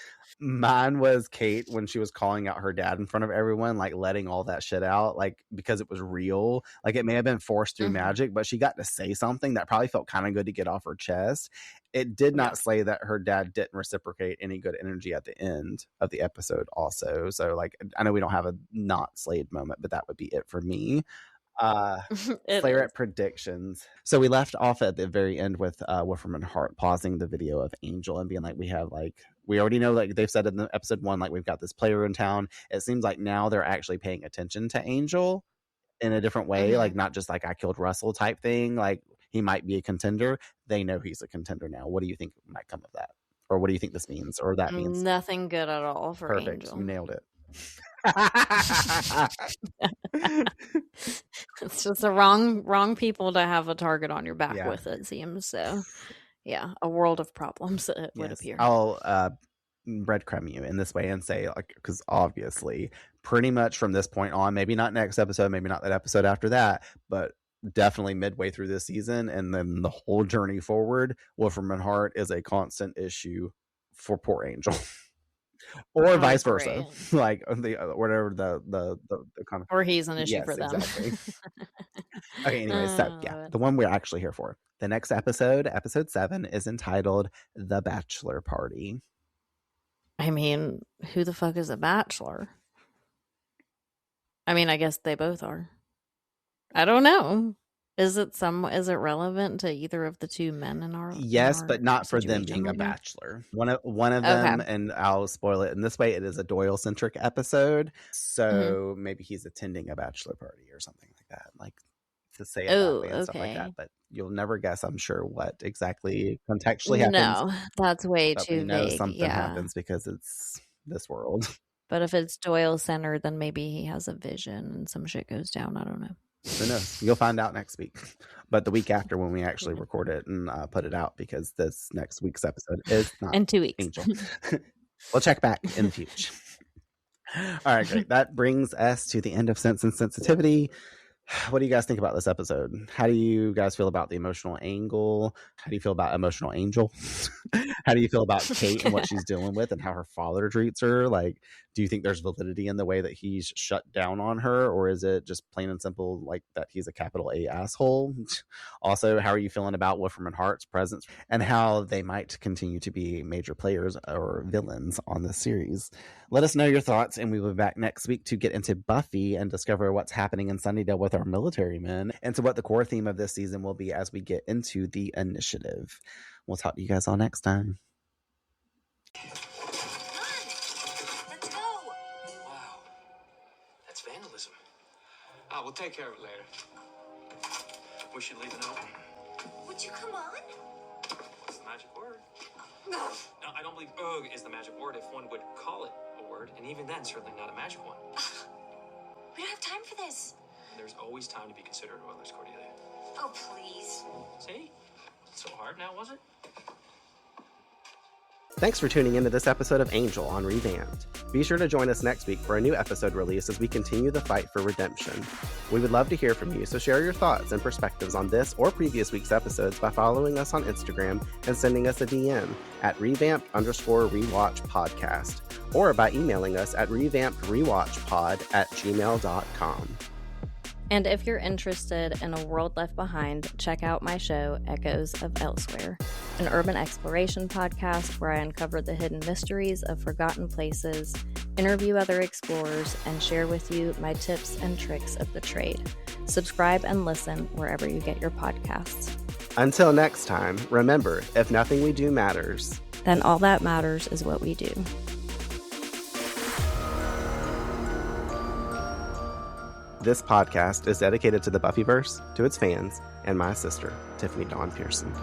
Mine was Kate when she was calling out her dad in front of everyone, like letting all that shit out, like because it was real. Like it may have been forced through magic, but she got to say something that probably felt kind of good to get off her chest. It did not say that her dad didn't reciprocate any good energy at the end of the episode also. So like, I know we don't have a not Slade moment, but that would be it for me. Slayer at predictions. So we left off at the very end with Wolfram and Hart pausing the video of Angel and being like, we already know, like they've said in the episode 1, like we've got this player in town. It seems like now they're actually paying attention to Angel in a different way, like not just like I killed Russell type thing. Like he might be a contender. They know he's a contender now. What do you think might come of that? Or what do you think this means or that means? Nothing good at all for Perfect. Angel. You nailed it. It's just the wrong people to have a target on your back Yeah. with, it seems. So, yeah, a world of problems, it would Yes. appear. I'll breadcrumb you in this way and say, like, because obviously, pretty much from this point on, maybe not next episode, maybe not that episode after that, but definitely midway through this season and then the whole journey forward, Wolfram and Hart is a constant issue for poor Angel. Or vice versa, like whatever the kind of, or he's an issue yes, for them. Exactly. Okay, anyway, so yeah, the one we're actually here for. The next episode, episode 7, is entitled "The Bachelor Party." I mean, who the fuck is a bachelor? I mean, I guess they both are. I don't know. Is it relevant to either of the two men in our? Yes, but not for them being a bachelor. One of them, and I'll spoil it in this way. It is a Doyle centric episode, so maybe he's attending a bachelor party or something like that. Like to say it that way and stuff like that. But you'll never guess, I'm sure, what exactly contextually happens. No, that's way but too we know vague. something happens because it's this world. But if it's Doyle centered, then maybe he has a vision and some shit goes down. I don't know. Who knows? You'll find out next week, but the week after when we actually record it and put it out, because this next week's episode is not in 2 weeks. Angel. We'll check back in the future. All right, great. That brings us to the end of Sense and Sensitivity. What do you guys think about this episode? How do you guys feel about the emotional angle? How do you feel about emotional Angel? How do you feel about Kate and what she's dealing with and how her father treats her? Like, do you think there's validity in the way that he's shut down on her, or is it just plain and simple like that he's a capital A asshole? Also, how are you feeling about Wolfram and Hart's presence and how they might continue to be major players or villains on this series? Let us know your thoughts, and we will be back next week to get into Buffy and discover what's happening in Sunnydale with our military men, and to what the core theme of this season will be as we get into the initiative. We'll talk to you guys all next time. Let's go. Wow. That's vandalism. We'll take care of it later. We should leave a note. Would you come on? What's the magic word? No, I don't believe "ugh" is the magic word if one would call it a word, and even then, certainly not a magic one. We don't have time for this. There's always time to be considerate of others, Cordelia. Oh, please. See? So hard now, was it? Thanks for tuning into this episode of Angel on Revamped. Be sure to join us next week for a new episode release as we continue the fight for redemption. We would love to hear from you, so share your thoughts and perspectives on this or previous week's episodes by following us on Instagram and sending us a DM at revamped_rewatch podcast, or by emailing us at revampedrewatchpod@gmail.com. And if you're interested in a world left behind, check out my show, Echoes of Elsewhere, an urban exploration podcast where I uncover the hidden mysteries of forgotten places, interview other explorers, and share with you my tips and tricks of the trade. Subscribe and listen wherever you get your podcasts. Until next time, remember, if nothing we do matters, then all that matters is what we do. This podcast is dedicated to the Buffyverse, to its fans, and my sister, Tiffany Dawn Pearson.